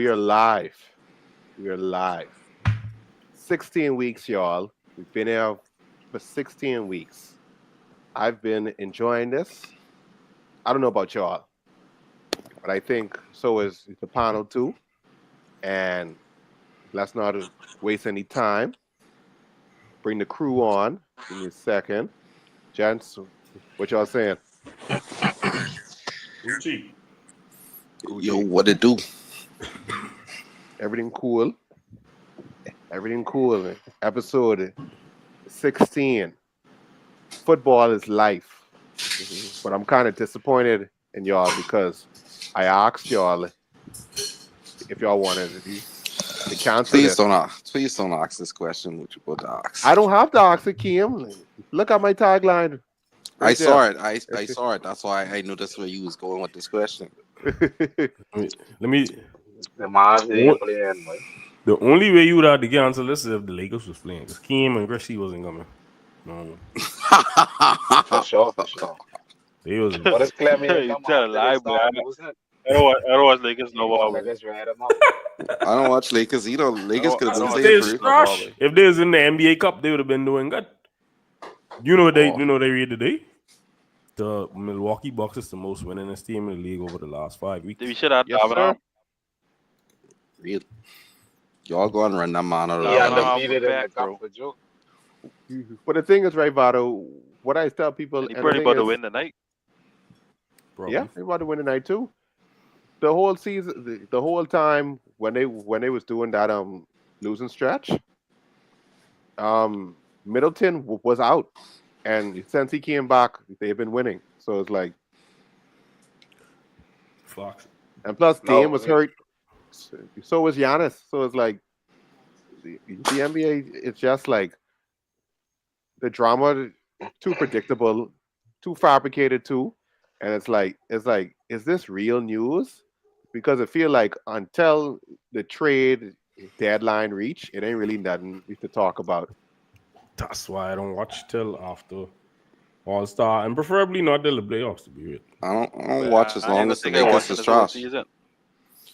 We are live. We are live. 16 weeks, y'all. We've been here for 16 weeks. I've been enjoying this. I don't know about y'all, but I think so is the panel too. And let's not waste any time. Bring the crew on. Give me a second. Gents, what y'all saying? Gucci. Yo, what it do? Everything cool. Everything cool. Episode 16. Football is life. But I'm kind of disappointed in y'all because I asked y'all if y'all wanted to cancel Please this. don't ask this question. What you about to ask? I don't have to ask it, Kim. Look at my tagline. I Right saw it. I saw it. That's why I knew that's where you was going with this question. there. Let me. The Mars ain't playing, man. The only way you would have to cancel this is if the Lakers was playing. Because Kim and Grishy wasn't coming. No, For sure, for sure. they wasn't. What is Clemmy and You them tell a after they lie, but start losing? I don't watch Lakers no more. man. Niggas read them up. I don't watch Lakers either. Lakers could I have don't been watch They saved was for Lakers it. no more. trash. man. If they was in the NBA Cup, they would have been doing good. You know what they? Oh. You know what they read today? The Milwaukee Bucks is the most winningest team in the league over the last 5 weeks. We should have Yes, David sir. Arm. Real. Y'all go and run that man out of He Yeah, the no, league. undefeated in the back, cup bro. for Joe. But the thing is, right, Vado, what I tell people, And he and the pretty thing about to is, win tonight. Probably. yeah, they want to win tonight too. The whole season, the whole time when they was doing that losing stretch, Middleton was out, and since he came back, they've been winning. So it's like, Fox. and plus Dame No, was hurt, so was Giannis. So it's like the NBA. It's just like the drama too predictable, too fabricated too, and it's like, is this real news? Because I feel like until the trade deadline reach, it ain't really nothing to talk about. That's why I don't watch till after All Star, and preferably not till the playoffs. To be real. I don't But watch as I long even as the think I Lakers watched is this whole trash. season.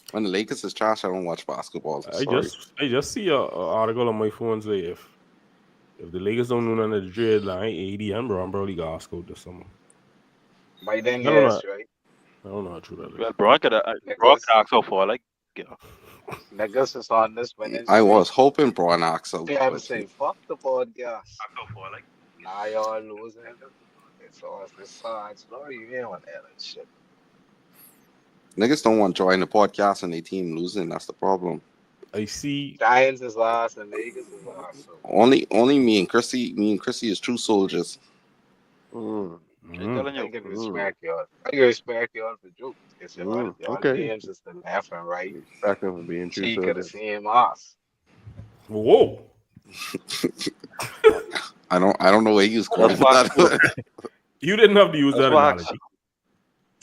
When the Lakers is trash, I don't watch basketball. I just see a article on my phone say if the Lakers don't do none of the trade line, AD and Brown probably got asked out this summer. by then, I don't know. yes, right? I don't know how true that is. Well, Braun could Niggas, ask so far, like, you know. niggas is on this winning I streak. was hoping Braun acts out, Clem but say, fuck the podcast. Now y'all losing. It's all this side story. You ain't want that shit. niggas don't want to join the podcast and their team losing. That's the problem. I see. Giants is last and Lakers is last. So. Only me and Chrissy is true soldiers. Mm, I'm telling I you. can respect y'all. I can respect y'all for joke. It's y'all okay. names is the left and right. Respect them for being true She could have soldiers. seen us. Whoa. I don't know where he was going That's with why. that. You didn't have to use That's that why. analogy.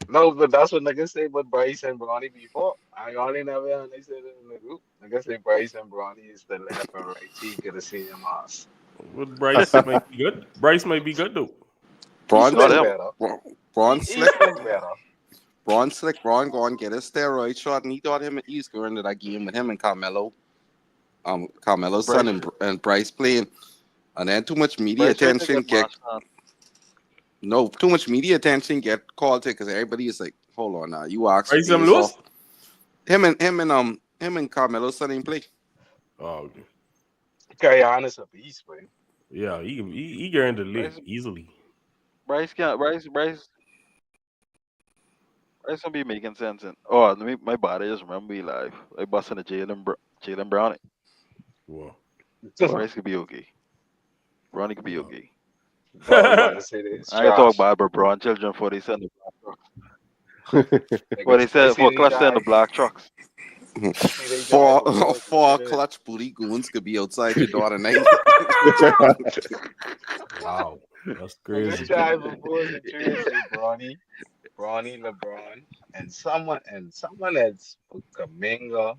No, but that's what niggas say about Bryce and Bronny before. I only never heard they said it in the group. Niggas say Bryce and Bronny is the left and right. She could have seen us. Well, Bryce might be good. Bryce might be good though. Braun Not He's him. better. Braun He's slick. better. Braun go and get a steroid shot, and he thought he was going into that game with him and Carmelo. Carmelo's Bryce. son and Bryce playing, and then too much media Bryce White attention got too much media attention get called to because everybody is like, hold on now, you asked Bryce for him days lose? off. Him and Carmelo's son ain't play. Oh, okay. Carolina's a beast, man. Yeah, he get into the league Bryce- easily. Bryce don't be making sense. My body just remember me live. I busting a Jalen Browning. Wow. Bryce could be okay. Brownie could be okay. Bro, I was about to say this. I ain't talk bad about Brown children for they send the black trucks. What they said for cluster in the black trucks. Four clutch booty goons could be outside your door tonight. Wow. That's Niggas crazy. try before the trade say Bronny, LeBron, and someone else put Kaminga,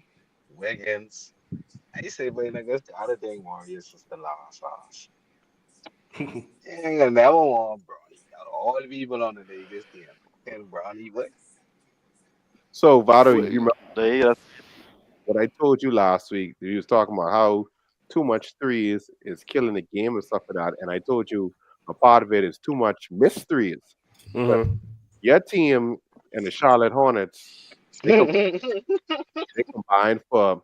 Wiggins. I say, but niggas gotta think Warriors is the last house. You ain't gonna never want Bronny. Out of all the people on the Lakers team, can Bronny win? So Vado, you They what I told you last week. You was talking about how too much threes is killing the game and stuff like that, and I told you a part of it is too much missed threes. But Mm-hmm. your team and the Charlotte Hornets, they com- they combined for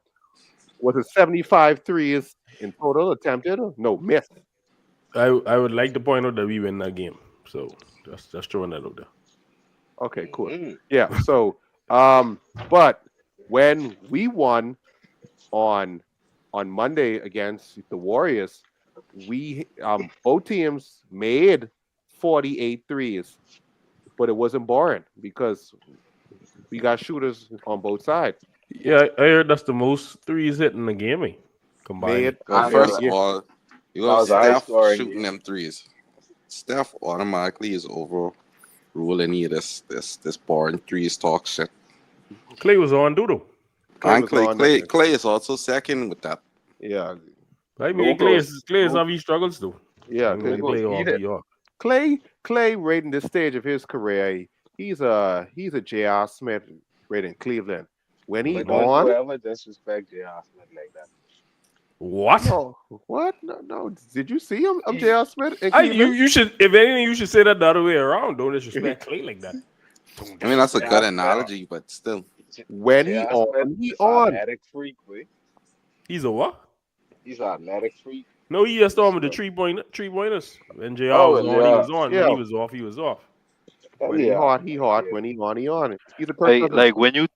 was it 75 threes in total attempted? No, missed. I would like to point out that we win that game. So just throwing that out there. Okay, cool. Mhm. Yeah. So, but when we won on Monday against the Warriors, we both teams made 48 threes, but it wasn't boring because we got shooters on both sides. Yeah, I heard that's the most threes hit in the game, combined. Made Well, I heard first that. of yeah, all, you That have was a high Steph scoring shooting game. them threes. Steph automatically is overrule any of this boring threes talk shit. Clay was on doodle. Clay And was on that. Clay is also second with that. Yeah, I mean, Lucas, Clay is Luke, have he struggles though. yeah. I mean, when he Lucas, play eat off, it. he off. Clay rating this stage of his career, he's a J.R. Smith rated in Cleveland. When he But Mm-hmm. don't you on, ever disrespect J.R. Smith like that. What? no, what? No. Did you see him of He, J.R. Smith in I you Cleveland? you should if anything you should say that the other way around. Don't disrespect Clay like that. Don't I mean, that's a disrespect. good J.R. Smith, analogy, but still. When J.R. Smith he is an on. athletic freak, boy. He's a what? He's an athletic freak. No, he just He's talking about the slow. three pointers. When JR Oh, was well, on, he yeah. was on. When he Yeah, was off, he was off. Hell when he yeah. hot, he I hot. get When it. he on. He's a Kirk Hey, Cousins. like when you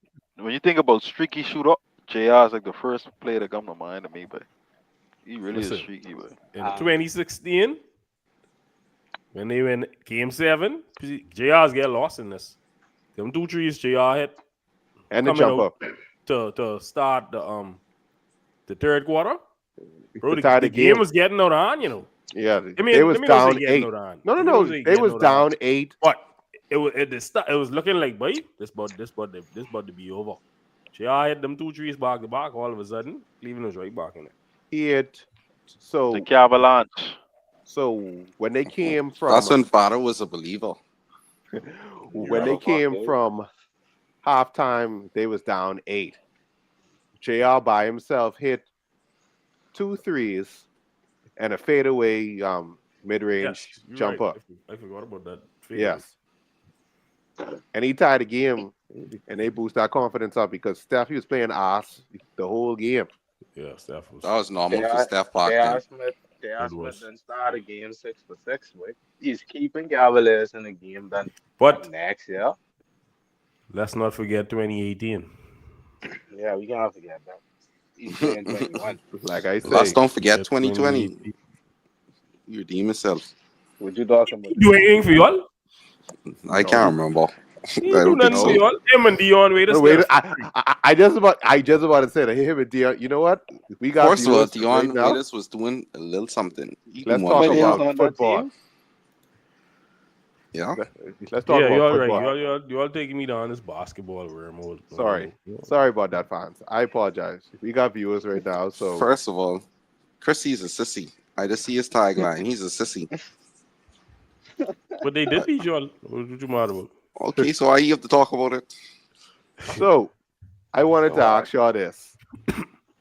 think about streaky shooter, JR is like the first player that come to mind to me, but he really is Listen, streaky, but in Um, 2016, when they win Game 7, JR's get lost in this. Them two trees JR hit And the coming out jumper to start the third quarter. Bro, to tie the the game game. was getting out of hand, you know. Yeah, I they mean, was let me not say down getting 8. out of hand. No, Let me not no. say They getting was out of hand. down 8. But it was at the start. It was looking like, boy, this about to be over. JR hit them two trees back to back. All of a sudden, Cleveland was right back in it. He hit. the So Avalanche. when they came That's from when Father was a believer. when yeah, they fuck came it. from halftime, they was down 8. JR by himself hit 2 threes and a fadeaway mid Yes, range you're right. jumper. I forgot about that. Yes. And he tied the game, and they boost our confidence up because Steph, he was playing ass the whole game. Yeah, Steph was. That was normal for J.R. Steph back J.R. then. Smith, J.R. It Smith was. done started game 6 for 6, boy. He's keeping Cavaliers in the game then But next year. let's not forget 2018. Yeah, we can't forget that. He's playing 21. Like I Let's say, don't forget Yeah, 2020. 2018. You redeem yourself. What you talking He about? do anything for y'all? I no, can't remember. He I ain't do don't think nothing for so. no. y'all. Him and Dion Waiters No, get wait. a I just about to say that him and Dion. You know what? We got First of all, viewers right Dion now. Waiters was doing a little something. He do Let's more talk than Somebody else about Dion. on that football. team? Yeah. Let's talk Yeah, about you all right. football. You all taking me down this basketball wormhole. Sorry about that, fans. I apologize. We got viewers right now, so First of all, Chrissy's a sissy. I just see his tagline. He's a sissy. But they did beat y'all. What you mad about? Okay, so I have to talk about it. so I wanted to So, ask y'all this,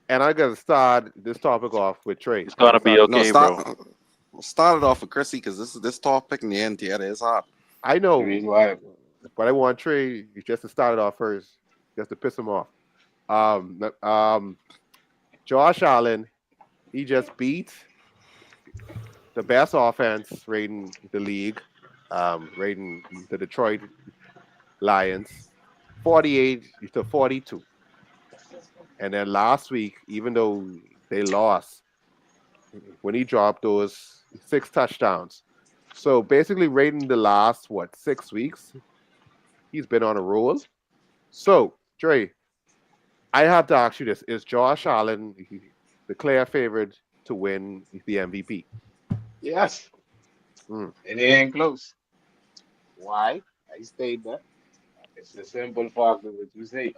and I got to start this topic off with Trey. It's gonna be No, okay, bro. start it off with Chrissy because this topic in the end theater is hot. I the know, reason why but I want Trey just to start it off first, just to piss him off. Josh Allen, he just beat the best offense rating the league, rating the Detroit Lions, 48-42. And then last week, even though they lost, when he dropped those 6 touchdowns. So basically, rating the last 6 weeks, he's been on a roll. So Dre, I have to ask you this: is Josh Allen the clear favorite to win the MVP? yes, Mm. and it ain't close. Why? I stayed that. It's a simple fact of what you say.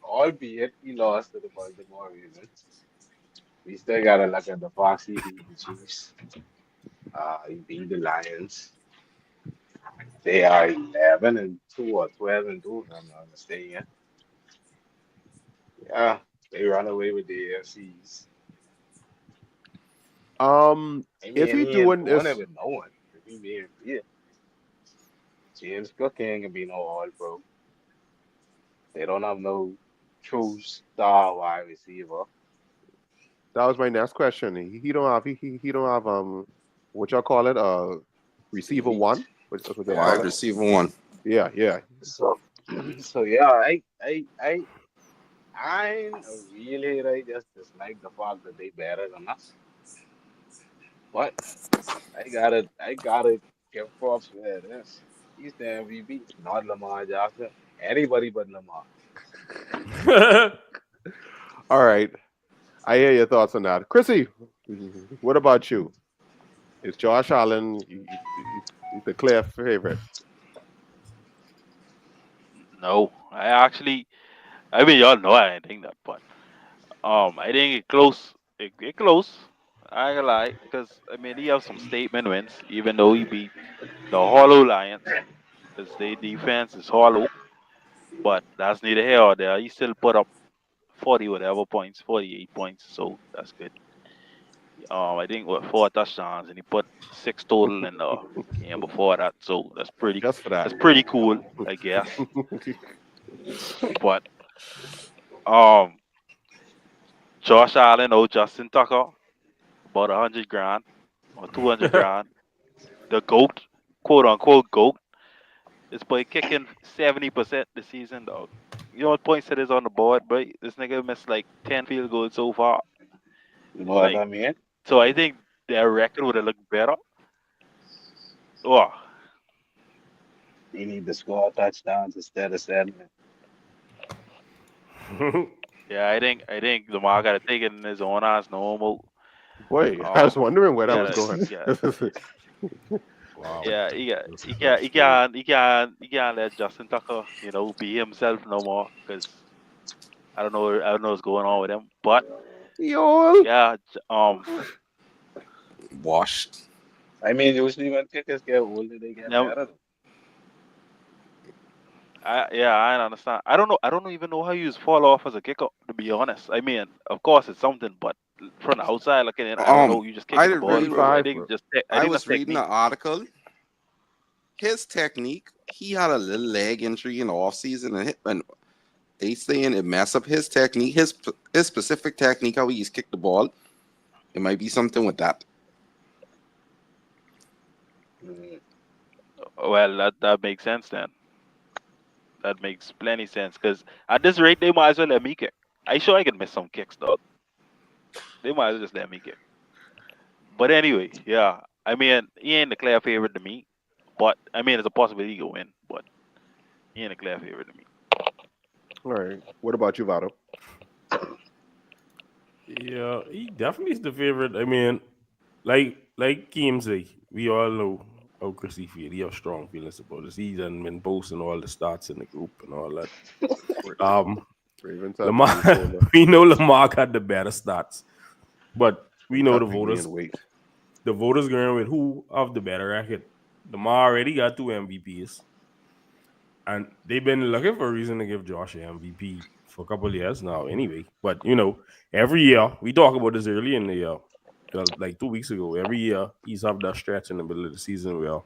Albeit he lost to the Baltimore Ravens, we still gotta look at the Fox. He beat the Chiefs. He beat the Lions. They are 11-2 or 12-2, if I'm not mistaken. Yeah. They run away with the AFCs. I If mean, he he ain't doing won it this, with no one. If he being real, James Cook ain't gonna be no all pro. They don't have no true star wide receiver. that was my next question. He don't have he don't have what y'all call it receiver one. Elite What, that's what y'all call Wide it. receiver one. Yeah, yeah. So, so yeah, I ain't really I just dislike the fact that they better than us. But I gotta give props where it is. He's the MVP, not Lamar Jackson. Anybody but Lamar. All right. I hear your thoughts on that, Chrissy. What about you? Is Josh Allen he's the clear favorite? No, I mean, y'all know I didn't think that, but I think it close. It close. I ain't gonna lie, because I mean, he have some statement wins, even though he beat the Hollow Lions, because their defense is hollow. But that's neither here or there. He still put up 40 whatever points, 48 points, so that's good. I think what 4 touchdowns, and he put 6 total in the game before that, so Just for that. that's pretty cool, I guess. But um, Josh Allen or Justin Tucker, about 100 grand or 200 grand. The goat, quote unquote goat, this boy kicking 70% this season, dog. You know what points it is on the board, bro? This nigga missed like 10 field goals so far. You know what Like, I mean? so I think their record would have looked better. Oh, He need to score touchdowns instead of settling. yeah, I think Lamar got to take it in his own hands no more. Boy, I was wondering where He that was gotta, going. he got, Wow. yeah, This is some smooth. he can't let Justin Tucker, be himself no more. Cause I don't know what's going on with him. But Yo. yeah, Washed. I mean, usually when kickers get older, they get now, better. I don't understand. I don't even know how you fall off as a kicker. To be honest, I mean, of course it's something, but from the outside looking in, I don't know. You just I kicking the did ball, real. bro. 35, bro. I I think that's was reading technique. an article. His technique, he had a little leg injury in the offseason, and they saying it mess up his technique, his specific technique, how he's kicked the ball. It might be something with that. Mm. Well, that makes sense then. That makes plenty sense. Cause at this rate, they might as well let me kick. I sure I can miss some kicks, dog. They might as well just let me kick. But anyway, yeah. I mean, he ain't the clear favorite to me. But I mean, it's a possibility he can win. But he ain't a clear favorite to me. All right. What about you, Vado? Yeah, he definitely is the favorite. I mean, like Kim say, we all know how Chrissy feel. He have strong feelings about this. He done been posting all the stats in the group and all that. Um, Ravens have Lamar, been doing the we know Lamar got the better stats, but we know the cutting me voters. in weight. The voters going with who of the better record. Lamar already got 2 MVPs, and they've been looking for a reason to give Josh an MVP for a couple of years now. Anyway, but every year we talk about this early in the year, like 2 weeks ago. Every year he's have that stretch in the middle of the season where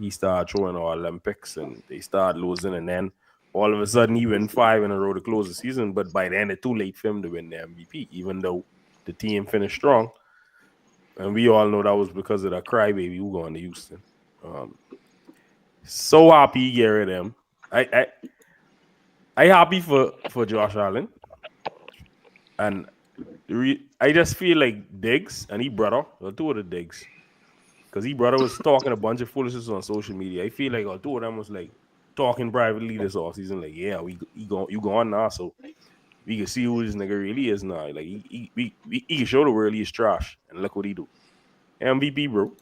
he started throwing all Olympics and they start losing, and then all of a sudden he win 5 in a row to close the season. But by then it's too late for him to win the MVP, even though the team finished strong. And we all know that was because of that crybaby who going to Houston. Um, so happy he get rid of him. I happy for Josh Allen, and I just feel like Diggs and he brother, or two of the Diggs, because he brother was talking a bunch of foolishness on social media. I feel like two of them was like talking privately this off season, like, yeah, you gone now, so we can see who this nigga really is now. Like he can show the world he's trash, and look what he do. MVP, bro.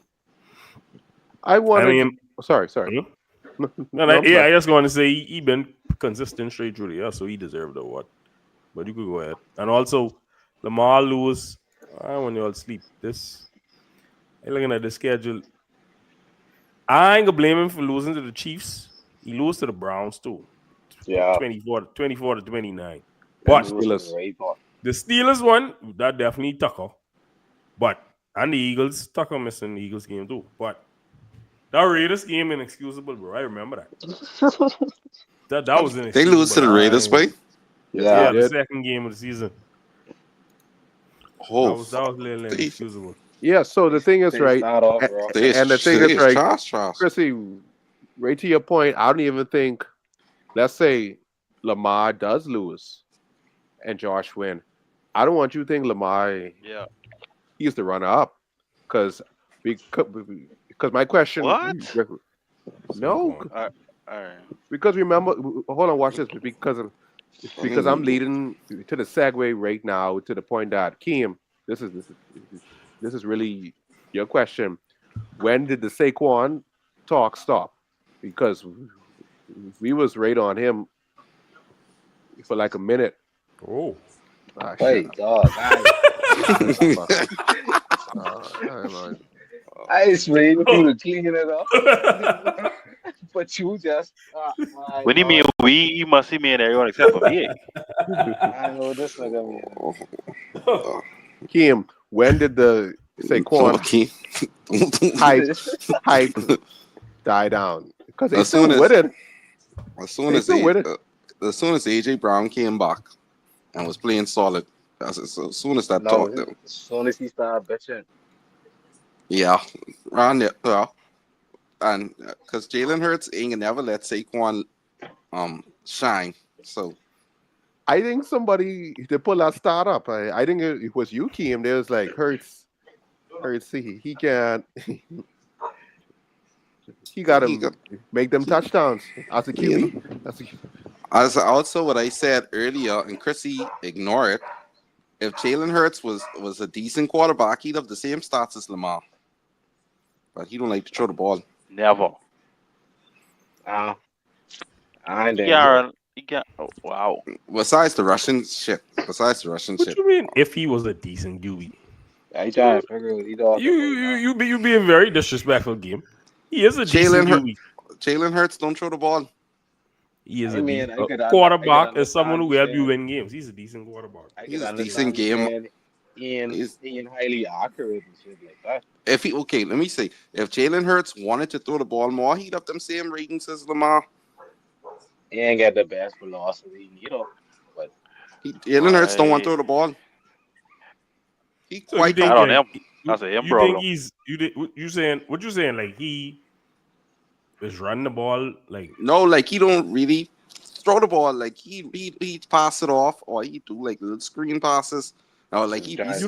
I I wanted. mean, Sorry. hmm? No, And no, I'm I sorry. just want to say he been consistent straight through the year, so he deserved the award. But you could go ahead. And also, Lamar lose. I want you all sleep. I looking at the schedule. I ain't gonna blame him for losing to the Chiefs. He lost to the Browns too. Yeah. 24 to 29. But Lose to the Steelers. Ravens. the Steelers one, that definitely Tucker. But and the Eagles, Tucker missing the Eagles game too. But that Raiders game inexcusable, bro. I remember that. That was They lose inexcusable. to the Raiders, boy. Yes, they Yeah, Yeah. the did. second game of the season. Oh, That fuck. was a little They, inexcusable. Yeah. So the thing is, They right, start off a- rough. they, and the thing they is, is right, trash. Chrissy, right to your point, I don't even think. Let's say Lamar does lose and Josh win. I don't want you to think Lamar Yeah. he's the runner up because because my question What? no Saquon. All right. because remember hold on watch this because I'm leading to the segue right now to the point that Kim this is really your question. When did the Saquon talk stop? Because we was right on him for like a minute. Oh. Ah, shit. Wait, dog. Fuck. Man. I was waiting for you to clean it up, but you just, my When you mean God. we, you must see me and everyone except for me. I know this nigga, man. Kim, when did the Saquon Okay. hype die down? Because they As still soon with as it. as soon They as still with it. as soon as AJ Brown came back and was playing solid, as soon as that No, talk, as soon as he started bitching. yeah, around there, well, and because Jalen Hurts ain't gonna never let Saquon shine. So I think somebody they pull that start up. I think it was you, Kim. There was like Hurts. He can't. He got he to got make them he, touchdowns as a you know. QB. As also what I said earlier, and Chrissy ignore it. If Jalen Hurts was a decent quarterback, he'd have the same stats as Lamar, but he don't like to throw the ball. Never. I ain't He think so. got. He got. Oh, wow. Besides the Russian shit, What you mean if he was a decent QB? I trying to figure what he talking about now. You being very disrespectful, game. He is a decent QB. Jalen Hurts don't throw the ball. He is I a mean, decent quarterback is someone understand who you help you saying. win games. He's a decent quarterback. I can He's a decent understand you game. saying He's, Ian highly accurate and shit like that. if he okay, let me say, if Jalen Hurts wanted to throw the ball more, he'd have them same ratings as Lamar. He ain't got the best velocity, but Jalen Hurts don't want to I. throw the ball. He So you quite That think on don't. like him. That's a him you think problem. he's you saying what you saying like he is running the ball like No, like he don't really throw the ball. Like he pass it off, or he do like little screen passes. Or like I'm trying. you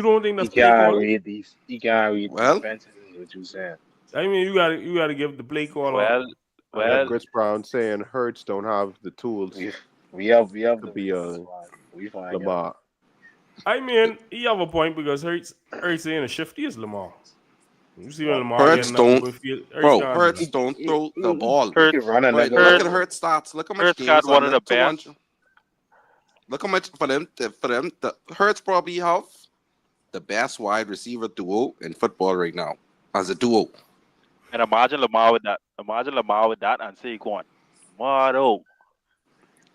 don't think He that's play can't calling? read these. He can't read well, defenses. Is what you saying? I mean you gotta give the play caller. Well, I got well, Chris Brown saying Hurts don't have the tools We we have to the be video a squad. We find out. Lamar. I mean he have a point because Hurts ain't as shifty as Lamar. You see when But Lamar Hurts getting that don't, open field, Hurts bro. can't do Hurts that. don't throw the ball. he can Hurts. run a But nigga look over. at Hurts. Hurts stats. Look how much Hurts got games one on of the the 200. best. Look how much for them. The Hurts probably have the best wide receiver duo in football right now as a duo. And imagine Lamar with that. Imagine Lamar with that and Saquon. Motto.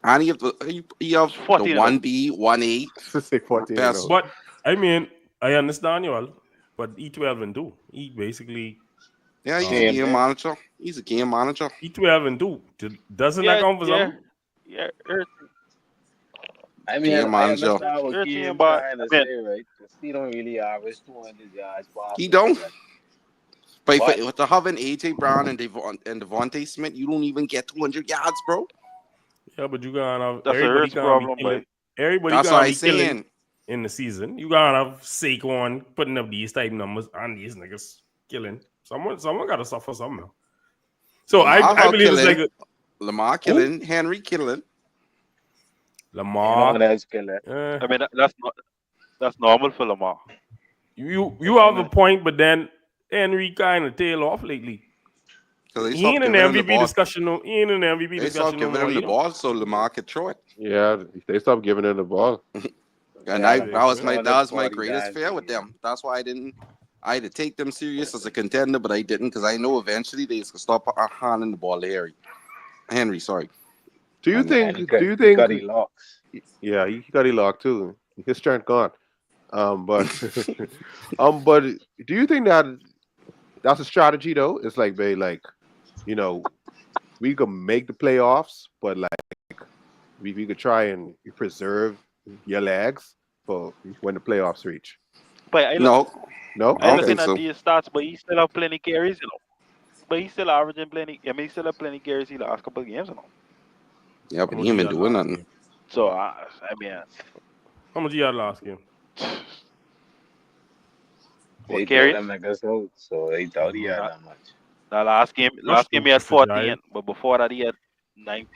And he have the 14-0. 1B, 1A Say 14 and best. 0. But I mean I understand you all, but E12 and 2. He basically Yeah, he's a Same game thing. manager. He's a game manager. E12 and 2. Doesn't that Yeah, count for yeah, something? yeah. Hurts, I mean, Game I manager. understand what Hurts ain't Kim bad. trying to I mean, say, right? Because he don't really average 200 yards He passing don't. yet. But But with the having AJ Brown and Devontae Smith, you don't even get 200 yards, bro. Yeah, but you gotta have that's a everybody Hurts can't be problem, killing. boy. Everybody That's what can't I be killing saying. in the season. You gotta have Saquon putting up these type numbers and these niggas killing. Someone gotta suffer somewhere. So Lamar I how believe it's like killing. Lamar who? killing. Henry killing. ain't no one Lamar. else can let. eh, I mean, that's normal for Lamar. you It's have a only point, but then Henry kind of tail off lately. Because they He stopped ain't in the giving him the MVP ball. discussion no. He ain't in the MVP They stopped discussion no giving more him the either. ball so Lamar could throw it. Yeah, they stopped giving him the ball. And yeah, that was my no that look was my 40 greatest times fear a with game. them. That's why I had to take them serious as a contender, but I didn't because I know eventually they just stop handing the ball to Henry. Sorry. Do you And think? And Do you he think? got he locks. Yeah, he got locked too. His strength gone. But but do you think that that's a strategy though? It's like they like you know we could make the playoffs, but like we could try and preserve your legs for when the playoffs reach. But No, No, I I don't okay. looking think at so. these stats, but he still have plenty carries, But he's still averaging plenty. I mean, he still have plenty carries the last couple of games, Yeah, How but much he he ain't been had doing last nothing. game? So I mean, How much he had last game? what They throw carries? them niggas out, so they thought he Mm-hmm. had Uh, that much. the That's last game true. he had It's the 14, Giants. but before that he had 19.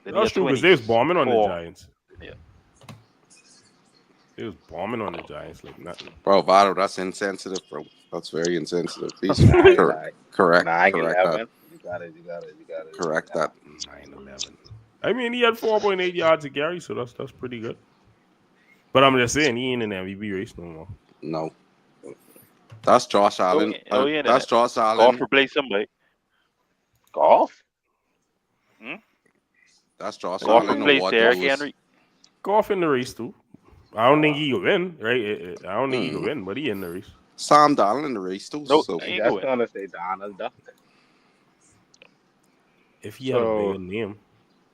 Then he That's had true because they was bombing on the 24. Giants. Yeah. They was bombing on the Giants like nothing. Bro, Vado, that's insensitive, bro. That's very insensitive. Please Nah, correct, nine correct that, eleven. You got it. correct that. 9-11. I mean, he had 4.8 yards a carry, so that's pretty good. But I'm just saying, he ain't in the MVP race no more. No, that's Josh Allen. Oh, yeah, That's Josh Golf Allen. replace somebody. Golf. Hmm? That's Josh Golf Allen or replace what Derrick Lewis. Henry. Go off in the race too. I don't think he could win, right? I don't think he could Mm. win, but he in the race. Sam Darnold in the race too. No, So he I ain't just going. gonna say Donald Duck. If he had a bigger So name,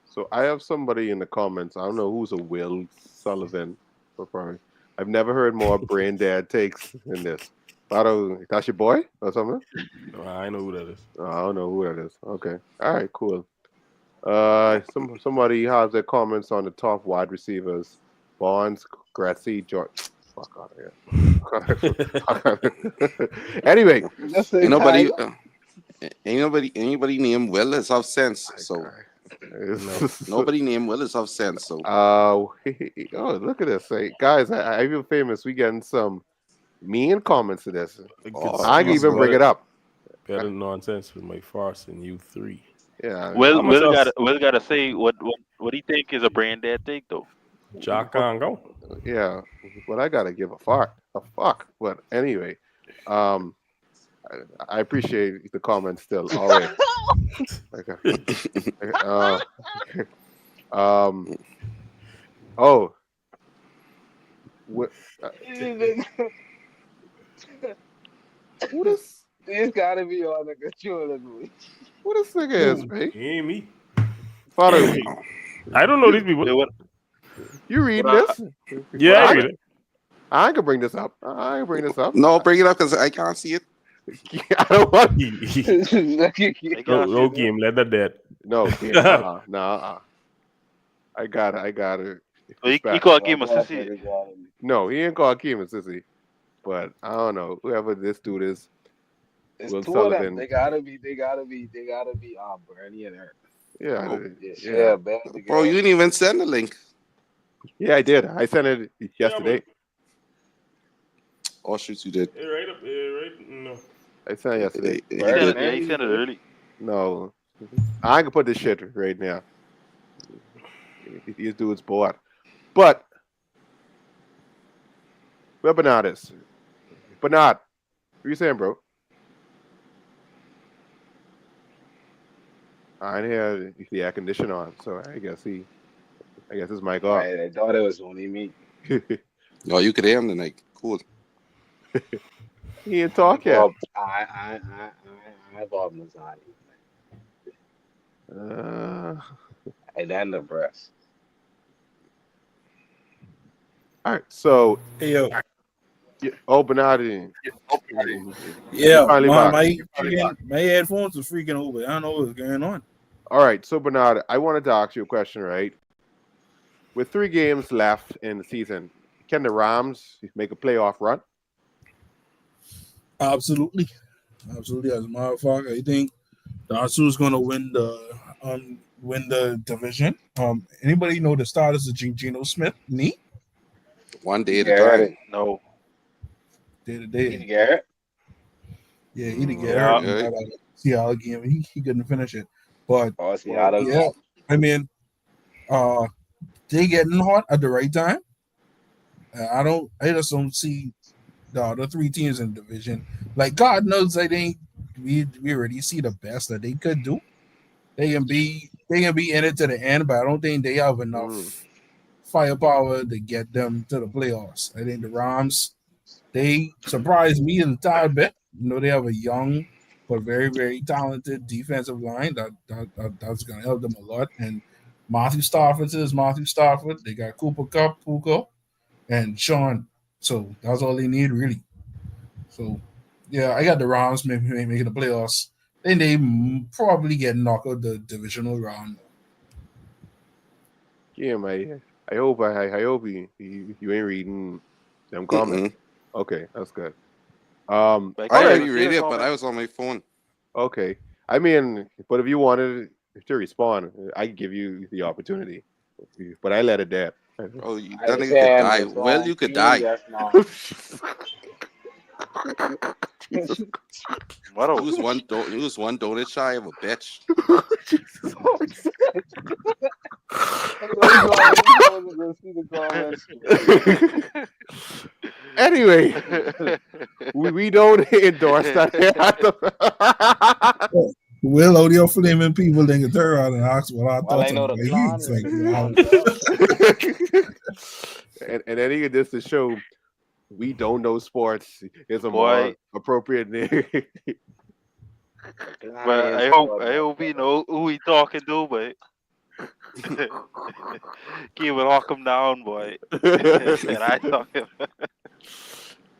so I have somebody in the comments. I don't know who's a Will Sullivan. So probably I've never heard more brain dad takes than this. That's your boy or something? I know who that is. Oh, I don't know who that is. Okay. All right, cool. Somebody has their comments on the top wide receivers: Bonds, Gracie, George. Fuck out of here. Anyway, Just say ain't nobody, Tyler. anybody named Willis have sense. So No. nobody named Willis have sense. So oh, look at this. Hey, guys, I feel famous. We getting some mean comments to this. I can Excuse even bring it up. better nonsense with my farce in you three. Yeah. Will How much else? Will gotta say what he think is a brand dead take though. Jack What, can go. yeah. But I gotta give a fuck. A fuck. But anyway, um, I appreciate the comments still. All right. Okay. Um. Oh. What? Who this? This gotta be on the controller, boy. Who this nigga is, Who? man? He ain't me. Father, I don't know these people. Wait, you reading what this? Yeah, I I, read it. I can bring this up. I can bring this up. no, bring it up because I can't see it. I don't want. I no, gotta no see game. Let that dead. No, yeah, no. I got it. he called game a sissy. No, he ain't called Kim and Sissy. But I don't know. Whoever this dude is, It's Will two of them. Sullivan. They gotta be. Bernie and her. Yeah, Oh, Yeah, band bro, you together. didn't even send the link. yeah, I did. I sent it yesterday. Oh shoot, you did. Right up, right. No. I sent it yesterday. He He sent did. it, yeah, he sent it early. No, I can put this shit right now. These dudes bored. But where Bernard is? Bernard, what you saying, bro? I didn't hear the air conditioner on, so I guess his mic off. I thought it was only me. Oh, you could hear him tonight. Cool. He ain't talk yet. Bob, I Bob Nazani. Uh, And then the breast. all right, so Hey, yo. Bernard, Yeah, finally my back. my headphones are freaking over. I don't know what's going on. All right, so Bernard, I wanted to ask you a question, right? With 3 games left in the season, can the Rams make a playoff run? Absolutely. As a matter of fact, I think the Arsenal is going to win the division. Anybody know the status of Geno Smith? Knee? One day at a Garrett. time. No. Day to He day. Garrett. Yeah, he did get Yeah. hurt in that Seattle game. He couldn't finish it. But Oh, Seattle. yeah, I mean, they getting hot at the right time. I just don't see the other 3 teams in the division. Like God knows, I think we already see the best that they could do. They can be in it to the end, but I don't think they have enough firepower to get them to the playoffs. I think the Rams, they surprised me a tad bit. They have a young but very, very talented defensive line that's going to help them a lot. And Matthew Stafford is Matthew Stafford. They got Cooper Cup, Puka, and Sean. So that's all they need, really. So, yeah, I got the Rams making the playoffs. Then they probably get knocked out the divisional round. Yeah, I hope I hope you ain't reading them comments. Mm-mm. Okay, that's good. But I I All can't right, even already see read the it, but I comment. was on my phone. okay. I mean, but if you wanted to respond, I give you the opportunity. But I let it dead. Oh, I that was nigga could saying die. the Well, song you could theme die. just now. What You was else? one. You was one donut shy of a bitch. Let me go on. Let me go and go see the comments. Anyway, we don't endorse that. Will audio flaming people then get turn around and ask what I Well, thought I know on the clan Vikings. is Like, the wow. clan girl. And then he just to show we don't know sports is a more Boy, appropriate name. The clan but is I quarterback, hope we brother. know who we talking to, but keep it lock him down, boy. And I talking.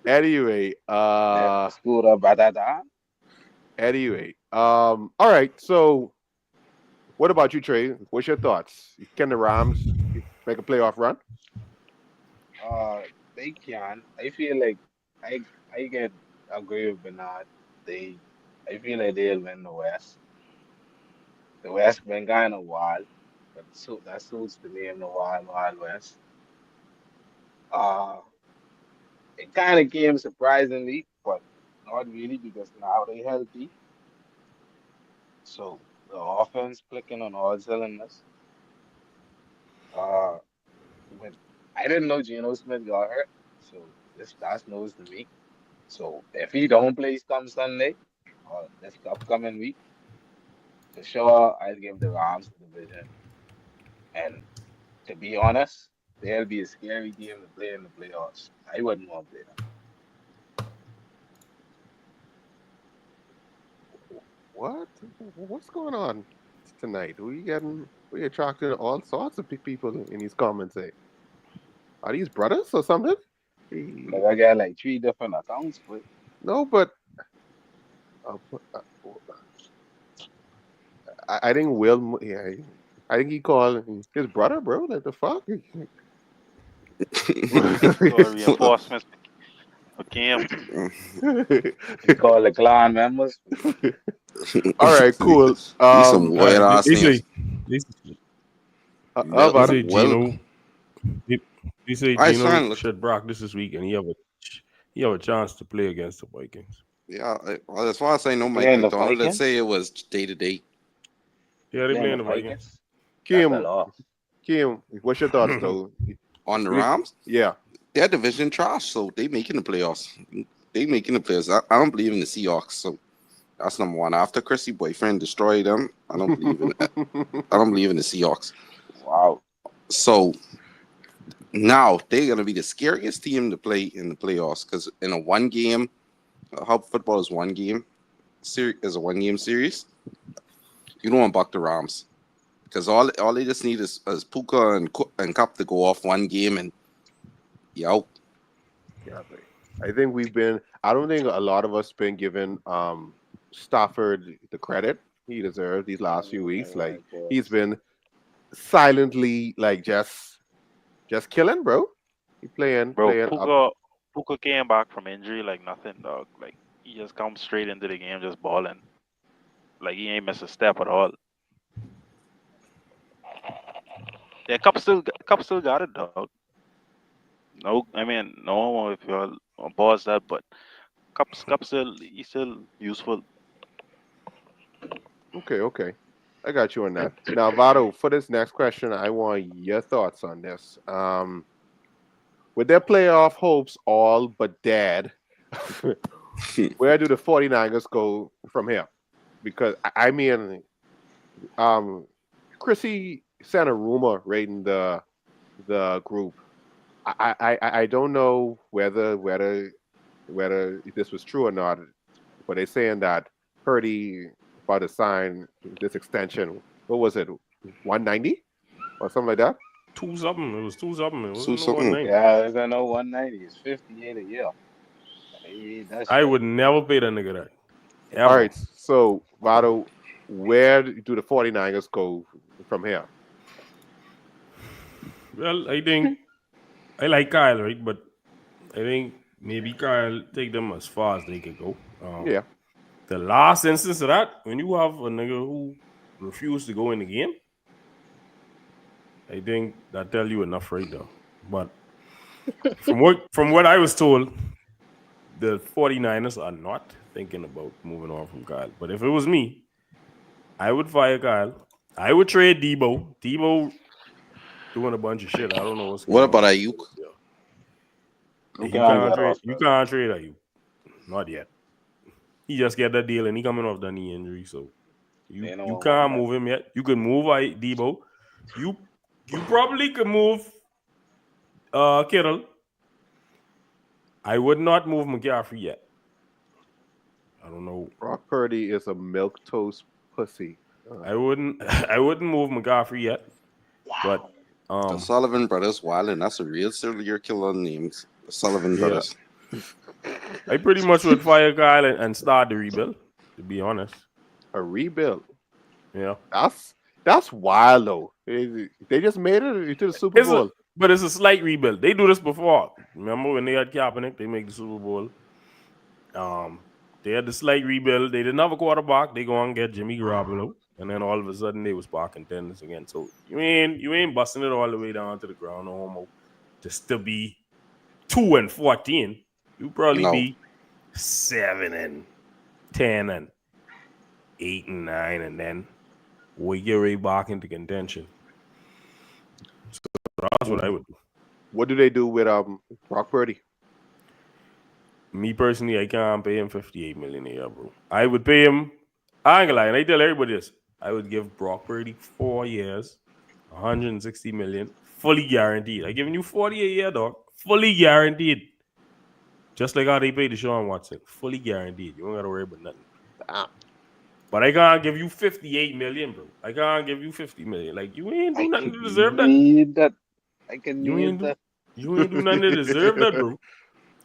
Anyway, Left the school up, badada. all right. So, what about you, Trey? What's your thoughts? Can the Rams make a playoff run? Uh, they can. I feel like I I get agree with Bernard. They, I feel like they'll win the West. The West been kind of wild, but that suits the name, the Wild Wild West. Uh, it kind of came surprisingly, but not really because now they healthy. So the offense clicking on all cylinders. Uh, when I didn't know Geno Smith got hurt, so that's news to me. So if he don't play come Sunday or this upcoming week, for sure I'll give the Rams the division. And to be honest, they'll be a scary game to play in the playoffs. I wouldn't want to play them. What? What's going on tonight? We attracting all sorts of people in these comments. Eh? Are these brothers or something? Eh, Like I got like three different accounts, but no, but uh, uh, I think Will. Yeah, I think he called his brother, bro. Like the fuck. Or reinforcements for Cam. he called the clan members. All right, cool. These some weird They, ass they names. say they, Well, they About it. say well, Gino. They, they say I Gino trying to look. should practice this week, and he have a chance to play against the Vikings. Yeah, well, as far as I know, He Mike playing the McDonald. Let's Vikings. say it was day to day. Yeah, they Playing the playing the Vikings. Vikings. That's a Kim, loss. What's your thoughts though? On the We- Rams, Yeah. their division trash, so they making the playoffs. They making the playoffs. I don't believe in the Seahawks, so that's number one. After Chrissy boyfriend destroyed them, I don't believe in it. I don't believe in the Seahawks. Wow. So now they're gonna be the scariest team to play in the playoffs because in a one game, how football is one game, is a 1 game series. You don't want to buck the Rams because all they just need is Puka and Cup to go off 1 game and yo. Yeah, I think we've been. I don't think a lot of us been given Stafford the credit he deserves these last few weeks. Like Of he's course. been silently like just killing, bro. He Bro, playing up. Puka came back from injury like nothing, dog. Like he just come straight into the game just balling. Like he ain't miss a step at all. Yeah, Cup still got it, dog. No, I mean no if you'll pause that, but Cup still he's still useful. Okay. I got you on that. Now, Vado, for this next question, I want your thoughts on this. With their playoff hopes all but dead, where do the 49ers go from here? Because I mean, um, Chrissy sent a rumor rating the the group. I don't know whether this was true or not, but they're saying that Purdy about to sign this extension. What was it, 190 or something like that? Two something. It was two something. It So wasn't no one something. name. Yeah, it's gonna know 190. It's 58 a year. Hey, that's I right. would never pay that nigga that. All Ever. right, so Vado, where do the 49ers go from here? Well, I think I like Kyle, right? But I think maybe Kyle take them as far as they could go. Yeah, The last instance of that, when you have a nigga who refused to go in the game, I think that tell you enough right there. But from what I was told, the 49ers are not thinking about moving on from Kyle. But if it was me, I would fire Kyle. I would trade Debo. Debo doing a bunch of shit. I don't know what's What going on about with Ayuk? Debo. Yeah. Who You can can't get trade. off You that? can't trade you. Not yet. He just get that deal and he coming off the knee injury, so They you don't want can't that. move him yet. You can move Debo. You probably could move Kittle. I would not move McCaffrey yet. I don't know. Brock Purdy is a milk toast pussy. I wouldn't I wouldn't move McCaffrey yet. But The Sullivan brothers, wild, and that's a real serial killer names. The Sullivan yeah, brothers. I pretty much would fire Kyle and start the rebuild, to be honest. A rebuild. Yeah. That's wild though. They just made it to the Super Bowl. But it's a slight rebuild. They do this before. Remember when they had Kaepernick, they make the Super Bowl. They had the slight rebuild. They didn't have a quarterback. They go and get Jimmy Garoppolo, and then all of a sudden they was back contenders again. So you ain't busting it all the way down to the ground no more. Just to be 2-14, you probably No. be 7-10 and 8-9, and then we get right back into contention. So that's what I would do. What do they do with Brock Purdy? Me personally, I can't pay him $58 million a year, bro. I would pay him. I ain't gonna lie, and I tell everybody this. I would give Brock Purdy 4 years, $160 million, fully guaranteed. I giving you 40 a year, dog, fully guaranteed. Just like how they paid Deshaun Watson, fully guaranteed. You don't gotta worry about nothing. But I can't give you 58 million, bro. I can't give you 50 million. Like you ain't do nothing to deserve that. Need that. I can You use ain't that. you ain't do nothing to deserve that, bro.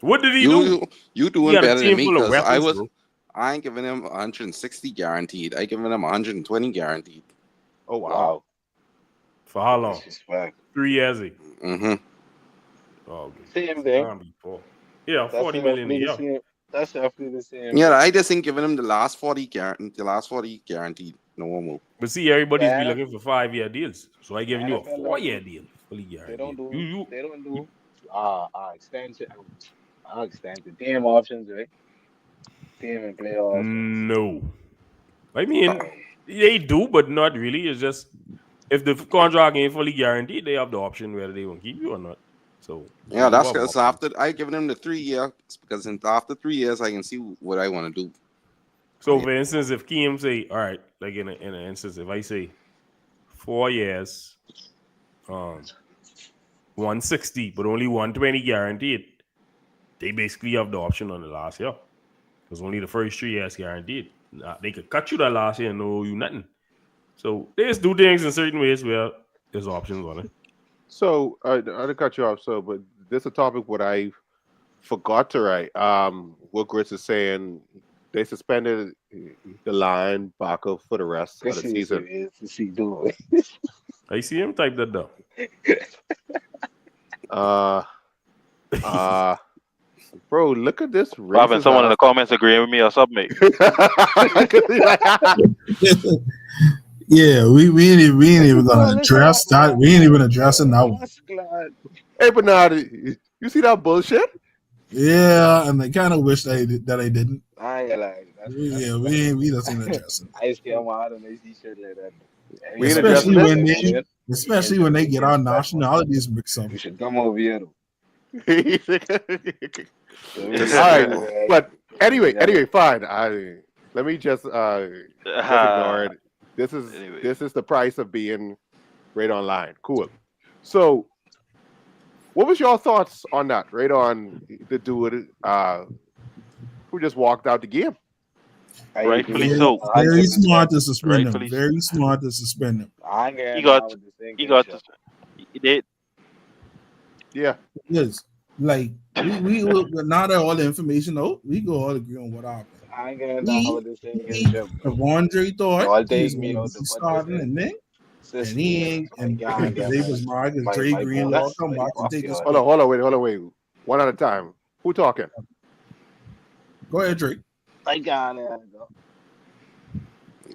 What did he do? You He doing got a better than team me full of because weapons, bro. I ain't giving him 160 guaranteed. I giving him 120 guaranteed. Oh wow. Wow. For how long? Disrespect. 3 years. Mm-hmm. Oh, okay. Same thing. Can't be 4. Yeah, That's 40 million a roughly the year. same. That's roughly the same. Yeah, I just ain't giving him the last 40 guaranteed. No more. But see, everybody's be Yeah. looking for 5-year deals. So I giving you a NFL 4-year deal, fully They guaranteed. don't do. You They don't do. Extension. Extension. Team options, right? Team and player options. no. I mean, they do, but not really. It's just if the contract ain't fully guaranteed, they have the option whether they want to keep you or not. So Yeah, you that's have because options. after I given him the 3 years because after 3 years I can see what I want to do. So for instance, if Keem say, all right, like in an instance, if I say 4 years, 160, but only 120 guaranteed, they basically have the option on the last year. Because only the first 3 years guaranteed. They could cut you that last year and no owe you nothing. So they just do things in certain ways where there's options on it. So I to cut you off. So, but this is a topic what I forgot to write. What Grits is saying, they suspended the linebacker for the rest of the season. Is to see doing. I see him type that down. Bro, look at this Robin, racist someone in the ass- comments agreeing with me or something. Yeah, we ain't even gonna address that. We ain't even addressing that one. Hey, Bernard, you see that bullshit? Yeah, and I kind of wish that I didn't. I ain't like We just ain't addressing. I just get mad and I see shit like that. We ain't Especially addressing when especially when they get our nationalities mixed up. You should come over here. All right, but anyway, fine. Let me just ignore it. This is Anyway. this is the price of being great online. Cool. So What was your thoughts on that? Right on the dude who just walked out the game. I Rightfully agree Very, so. a very hundred smart percent. to suspend him. Rightfully so. Very smart to suspend him. I ain't He getting got down with the he sinking got to ship. they Yeah. Yes. Like now that all the information out, we go all agree on what happened. I ain't getting down He with the sinking he ship, bro. Devondre thought Y'all he was take me gonna out be to put this starting in and then and system. he ain't I and can't get they was mad because Dre my Greenlaw bonus. come Like, back and fuck take his y'all. spot. Hold on, wait. One at a time. Who talking? Go ahead, Drake. I can't go.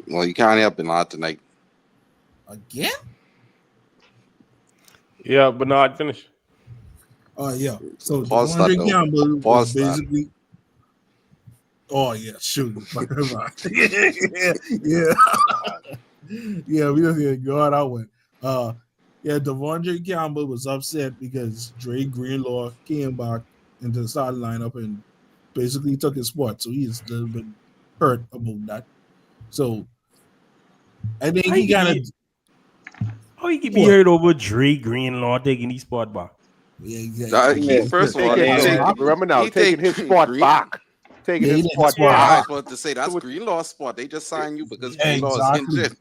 Well, you can't help it not tonight. Again? Yeah, but no, I'd finish. Oh yeah. So Pause that Devondre though. Campbell was Pause that. basically. Oh yeah, shoot. yeah. Yeah, we just gonna go out one. Yeah, Devondre Campbell was upset because Dre Greenlaw came back into the starting lineup and basically took his spot. So he's a little bit hurt about that. So I think How he you could kind of be how you could be heard over Dre Greenlaw taking his spot back? yeah, exactly. He Yeah, first of all, Taking yeah, he his, take yeah. remember now, he taking take his spot Green. back. Taking Yeah, he his did his spot spot I back. was about to say that's So Greenlaw's spot. They just signed you because Greenlaw is exactly. injured.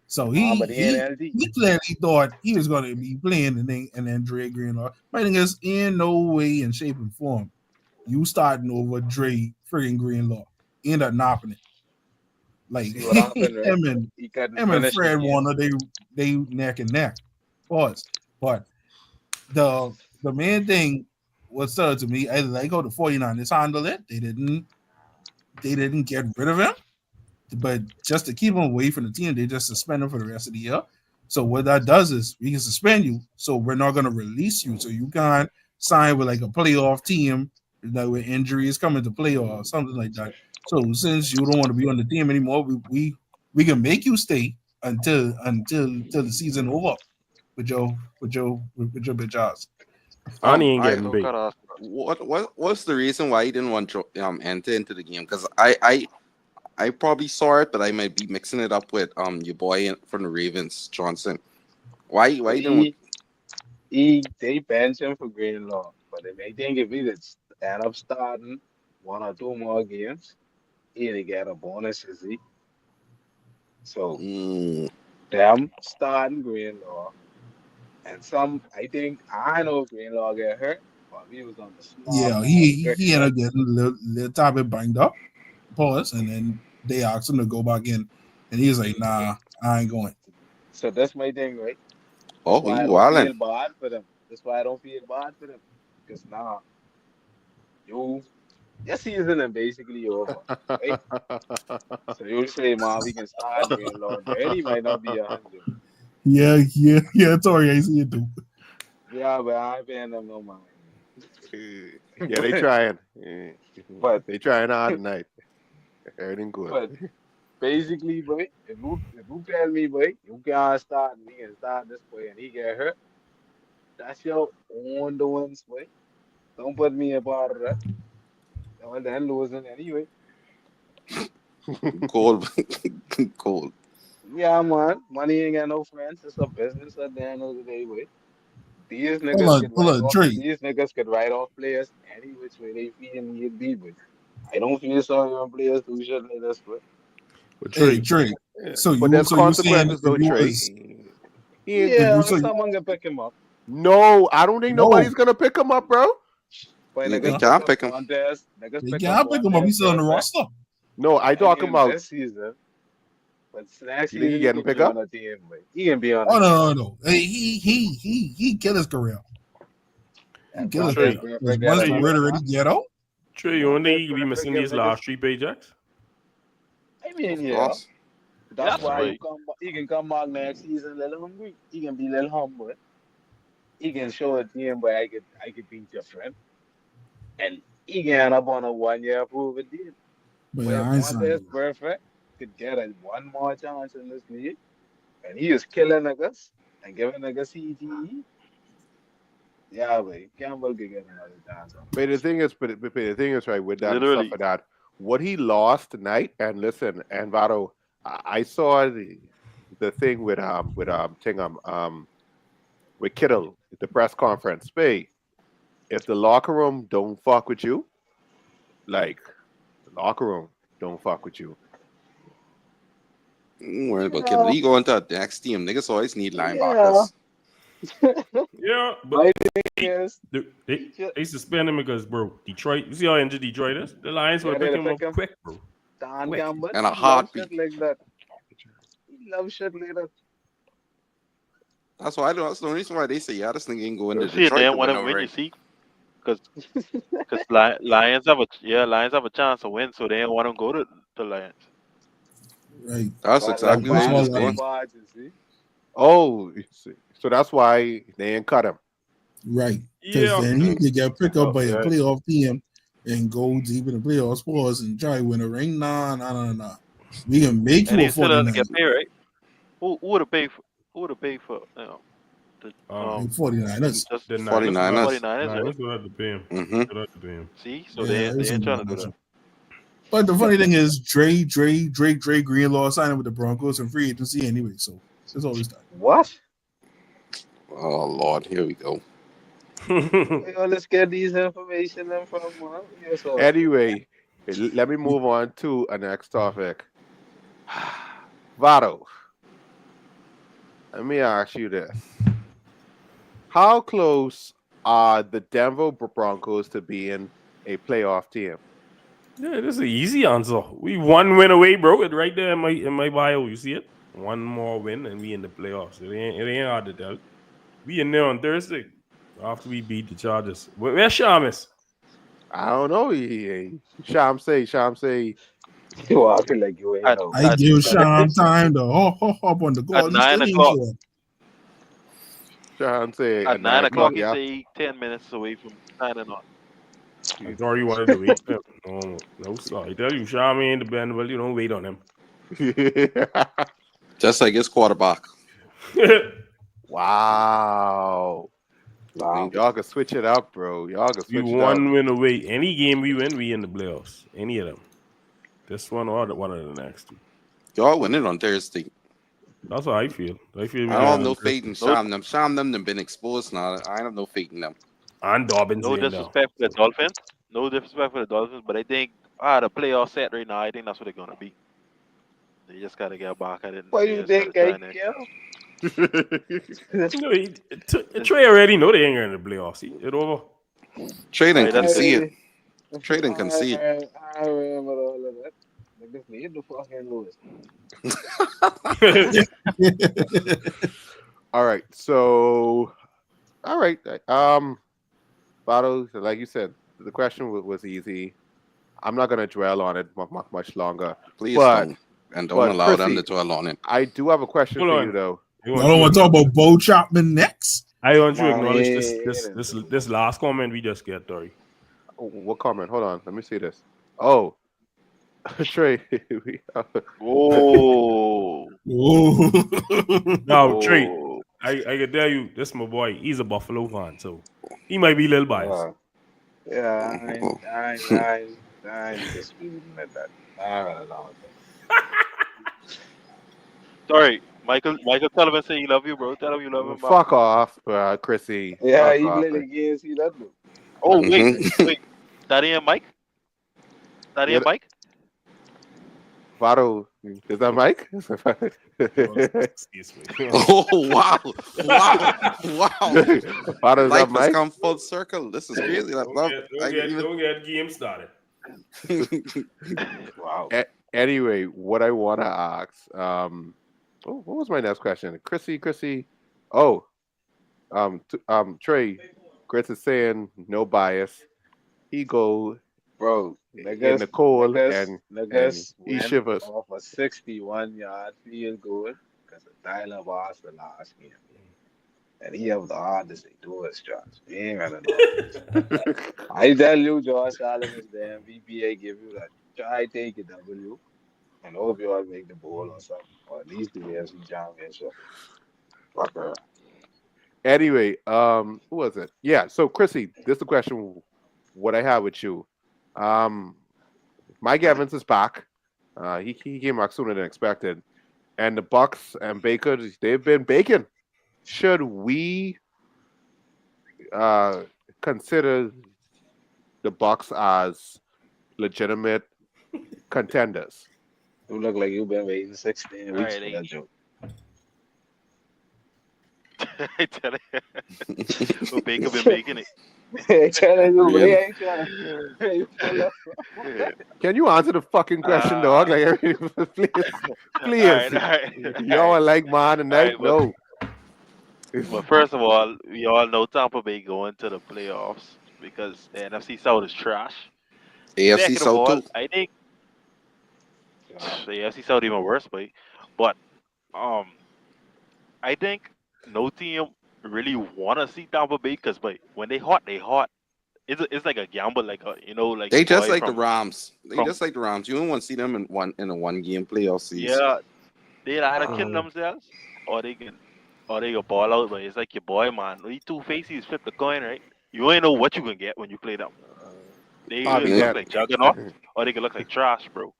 So But he ain't LD. he clearly thought he was going to be playing and then Dre Greenlaw. My thing is, in no way, in shape, and form, you starting over Dre friggin' Greenlaw. End up knocking it. Like See what happened, right? He couldn't him and finish the Fred game. Warner, they neck and neck. Pause. But the main thing was said to me, I like how the 49ers handled it. They didn't get rid of him. But just to keep him away from the team, they just suspend him for the rest of the year. So what that does is we can suspend you, so we're not going to release you, so you can't sign with like a playoff team that with injuries coming to play or something like that. So since you don't want to be on the team anymore, we can make you stay until the season over with your bitch ass. And he ain't I getting So paid. cut off. what's the reason why he didn't want to enter into the game? Because I probably saw it, but I might be mixing it up with your boy from the Ravens, Johnson. Why So you didn't? they bench him for Greenlaw. But I think if he did end up starting one or two more games, he'd get a bonus, you see. So Mm, them starting Greenlaw and some I know Greenlaw get hurt, but he was on the Yeah, small he ended restriction. up getting a little time bit banged up, pause, and then they asked him to go back in, and he's like, So, "Nah, I ain't going." so that's my thing, right? That's oh, why he I don't wildin'. feel bad for them. That's why I don't feel bad for them. Because now you your season is basically over, right? So you'll say, man, we can start Greenlaw there. And he might not be 100. Yeah, Tori, I see it too. Yeah, but I ain't paying them no mind. yeah, they but trying. but They trying hard tonight. Everything good. but basically, boy, if you tell me, boy, you can't start and he can start this boy and he get hurt, that's your own doings, boy. Don't put me a part of that. Well, then losing anyway. Cold, cold. Yeah, man. Money ain't got no friends. It's a business at the end of the day, boy. These niggas Hold could on, write off. Trey. These niggas could write off players any which way they feel need be, but I don't feel sorry when players do shit like this, but But Hey, Trey, Trey. Yeah. So But you there's so you saying consequences though, Trey. He ain't. if you yeah, so someone can pick him up. No, I don't think no, nobody's gonna pick him up, bro. But They niggas uh, pick can't up pick him. Montez. Niggas they pick up can't pick him up. Montez He's still on the perfect. roster. No, I Any talking in about. this season. But next You think he season he getting could pick be on up? a team, but he can be on a Oh team. no. Hey, he killed his career. He And killed his Montez career. Trey, Because perfect get once the Trey, word another already man. get out, Trey, you only Montez you be perfect missing give these niggas. last three paychecks. I mean, Of yeah. course. That's That's why right. he can come back next season a little hungry. He can be a little humble. He can show a team where I could beat your friend. And he can end up on a 1 year prove it deal. but But yeah, if I ain't Montez signing. perfect could get a one more chance in this league, and he is killing niggas and giving niggas CTE, yeah, but Campbell could get another chance on But the this. thing is, but the thing is, right, with that and stuff Literally. like that, what he lost tonight, and listen, and Vado, I saw the thing with with Tingham with Kittle, the press conference. Spay. if the locker room don't fuck with you, like the locker room don't fuck with you. Don't worry about kid. Yeah, You go into a next team. Niggas always need yeah. linebackers. Yeah, but My thing is, they, he just, they suspend him because, bro, Detroit. You see how injured Detroit is? The Lions will yeah, pick they him up pick him. quick, bro. Dan Quick. Campbell, And a he loves heartbeat. shit like that. He loves shit like that. That's why I don't. That's the only reason why they say, yeah, this nigga ain't going You to see, and Detroit then to want win to no win. You ring. see, because Lions have a chance to win, so they don't want to go to the Lions. Right. That's But like exactly where he That's was bad, all like going. Lions. bad, you see. Oh, so that's why they ain't cut him. Right. Because Yeah. then he could get picked up by a Okay. playoff team and go deep in the playoff sports and try to win a ring. Nah. We can make And you a he still doesn't 49. get paid, right? Who would have paid for? Who would have paid for? The Um, 49ers. just the Niners will have 49ers. 49ers, right? Niners will have to pay him. Mm-hmm. They'll have to pay him. See, so Yeah, they it's ain't something trying to like do that. that. But the funny thing is, Drake Greenlaw signed with the Broncos and free agency anyway. So it's always that. What? Oh Lord, here we go. Yo, let's get these information then from your source. Anyway, let me move on to a next topic. Vado, let me ask you this: how close are the Denver Broncos to being a playoff team? Yeah, this is an easy answer. We one win away, bro. It right there in my bio. You see it? One more win and we in the playoffs. It ain't hard to tell. We in there on Thursday after we beat the Chargers. Where's Shamus? I don't know. Sham say. Yo, I feel like you ain't At know. I at give at, Sean time to hop on the at call. He nine still ain't o'clock. sure. Sham say At at 9 9 o'clock, o'clock. he Yeah. say he 10 minutes away from signing on. I thought you wanted to wait. No, sir. I tell you, Shami ain't dependable. You don't wait on him. Just like his quarterback. Wow. Nah, Y'all can switch it up, bro. Y'all can We switch it up. one win away. Any game we win, we in the playoffs. Any of them. This one or one of the next two. Y'all winning on Thursday. That's how I feel. I feel we I don't have win no on faith in Thursday. No, Sham. Them Sham them been exposed now. I have no faith in them. And Dobbins no in there. disrespect for the Dolphins. No disrespect for the Dolphins, but I think the playoff set right now. I think that's what they're gonna be. They just gotta get back at it. what They you just gotta think I try and care? No, Trey already know they ain't going to the playoffs. See, it over. Trading Alright, can that's see it. it. Trading can see it. I remember all of that. Niggas need to fucking lose. All right. So, all right. Vado, like you said, the question was easy. I'm not gonna dwell on it much longer. Please But don't. And don't allow them to Chrissy, dwell on it. I do have a question Hold for on. you though. I Y'all don't want to talk about Bo Chapman next? I want you to Man, acknowledge he this didn't this do this last comment we just get, Tori. What comment? Hold on. Let me see this. Oh, Trey. Whoa, Oh. Now, Trey, whoa. I can tell you, this my boy. He's a Buffalo fan, so he might be a little biased. Yeah, I ain't disputing with that. I don't know. Sorry, Michael Sullivan say he love you, bro. Tell him you love him back. Fuck off, Chrissy. Yeah, Fuck he off. play the game, see that though. Oh Mm-hmm. wait. Daddy and Mike. Daddy Yeah, and Mike. Vado, is that Mike? Excuse me. Oh wow. Wow. Vado, is Life that has Mike? come full circle. This is crazy. Don't get game started. Wow. Anyway, what I want to ask, what was my next question? Chrissy. Oh, Trey. Chris is saying no bias. He go Bro, in the cold and niggas he went shivers. off a 61-yard field goal because of Tyler Boss the last game. And he have the hardest they do it, Josh. He ain't running off. I tell you, Josh Allen is the MVP. I give you that. Try take a W and hope you all make the bowl or something. Or at least the AFC Championship. Fucker. Anyway, who was it? Yeah. So Chrissy, this is the question. What I have with you. Mike Evans is back. He came back sooner than expected. And the Bucks and Baker, they've been baking. Should we consider the Bucks as legitimate contenders? You look like you've been waiting 16 All weeks right, for that joke. I tell you, well, Baker been making it. Ain't telling you, man. Really? Ain't trying to. You pull up. Can you answer the fucking question, dog? uh, Like, please, all please. right, all right, all Y'all right, are like mine all right. tonight? No. But first of all, we all know Tampa Bay going to the playoffs because the NFC South is trash. AFC Second of South all, too. I think God, the AFC South even worse, but um, I think no team really wanna see Tampa Bay because, but when they hot, they hot. It's like a gamble, like like They your just boy like the from Rams. They from just like the Rams. You don't want to see them in a one game playoff series. yeah, they either kill Uh, themselves or they can ball out. But it's like your boy, man. These two faces flip the coin, right? You ain't know what you can get when you play them. They I'll either be You know, look damned. like juggernauts or they can look like trash, bro.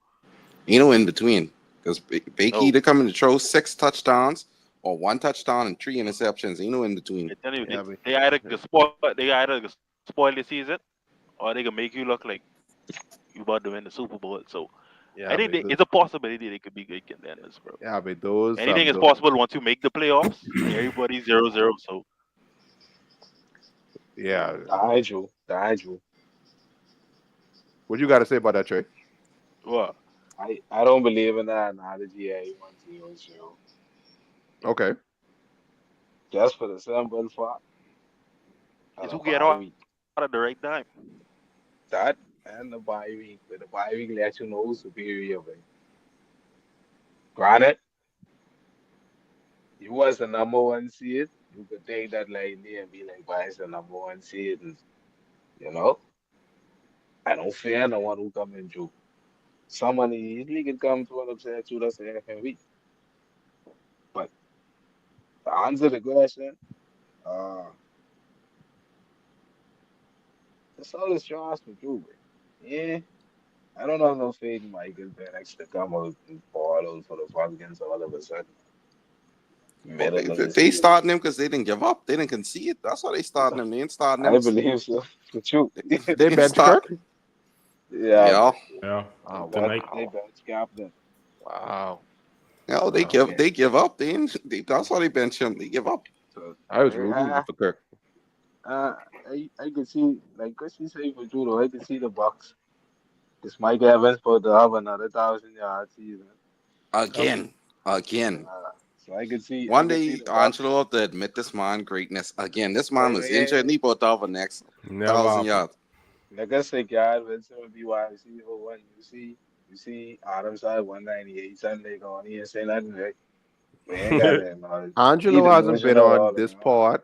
in between. Because Baker No, either coming to throw 6 touchdowns or 1 touchdown and 3 interceptions. Ain't no in between. I tell you, Yeah, I mean, they either can spoil the season or they can make you look like you about to win the Super Bowl. So yeah, I I think mean, it's a possibility they could be good contenders, bro. yeah, I mean, those, Anything is possible once you make the playoffs. Everybody's 0-0. So yeah. the Hydro, the Hydro. What you got to say about that, Trey? what? I don't believe in that analogy. I want 0-0. Okay. Just for the simple fact of Is the who get bye out week. at the right time. That and the bye week. But the bye week lets you know who's superior. But granted, you was the number one seed. You could take that lightly and be like, why is the number one seed? And, you know, I don't fear no one who come in June. Someone easily can come to an upset to the second week. But to answer the question, uh, it's all this trust for Drew. Yeah, I don't have no faith in Michael Penix to come out and ball out for the Falcons all of a sudden, Well, middle of the they season. starting them because they didn't give up. They didn't concede. That's why they starting them. They ain't starting them. I believe so. For true. They They bench start. Kirk? Yeah, Yeah. man. Yeah, Oh, That tonight. they wow. bench captain. Wow. No, they Wow. give Yeah. they give up. That's why they bench him. They give up. So I was rooting uh, for Kirk. uh, I could see like Chrissy say for Judo, I could see the Bucks. This Mike Evans supposed to have another 1,000 yard season. Again. Again. So I One could see day, the Bucks. Angelo have to admit this man greatness. Again, this man Like was injured and he put over next Never 1,000 yards. happened. like I said, God, Vincent would be wide receiver one. You see Adams side 198 Sunday going. He ain't say nothing, right? We ain't got that knowledge. He Angelo hasn't been delusional on all the this time. pod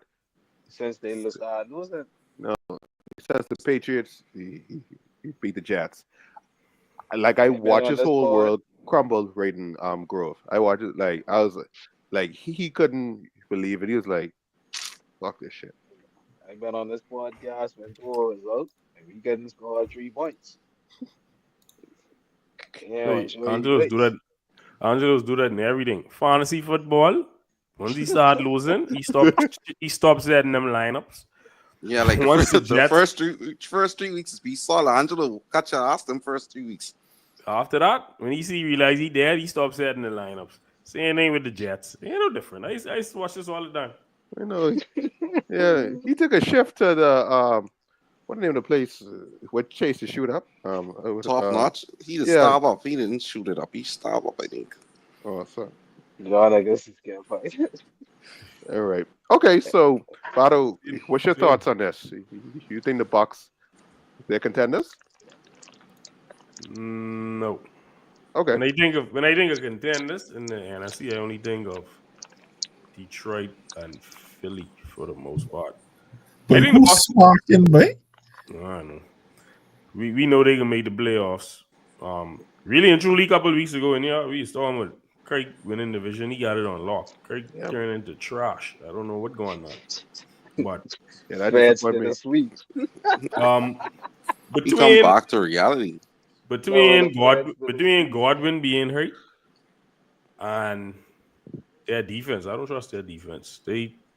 Since they started losing. no, since the Patriots he beat the Jets. Like I I been watch on his this whole pod. world crumble right in Grove. I watch it like I was like he couldn't believe it. He was like, "Fuck this shit." I been on this podcast when two of us out, and we couldn't score 3 points. Yeah, I'll Hey, show you place. Angelos do that in everything. Fantasy football. Once he start losing, he stops setting them lineups. Yeah, like Once the the Jets, first 3 weeks is be solid. Angelo catch your ass them first 3 weeks. after that, when he realize he dead, he stops setting the lineups. Same thing with the Jets. Ain't no different. I used to watch this all the time. You know, yeah, he took a shift to the what the name of the place where Chase to shoot up. Top notch. He just Yeah. stop up. He didn't shoot it up. He stop up, I think. Oh, so God, I guess it's getting fight. all right. Okay, so Vado, what's your Same. thoughts on this? You think the Bucks they're contenders? No. Okay. When I think of contenders in the NFC, I only think of Detroit and Philly for the most part. I But think the who's Bucks. smacking, boy? I don't know. We know they can make the playoffs. Really and truly, a couple of weeks ago, and yeah, we was talking with Craig winning the division. He got it on lock. Craig Yeah. turned into trash. I don't know what's going on, but Yeah, that Feds disappointed did me. a sweep. um, He come between back to reality. No, the Feds did a between sweep. Godwin being hurt and their defense, I don't trust their defense.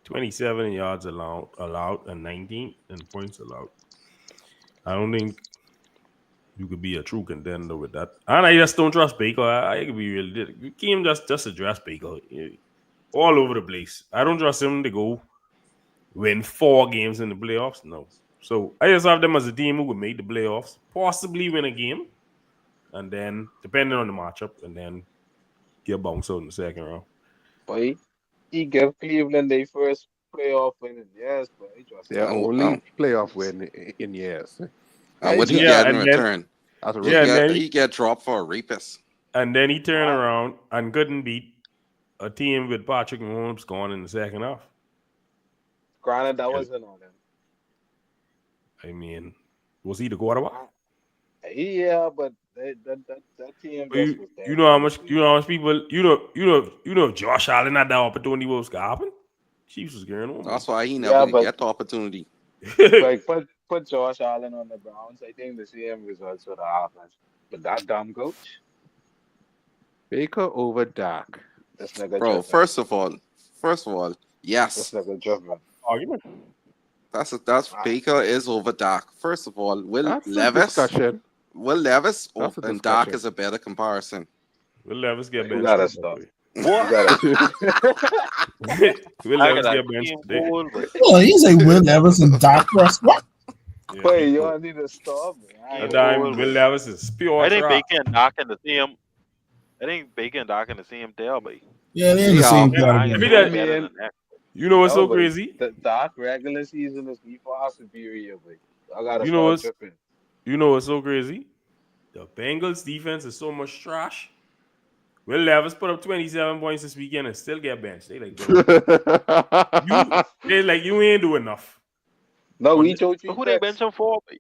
27 yards allowed, and 19 and points allowed. I don't think you could be a true contender with that. And I just don't trust Baker. I could be real. You can't just address Baker all over the place. I don't trust him to go win 4 games in the playoffs. No. So I just have them as a team who would make the playoffs, possibly win a game, and then depending on the matchup, and then get bounced out in the second round. Boy, he gave Cleveland their first playoff win in years, but he just Their Oh, only playoff win in years. and what he Yeah, get in and then return? As a He yeah, rookie. and then he get dropped for a rapist. he turned Wow. around and couldn't beat a team with Patrick Mahomes gone in the second half. Granted, that wasn't on him. I mean, was he the quarterback? Yeah, but that team But just was there you know how for the much season. people if Josh Allen had that opportunity, what was gonna happen? Chiefs was going home. That's why he Yeah, never but get the opportunity. like put Josh Allen on the Browns. I think the same results would have happened. But that dumb coach, Baker over Dak. this nigga Bro, driven. first of all, This yes. nigga driven. Argument. That's Ah, Baker is over Dak. First of all, That's a discussion. Will Levis That's a and Dak discussion. is a better comparison. Will Levis get you benched? gotta today, stop. by You What? gotta. the way? Will I Levis got get that benched team today? cool, but Oh, he's a Will Evans and Dak Prescott. Yeah, Wait, he you cool. all need to stop. Man. That team time cool, Will but Levis is pure I think trash. Bacon and Doc in the same. I think Bacon and Doc in the same tail, but Yeah, they're in They the same are. I ain't If category. he no that, better Man, than that. you know what's no, so but crazy? the dark regular season is be far superior, but I gotta You know start what's tripping. you know what's so crazy? The Bengals defense is so much trash. Will Levis put up 27 points this weekend and still get benched. They like, bro, you ain't do enough. No, On we the, told But you who they bench picks. him for? But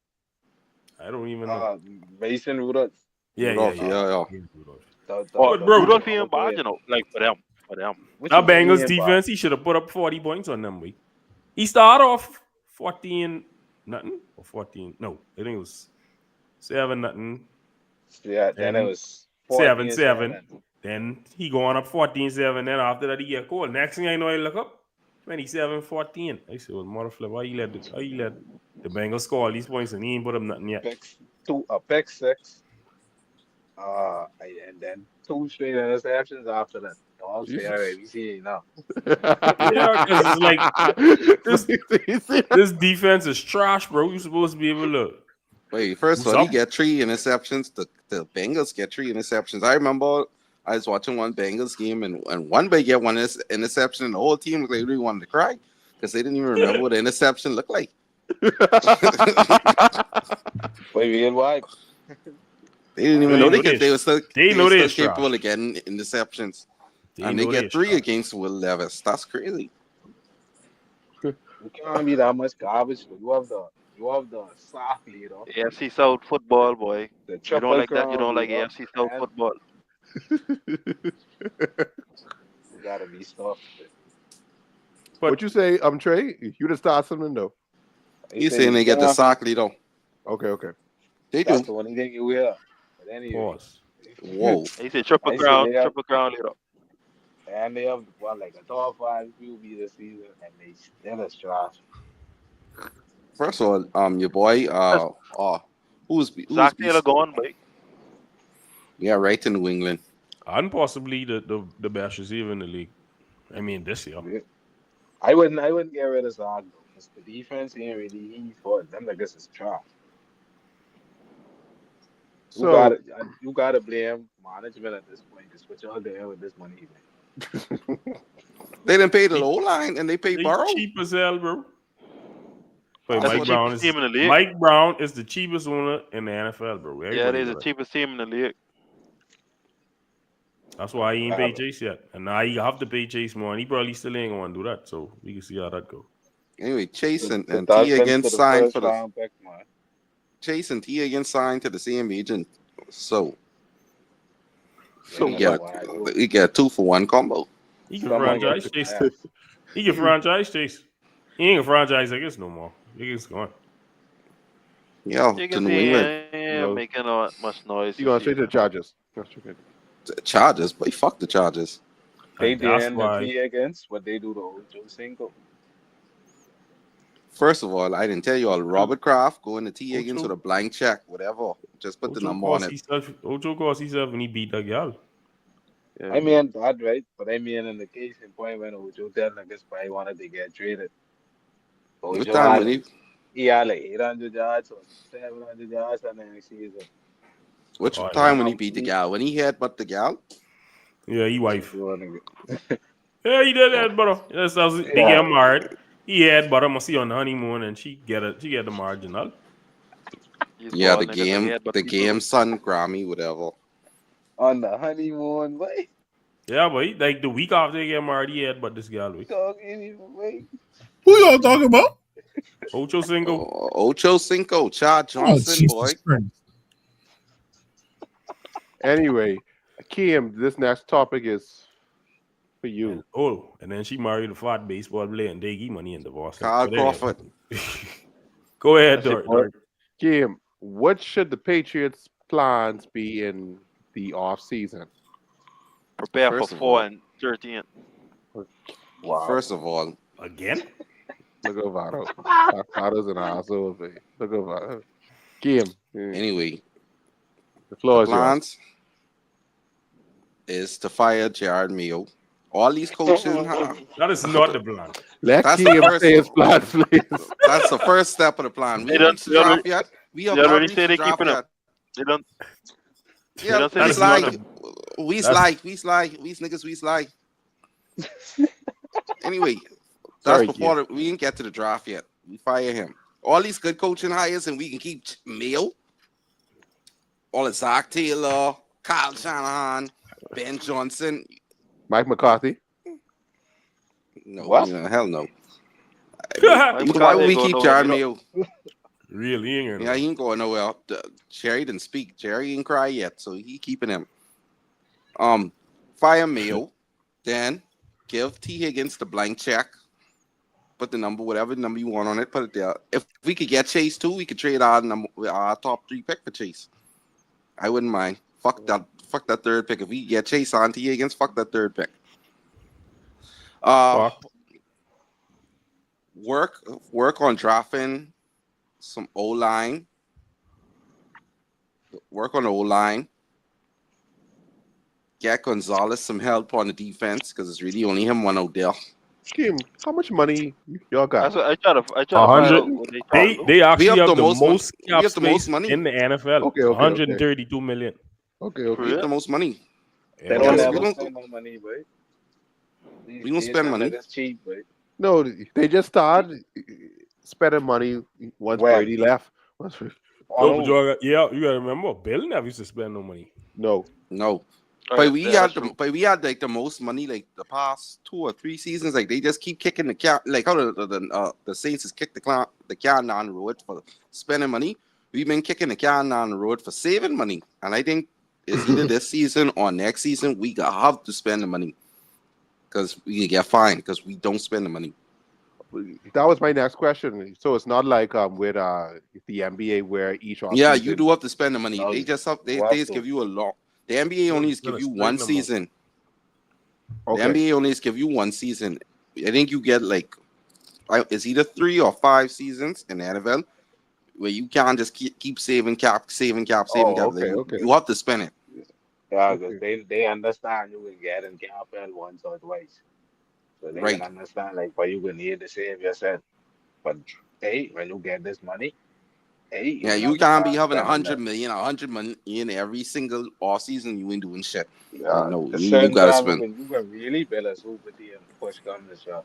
I don't even know. Mason Rudolph. Yeah, Rudolph, yeah. He ain't Rudolph. But The bro, Rudolph former ain't bad, player. you know, like for them. What you that mean he Bengals ain't bad? defense, he should have put up 40 points on them, week. He started off 14 nothing or 14. No, I think it was 7 nothing. Yeah, then it Then was 7 14-7. 7. Then he going up 14-7. Then after that, he get cold. Next thing I know, I look up 27-14. I said, well, mother flip, how you let the Bengals score all these points and he ain't put up nothing yet? A pick six. And then 2 straight interceptions after that. Dogs say, all right, we see it now. Yeah, because it's like this defense is trash, bro. You supposed to be able to Wait, do first of all, he something. get 3 interceptions. The Bengals get 3 interceptions. I remember I was watching one Bengals game and one big get one interception and the whole team looked like they really wanted to cry because they didn't even remember what the interception looked like. But real wide. They didn't even They know know they were still they know were they still capable trash. of getting interceptions. They And they know get they 3 trash. against Will Levis. That's crazy. You can't be that much garbage. You have the soft leader, AFC South football, boy. the You don't triple like that. You crown don't like leader, AFC South and football. you gotta be stuffed. But What you say, Trey? You just start something though. They He's say saying you they get the can't. sock lead. Okay. They That's do. the only thing you hear. But anyway, pause. Whoa. He said triple I say crown, they have leader. and they have like a top 5 QB this season, and they still is trash. First of all, your boy, who's Zach Taylor gone, boy. yeah, right to New England. And possibly the best receiver in the league. I mean, this year. I wouldn't get rid of Zach though, because the defense ain't really he for them. Like this is trash. So You gotta blame management at this point. Because what y'all doing with this money, man? They didn't pay the low line and they paid They Burrow. cheap as hell, bro. But That's That's the what cheapest team in the league. Mike Brown is the cheapest owner in the NFL, bro. Yeah, Everybody they're know the that. cheapest team in the league. That's why he ain't Well, paid Chase yet. And now he have to pay Chase more, and he probably still ain't gonna do that. So we can see how that go. Anyway, Chase the and T Dolphins again for the signed first for the round pick, man. Chase and T again signed to the same agent. So So we Yeah, get what? we get a 2-for-1 combo. He can Someone get franchise kicked in Chase. the ass. He can franchise Chase. He ain't gonna franchise, I guess, no more. He gets gone. Yeah, You to can New see he England. ain't making much noise You this going straight to season. the Chargers? The Chargers, but fuck the Chargers. They And that's did the why T against what they do to Ocho Cinco. First of all, I didn't tell you all. Robert Kraft going to T Higgins with Ocho a blank check, whatever. Just put the Ocho number on cost it. himself. Ocho cost himself when he beat the girl. Yeah. I mean that right, but I mean in the case in point when Ocho tell niggas probably wanted to get traded. What Ocho time had when like he had like 800 yards or 700 yards in the next season. which Oh yeah, time when he beat the gal? When he had but the gal? yeah, he wife. You wanna Yeah, he did Oh, that, brother. Yes, they yeah, get married. He had, but I must see on the honeymoon, and she get the marginal. These yeah, ball niggas like head, but the people. game son Grammy, whatever. on the honeymoon, wait, Yeah, but like the week after they get married, he had but this girl. We dog ain't even wait. Who y'all talking about? Ocho single. Ocho Cinco, Chad Oh, Johnson, boy. Jesus Christ. Anyway, Kim, this next topic is for you. And then she married a fat baseball player, and they give money in divorce. Kyle But anyway, Crawford. go ahead, That's your boy. Dirk. Kim, what should the Patriots' plans be in the off season? Prepare for First of 4 all, and 13. Wow. first of all, Again? Look over Vado. Vado's an asshole. Babe. Look over Vado. Kim, anyway, the the floor is yours. plans is to fire Jared Mayo. All these coaches, That is not the plan. Let that's the Kim first. say his plans, please. That's the first step of the plan. We They haven't don't. reached the draft yet. We have They not already reached say the they draft keeping him. yet. They don't. They Yeah, don't say That we is they not slide. a. We That's slide. We slide. We niggas, we slide. Anyway, that's Sorry, before Kim. we didn't get to the draft yet. We fire him. All these good coaching hires, and we can keep Mayo, all the Zach Taylor, Kyle Shanahan, Ben Johnson. Mike McCarthy. No, What? hell no. Mike Why would McCarthy we go keep nowhere. Jared You know, Mayo? Really ain't Yeah, gonna. he ain't going nowhere. Jerry didn't speak. Jerry ain't cry yet, so he keeping him. Fire Mayo, then give T Higgins the blank check. Put the number, whatever number you want on it, put it there. If we could get Chase too, we could trade our top 3 pick for Chase. I wouldn't mind. Fuck that third pick. If we get Chase on T Higgins, fuck that third pick. Fuck. Work on drafting some O line. Work on the O line. Get Gonzalez some help on the defense because it's really only him one out there. Kim, how much money y'all got? that's what I try to. I try A to find hundred. out what they trying to do. They actually have the We most cap have the most space money. in the NFL. Okay. 132 million. Okay. For We have real? the most money. They Yeah, don't Yes, boy. we never don't. spend no money, boy. These We don't kids spend and money. niggas cheap, boy. No, they just started spending money once When? Brady left. On No, but who? you gotta remember, Bill never used to spend no money. No. No. Oh, But yeah, we yeah, had that's true. like the most money like the past 2 or 3 seasons. Like they just keep kicking the can, like how the Saints has kicked the can down the road for spending money. We've been kicking the can down the road for saving money, and I think it's either this season or next season we gotta have to spend the money because we get fined because we don't spend the money. That was my next question. So it's not like with the NBA where each off Yeah, you season. do have to spend the money. No, They just have, you they have just to. give you a long. The NBA only just Gonna give you straighten one them up. season. The Okay. NBA only just give you one season. I think you get like it's either 3 or 5 seasons in the NFL where you can't just keep saving cap, saving cap, saving Oh, cap. okay, Like, okay. you have to spend it. Yeah, because Okay. they understand you can get in capital once or twice. So they can Right. understand like why you can need to save yourself. But hey, when you get this money, hey, Yeah, you you have to can't be start having spending that. 100 million every single off season. You ain't doing shit. Yeah, No, a you certain gotta time spend. you can really build a super team push come to shove.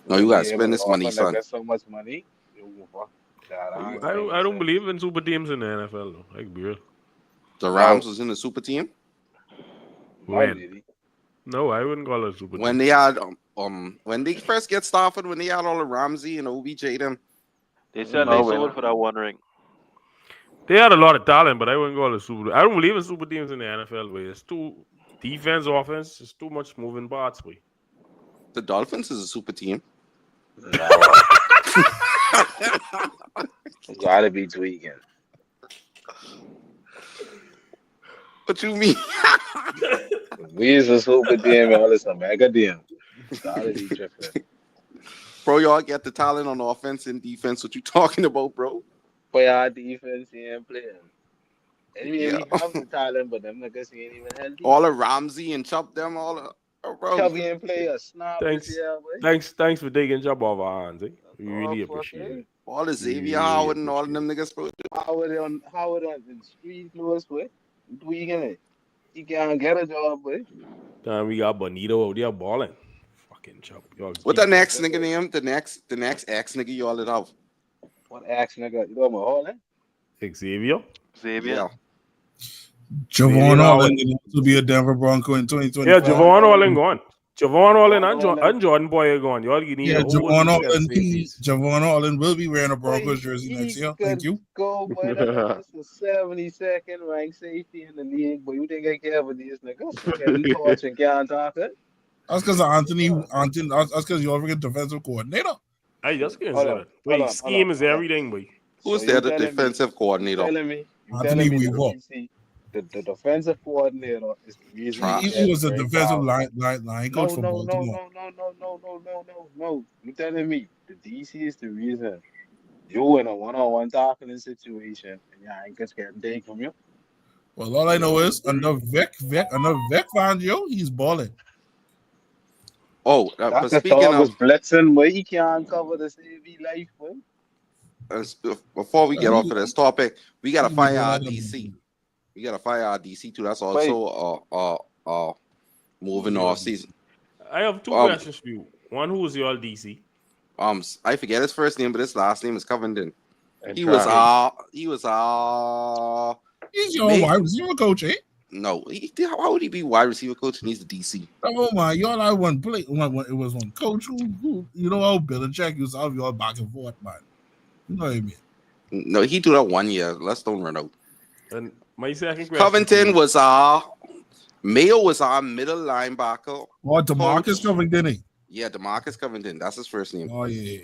You No, you can gotta be able spend to this money, offer son. niggas so much money, you can fuck that ain't gonna make no I don't sense. believe in super teams in the NFL though. Like be real. The How? Rams was in the super team Not When? really. No, I wouldn't call it a super when team. they had when they first get started, when they had all the Ramsey and OBJ them. They said No they way. sold for that one ring. They had a lot of talent, but I wouldn't call it super. I don't believe in super teams in the NFL. Way it's too defense, offense. It's too much moving parts. Way. The Dolphins is a super team. No, you gotta be tweaking. What you mean? We is a super DM and all this a mega DM. Started each other. Bro, y'all get the talent on offense and defense. What you talking about, bro? Play our defense and players. Anyway, Yeah. we have the talent, but them niggas ain't even healthy. All of Ramsey and Chop them all. Bro. Chubby and play a snap this Thanks, year, boy. thanks for taking job off our hands. Eh? We Oh really fuck appreciate eh? it. All of We Xavier really Howard and all of appreciate them it. niggas, bro. Howard on the street close, boy. Tweaking it. He can't get a job, boy. Time we got Bonito out there balling. Fucking chop. Y'all What the keep next That's nigga it. name? The next ex nigga y'all let out. What action I got? You know my Holland? Xavier. Xavier. Yeah. Javon Howard. Holland to be a Denver Bronco in Yeah, 2025. Javon Holland gone. Javon Holland and, Holland. and Jordan Boy are gone. Y'all need Yeah, a whole Javon new set of Holland. safeties. Javon Holland will be wearing a Broncos Boy, jersey next he year. Thank could you. go, boy. That nigga's the 72nd ranked safety in the league. But you think I care for these niggas? Getting torch and can't talk it. That's because Anthony. That's because you're a defensive coordinator. I just can't Hold say on, that. hold Wait, on, hold on, scheme is hold on. everything, boy. Who's So there, you the telling me, defensive you coordinator? telling me, you Anthony telling me that the Weaver. DC, the defensive coordinator is the reason He, we Trash. he get was a Drake defensive London. line coach No, for no, no, Baltimore. no, no, no, no, no, no, no, no. You telling me the DC is the reason you in a one-on-one tackling situation and your ankles getting taken from you? Well, all I know is under Vic Fangio, he's balling. Oh, That's but the speaking dog was of, blitzing, but he can't cover the save life, boy. before we get off of this topic, we gotta He be fire doing our that DC. We gotta fire our DC too. That's Wait, also moving off season. I have two Um, questions for you. One, who was your DC? I forget his first name, but his last name is Covington. And He was trash. He's your May- wide receiver coach, eh? no. How would he be wide receiver coach and he's the DC? Oh my, y'all had one play. It was one coach who you know how Belichick used to have y'all back and forth, man. You know what I mean? No, he do that 1 year. Let's don't run out. And my second question. Covington was Mayo was our middle linebacker. Or DeMarcus Coach. Covington, eh? Yeah, DeMarcus Covington. That's his first name. Oh yeah.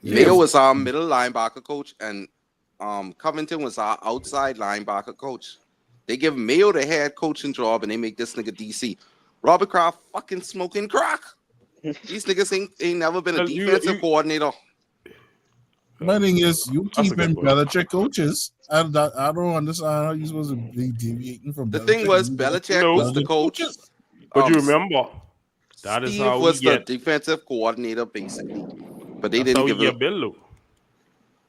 Mayo was our middle linebacker coach, and Covington was our outside linebacker coach. They give Mayo the head coaching job, and they make this nigga DC. Robert Kraft fucking smoking crack. These niggas ain't never been a Well, defensive coordinator. My thing is, you That's a keep good in point. Belichick coaches, and I don't understand how you're supposed to be deviating from The Belichick. thing was, You Belichick No. was the Belichick coach. coaches. But you remember, that is Steve how we was the get. defensive coordinator, basically. But they That's how didn't we give get him. Bill, though.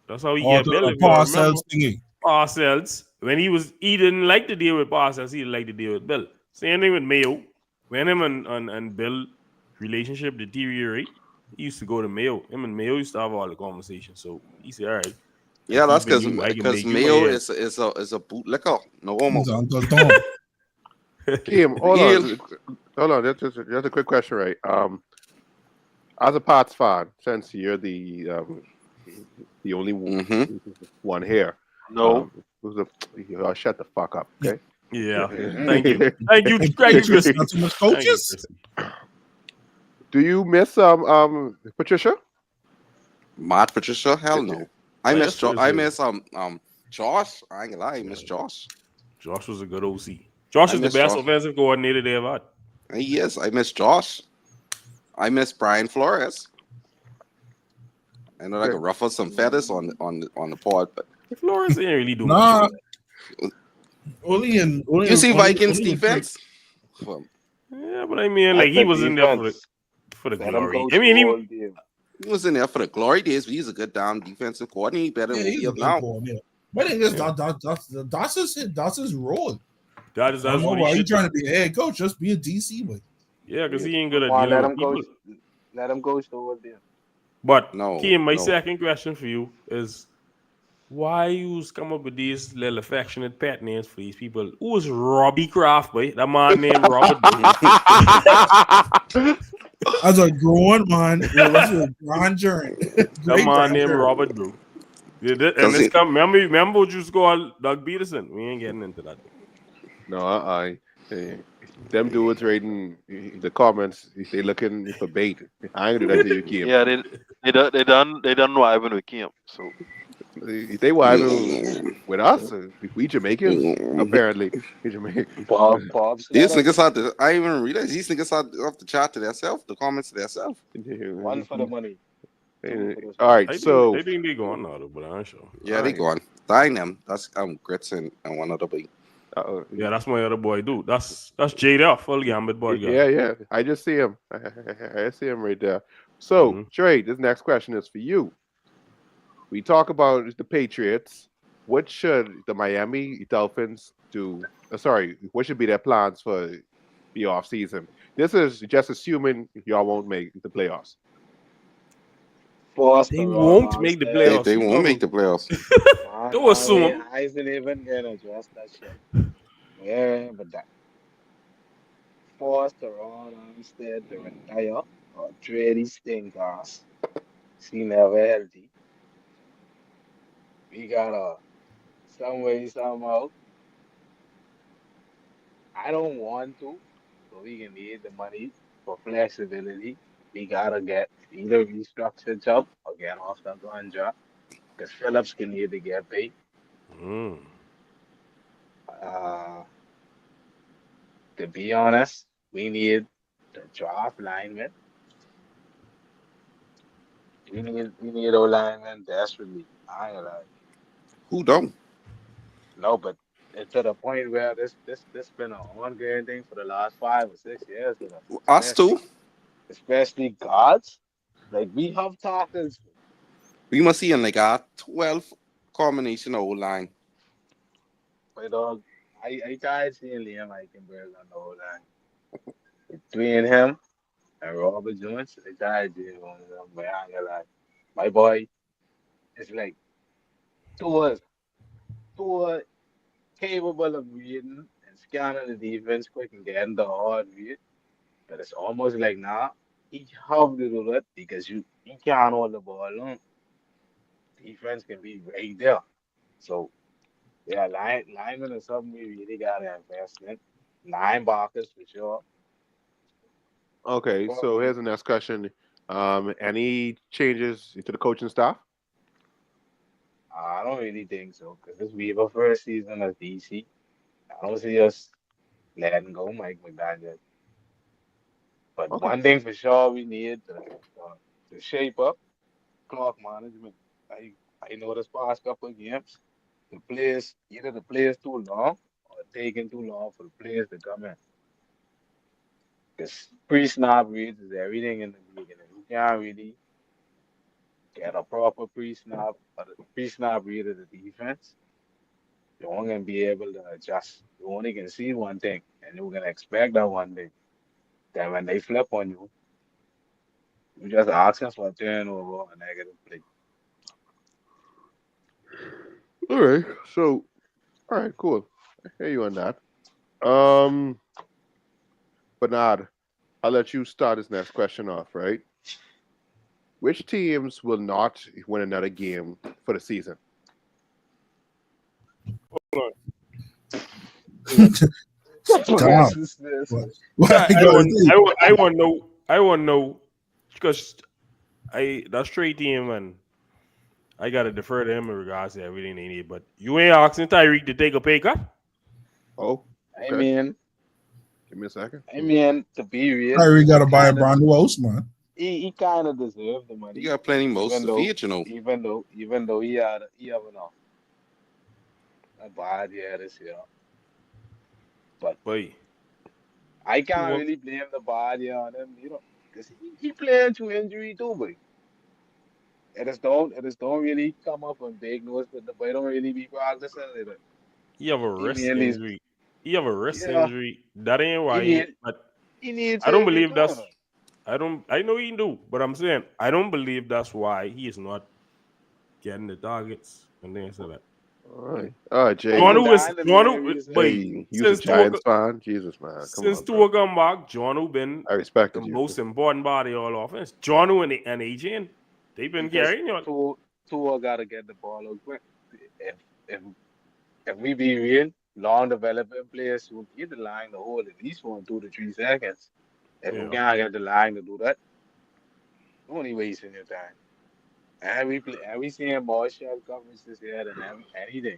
That's how we Or get Bill. the If you remember, Parcells thingy. Parcells, when he didn't like to deal with Parcells, he didn't like to deal with Bill. Same thing with Mayo. When him and Bill relationship deteriorate, he used to go to Mayo. Him and Mayo used to have all the conversation. So he said, all right. Yeah, that's keeping you, I can because make you my Mayo head. is a bootlicker. No homo. He's Uncle Tom. Kim, hold Ian. on. Hold on. Just a quick question, right? As a Pats fan, since you're the only Mhm. one here, No. shut the fuck up, okay? Yeah. Mhm. Thank you. Thank you, Patriots Christy. got too much Thank you, coaches. Christy. Do you miss Patricia? Matt Patricia? Hell no. I Oh, miss yes, Josh. yes, I yes. miss Josh. I ain't gonna lie, I miss Josh. Josh was a good OC. Josh I is the miss best Josh. offensive coordinator they ever had. He is. I miss Josh. I miss Brian Flores. I know I could ruffle some feathers on the pod, but Flores ain't really doing Nah, shit. you see Vikings defense? Well, Yeah, but I mean, That's like he the was in there defense. for the Let him glory. coach I the mean, whole game. he was in there for the glory days, but he's a good damn defensive coordinator. He better than what he's he a is good now. coordinator. My thing is that's his role. that's I don't know what he why he's should. trying to be a head coach. Just be a DC boy. Yeah, because he ain't good Come at on, dealing let with him people. coach. Let him coach the whole game. But No, Kim, my no. second question for you is, why you come up with these little affectionate pet names for these people? Who is Robbie Kraft, boy? That man named Robert. As a grown man, what's your grandparent? That man named Robert, bro. And this come. Remember what you used to call Doug Peterson? We ain't getting into that. No, them dudes reading the comments, they looking for bait. I ain't gonna do that to you, Kim. Yeah, they done vibing with Kim. So They rival with us. We Jamaicans, apparently. We Jamaican. Bob These Slater, niggas had to, I didn't even realize these niggas had off the chat to themselves, the comments to themselves. one for the money, two for the All sport. right, so I think they going now, though, but I'm not sure. Yeah, all they right. gone. Dying them. That's Grits and one other boy. Uh, Yeah, that's my other boy, dude. That's JD, full gambit boy guy. yeah, yeah. I just see him. I see him right there. So, Mm-hmm. Trey, this next question is for you. We talk about the Patriots. What should the Miami Dolphins do? Sorry, what should be their plans for the off season? This is just assuming y'all won't make the playoffs. Forced They to run won't make the Armstead. playoffs. They You won't make talking? the playoffs. Don't Man, assume. I isn't even gonna address that shit. Yeah, but that forced to run Armstead to retire or trade his stinkers. He never healthy. We gotta some way, somehow. I don't want to, but we can need the money for flexibility. We gotta get either restructure job or get off the ganja because Phillips can need to get paid. Mm. Uh, to be honest, we need the draft lineman. We need a lineman desperately. I ain't like Who don't? no, but it's to the point where this been an ongoing thing for the last 5 or 6 years with us, Us too. especially guards. Like we have tackles. We must see in like a 12 combination O line. But dog, I tried seeing Liam Eichenberg on the whole line. Between him and Robert Jones, I tried seeing one of them. But I ain't gonna lie, my boy is like two two capable of reading and scanning the defense quick and getting the hard read. But it's almost like now he have to do that because you can't hold the ball long. Defense can be right there. So yeah, lineman is something we really gotta invest in. Linebackers for sure. Okay, But so here's the next question. Any changes to the coaching staff? I don't really think so because this Weaver first season as DC. I don't see us letting go Mike McDaniel. But Okay. one thing for sure, we need to shape up clock management. I know this past couple of games, the players too long or taking too long for the players to come in. Because pre-snap reads is everything in the league, and if you can't really get a proper pre-snap read of the defense, you are not gonna be able to adjust. You only can see one thing, and you're gonna expect that one thing. Then when they flip on you, you just asking for a turnover or a negative play. All right. So, all right, cool. I hear you on that. Um, Bernard, I'll let you start this next question off, right? Which teams will not win another game for the season? What Damn. is this? What Yeah, you I gotta want, say? I want, I want know, I want know, because that's straight team, and I gotta defer to him in regards to everything they need. But you ain't asking Tyreek to take a pay cut. Oh, I okay. mean, Give me a second. to be real, Kyrie gotta buy a brand new house, man. he kind of deserved the You money, got plenty most even to though feed, you know. he have a bad year this year. But Boy, I can't Tua, really blame the bad year on him, because he playing through injury too, but it is don't really come up on big news, but the boy don't really be practicing with it. he have a He wrist mainly, injury. He have a wrist yeah, injury. That ain't he why. need But he need I don't surgery believe too, that's. I don't. I know he do, but I'm saying I don't believe that's why he is not getting the targets and things like that. All right, I Jay. think John is that the main John. reason. Boy, Jay, you was a since Tua, Giants fan. Jesus, man. Come since on, bro. Tua come back, John been I the respected you. most important body all offense. John and AJ, they've been Because carrying you. Tua gotta get the ball out quick. If if if we be real, long developing players who get the line to hold at least 1, 2 to 3 seconds. If you Yeah. can't get the line to do that, you're only wasting your time. and we seeing more shell coverage this year than anything.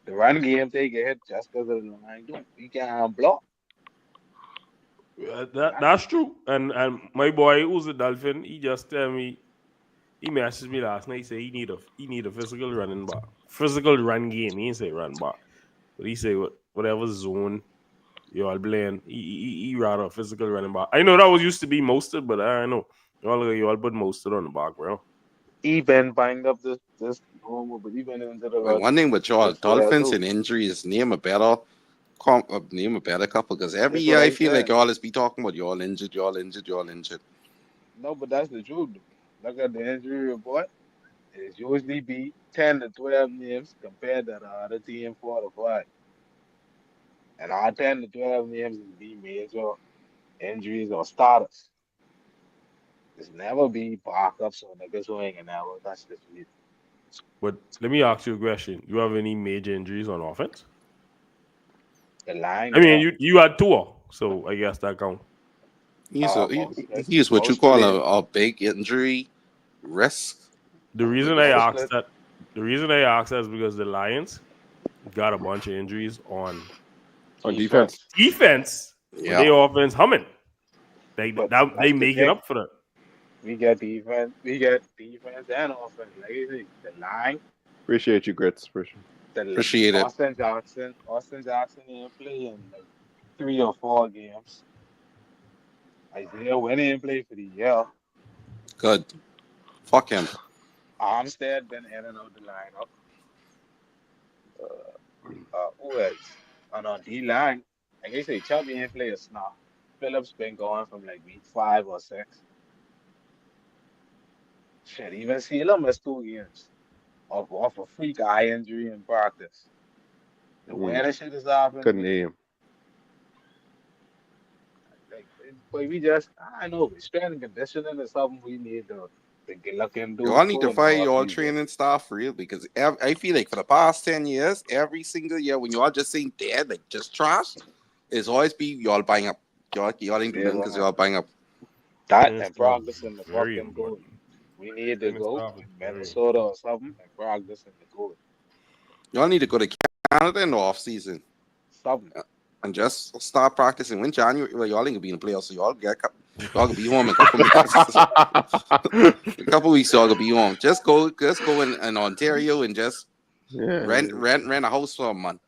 The run game take a hit just because of the line. We can't block. That's true. And my boy who's a Dolphin, he just tell me he messaged me last night. He said he need a physical running back, physical run game. He didn't say run back, but he say whatever zone you all playing, he rather a physical running back. I know that was used to be Mostert, but I know you all put Mostert on the back, bro. He been banged up this normal, but he been into the Well, run one thing with y'all, this year Dolphins too. and injuries, name a better couple. Because every That's year what I I'm feel like saying. y'all is be talking about y'all injured, y'all injured, y'all injured. No, but that's the truth. Though. Look at the injury report. It's usually be 10 to 12 names compared to the other team 4 to 5. And our 10 to 12 names is be major injuries or starters. It's never be backups or niggas who ain't gonna never touch the field. But let me ask you a question: you have any major injuries on offense? The line, I mean, yeah. you had two, so I guess that count. Mostly, He's what you call mostly, a big injury risk. The reason I mostly. asked that, the reason I asked that is because the Lions got a bunch of injuries on On defense. Defense. defense, but Yeah. they offense humming. But They that's the making thing. up for that. We get defense and offense. Like you see, the line, Appreciate you, Grits. Appreciate. Appreciate it. Austin Jackson ain't playing like 3 or 4 games. Isaiah Wynn ain't play for the year. Good. Fuck him. Armstead been in and out the lineup. Who else? On D line, I guess say Chubby ain't play a snap. Phillips been going from like week 5 or 6. Shit, even Sealer missed 2 games off a freak eye injury in practice. The way that shit is Couldn't happening, name. like, but we just, I know, strength and conditioning is something we need to get look into Y'all need to too in the fire off y'all season. training staff real because I feel like for the past 10 years, every single year when y'all just saying dead, like just trash, it's always be y'all buying up. Y'all ain't doing Yeah, nothing because y'all buying up. that Training and staff is practicing the very fucking goal. important. We need to Training go staff to is very Minnesota important. or something and practice in the goal. Y'all need to go to Canada in the off season Something. and just start practicing. When January, well, y'all ain't gonna be in the playoffs, so y'all can be home in a couple weeks. A couple weeks, y'all can be home. Just go in Ontario and just Yeah. rent a house for a month.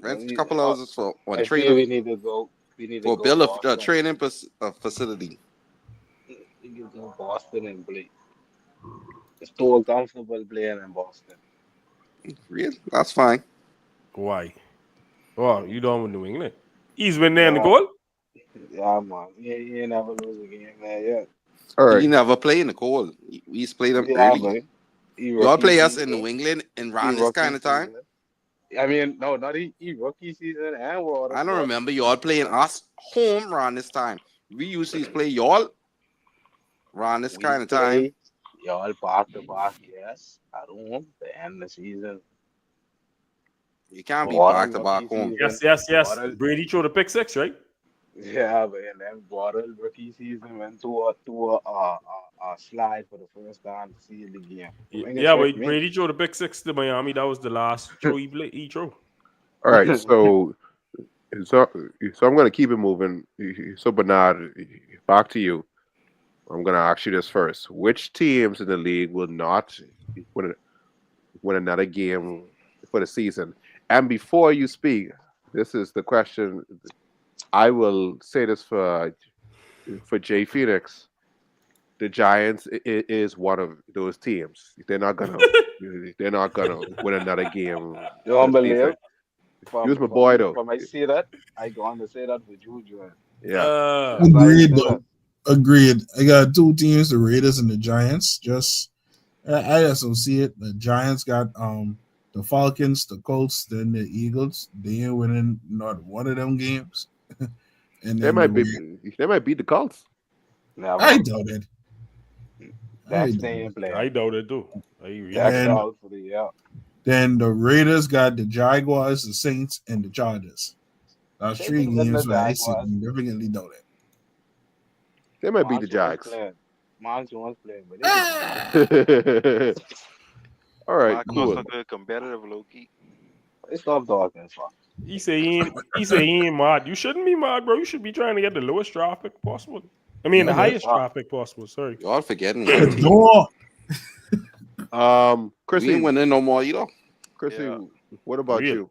Rent a We, couple houses for one I feel training we need to go. We need to for go build a Boston. training facility. We need to go Boston and play. It's too comfortable playing in Boston. Real, that's fine. Why? Oh, you don't with New England. He's been there in the Yeah, goal. yeah, man. You ain't never lose a game there yet. All He right. never play in the cold. We used to play them Yeah, early. but he Y'all rookie play us in season. New England and He around this rookie kind of time. season. I mean, no, not he rookie season and water I don't sport. remember y'all playing us home around this time. We usually play y'all around this We kind of time. play y'all back to back, yes. At home, the end of the season. You can't be Water back to back rookie home. season. Yes. Water, Brady threw the pick six, right? yeah, but and then water rookie season went to a slide for the first time to see the game. Don't make it Yeah, trick but me. Brady threw the pick six to Miami. That was the last throw he played. He threw. All right. So I'm gonna keep it moving. So Bernard, back to you. I'm gonna ask you this first. Which teams in the league will not win win another game for the season? And before you speak, this is the question. I will say this for Jay Phoenix. The Giants is one of those teams. They're not gonna win another game You for don't the believe? season. He was my boy though. From I see that, I going to say that for Juju. Yeah. That's why I Agreed, say though. that. Agreed. I got two teams: the Raiders and the Giants. I just don't see it. The Giants got the Falcons, the Colts, then the Eagles. They ain't winning not one of them games. And They then might be they might beat the Colts. Never. I doubt it. I That's doubt they it. ain't playing. I doubt it too. I And really That's doubt then it. out for the year. then the Raiders got the Jaguars, the Saints, and the Chargers. That's They three beating the games where I Jaguars. significantly doubt it. They might beat the Watch who else Jags. playing. Mark Jones playing, but they be All right, Mark cool. Johnson good competitive low key. they stop talking. Fuck. He say he ain't mad. You shouldn't be mad, bro. You should be trying to get the lowest draft pick possible. I mean, the Yeah, but highest Fuck. draft pick possible. Sorry. Y'all forgetting one team. door. We ain't Chrissy, winning no more either. Chrissy, Yeah. what about Real. you?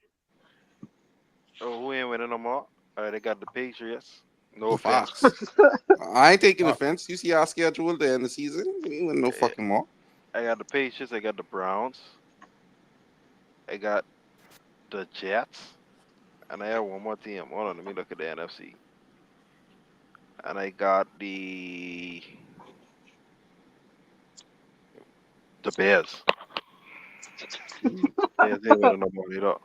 Oh, who ain't winning no more? They got the Patriots. No offense. Fox. I ain't taking Fox. offense. You see our schedule at the end of the season. We ain't winning no fucking more. I got the Patriots. I got the Browns. I got the Jets. And I have one more team. Hold on, let me look at the NFC. And I got the Bears. Bears ain't winning no more either.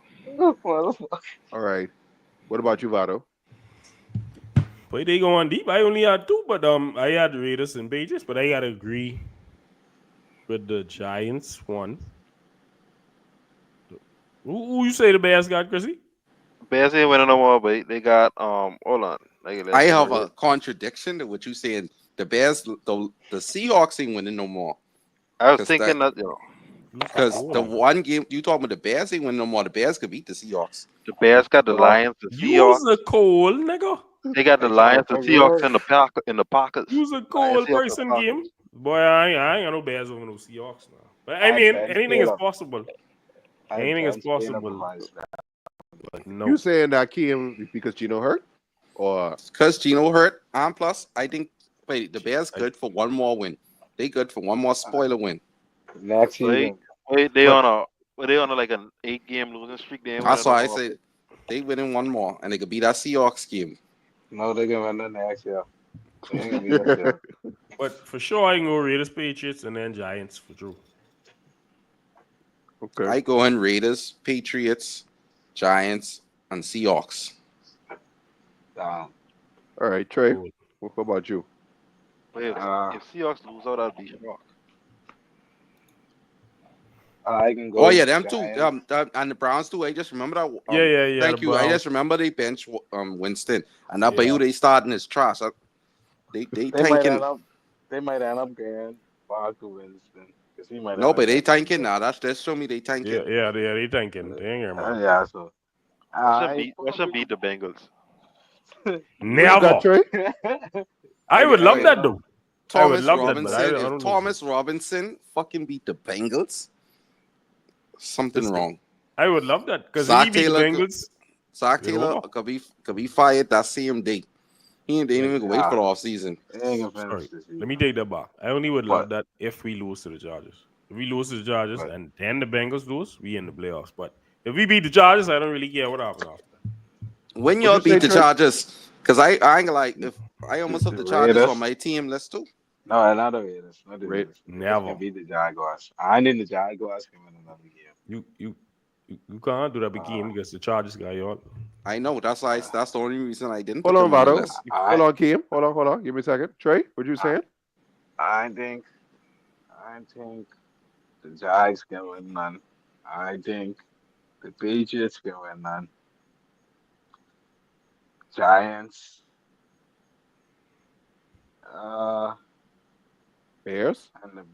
All right. What about you, Vado? But they go on deep. I only had two, but I had the Raiders and Patriots, but I gotta agree with the Giants one. Who you say the Bears got, Chrissy? Bears ain't winning no more, but they got hold on. I have a contradiction to what you saying. The Bears, the Seahawks ain't winning no more. I was 'Cause thinking that- that Because Hold the on. one game you talking about the Bears ain't winning no more. The Bears could beat the Seahawks. the Bears got the Well, Lions, the Use Seahawks. a cold nigga. They got the They trying to Lions, the figure Seahawks, out. and the Packers. Use a Lions, cold Seahawks, and person Packers. game. Boy, I ain't got no Bears over no Seahawks now. But I I mean, bench anything is Caleb. possible. I Anything is bench Caleb possible. if I snap. But You no. saying that came because Gino hurt? Or Because Gino hurt, and plus I think wait, the Bears I- good for one more win. They good for one more spoiler win. Next Wait, season. they But- on a like an 8-game losing streak. They ain't That's winning why I no more. say they winning one more, and they could beat that Seahawks game. No, they're gonna win the next year. They ain't gonna be this year. But for sure, I can go Raiders, Patriots, and then Giants for true. okay. I go in Raiders, Patriots, Giants, and Seahawks. Down. All right, Trey. Cool. What about you? But if Uh, Seahawks lose out, I'd be shocked. I can go. Oh yeah, them two. Giants. And the Browns too. I just remember that. Yeah. Thank the you. I Browns. just remember they bench Winston, and that Yeah. Bayou they starting is trash. They They might tanking. end up. They might end up getting Parker Winston because he might. No, end but up they getting tanking injured. now. That's show me they tanking. They thinking. They ain't getting mad. Yeah, so. I should beat the Bengals. What you Never. got, Trey? I would love Wait, that though. I would Thomas love that, but I Robinson. don't If know. Thomas Robinson fucking beat the Bengals, something Listen, wrong. I would love that because if Zach he beat the Taylor, Bengals, Zach it's Taylor over. could be fired that same day. They ain't even gonna wait for the off season. They ain't gonna Sorry, finish this season. let me take that back. I only would love But- that if we lose to the Chargers. If we lose to the Chargers Right. and then the Bengals lose, we in the playoffs. But if we beat the Chargers, I don't really care what happens after that. When What'd y'all you say, beat the Trey? Chargers, because I ain't gonna like if I almost have the Chargers Raiders. on my team list too. No, not the Raiders. Not the Ra- Raiders. The Raiders Never. can beat the Jaguars. I think the Jaguars can win another game. You can't do that game because the Chargers got y'all. I know that's why that's the only reason I didn't Hold put on, them on my Vado. list. Hold on, Kim. Hold on. Give me a second. Trey, what you saying? I think the Jags can win none. I think the Patriots can win none. Giants. Bears? And the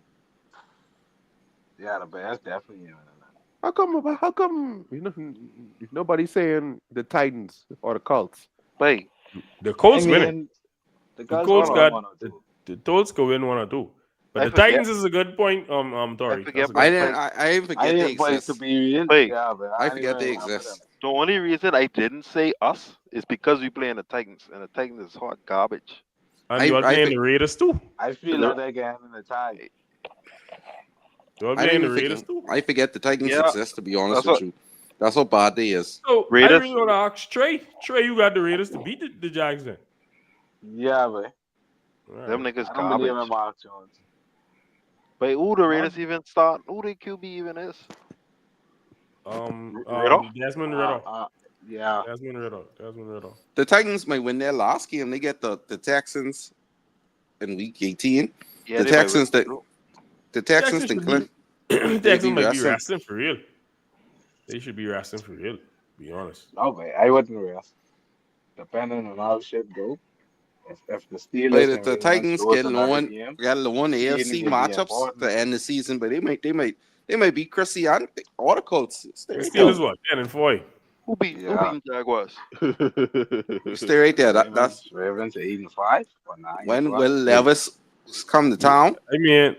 Bears definitely can win none. How come nobody's saying the Titans or the Colts? Wait, The Colts I winning. mean, the The Colts Colts won got one or two. the Colts go win 1 or 2. But I the forget. Titans is a good point. Tori. forget That's a my- good- I didn't forget I they didn't play to exist. be in. Wait. Yeah, but I didn't forget even they remember exist. them. the only reason I didn't say us is because we play in the Titans, and the Titans is hot garbage. And I- you are I playing think- the Raiders too. I feel like they're getting in the tie. You are I playing didn't the even Raiders too. I forget the Titans Yeah. exist, to be honest That's with you. That's how bad they is. So I Raiders- really want to ask Trey. Trey, you got the Raiders to beat the Jags then. Yeah, but All Them right. niggas I don't believe in garbage. Mark Jones. Wait, who the Raiders even start? Who the QB even is? Desmond Riddle. Yeah. Desmond Riddle. The Titans might win their last game. They get the Texans in week 18. Yeah, The they might Texans win. that the Texans Texans think Clint. Texans might be resting. resting for real. They should be resting for real. To be honest. No, but I wouldn't rest. Depending on how shit go. If the But Steelers if and the Ravens Titans lose get another low, game, got low Aiden AFC will be matchups to important. end the season, but they might beat Chrissy and all the Colts. Stay The right there. Steelers what? 10-4. Who Yeah, beating Jaguars? Stay right there. That's Ravens 8-5 or 9 and when Will 5. Levis come to Yeah. town. I mean,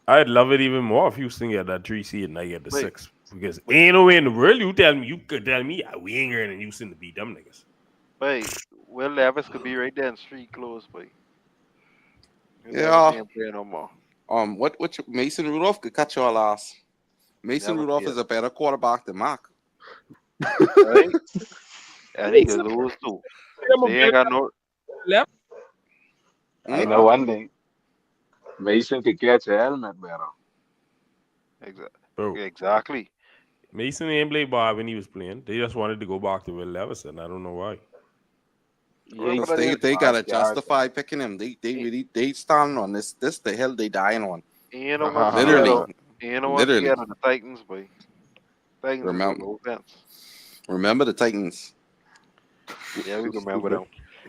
I'd love it even more if Houston get that 3 seed and I get the Wait, 6. Because ain't no way in the world you could tell me we ain't going to Houston to beat them niggas. wait. Will Levis could be right there in street clothes, but Will Levis Yeah. ain't playing no more. Mason Rudolph could catch your ass. Mason Never Rudolph see it. is a better quarterback than Mark. Right? And he could lose too. I'm a They ain't got no left. I Hmm? know one thing. Mason could catch a helmet better. Bro, exactly. Mason ain't played ball when he was playing. They just wanted to go back to Will Levis, and I don't know why. Yeah, Because But they it's gotta Mark's character. justify picking him. They stand on this. This the hill they dying on. ain't no one scared Literally, of ain't no one literally. scared of the Titans, but Titans is a Remember, low fence. remember the Titans. Yeah, we So can remember stupid. them.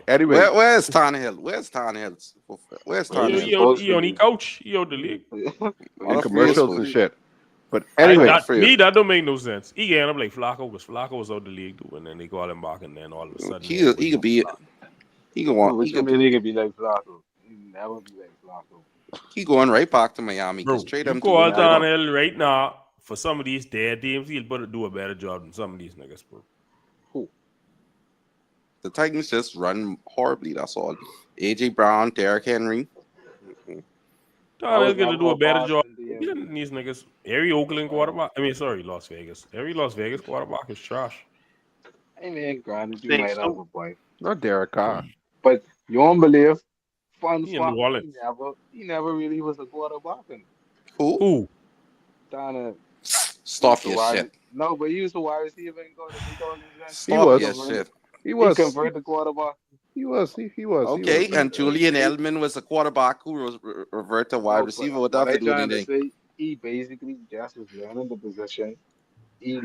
Anyway, Where's Tannehill? Where's Tannehill? Where's Where He, he's Tannehill? he, out, supposed he to only be. coach. He out the league. Where in he's Unafraid. commercials supposed and to be. shit. But anyway, Unafraid. That don't make no sense. He ended up like Flacco, because Flacco was out the league too, and then they call him back, and then all of a sudden He everybody could be. wants He could Dude, want. what you mean he could be like Flacco? He never be like Flacco. He going right back to Miami. Bro, Just trade you him to call trade him. Tannehill right now for some of these dead teams, he'll do a better job than some of these niggas, bro. Who? The Titans just run horribly. That's all. AJ Brown, Derrick Henry. I was Tannehill gonna never do a gonna better pass job in the than these niggas. Every Oakland Wow. quarterback, I mean, sorry, Las Vegas. Every Las Vegas quarterback is trash. I mean, granted, you might Saints have too. a point, not Derek Carr. but you won't believe. Fun He in New fact: Orleans. he never really was a quarterback. And Who? Who? Donna, he was Stop the your wide. shit. No, but he was the wide receiver in God in 2010. He Stop He was. your converted. shit. He He was. converted the quarterback. He was. He was. He was. Okay, and Julian He, Edelman was a quarterback who was revert to wide no, but receiver. What that what have to I do with trying to anything? say, he basically just was learning the position. He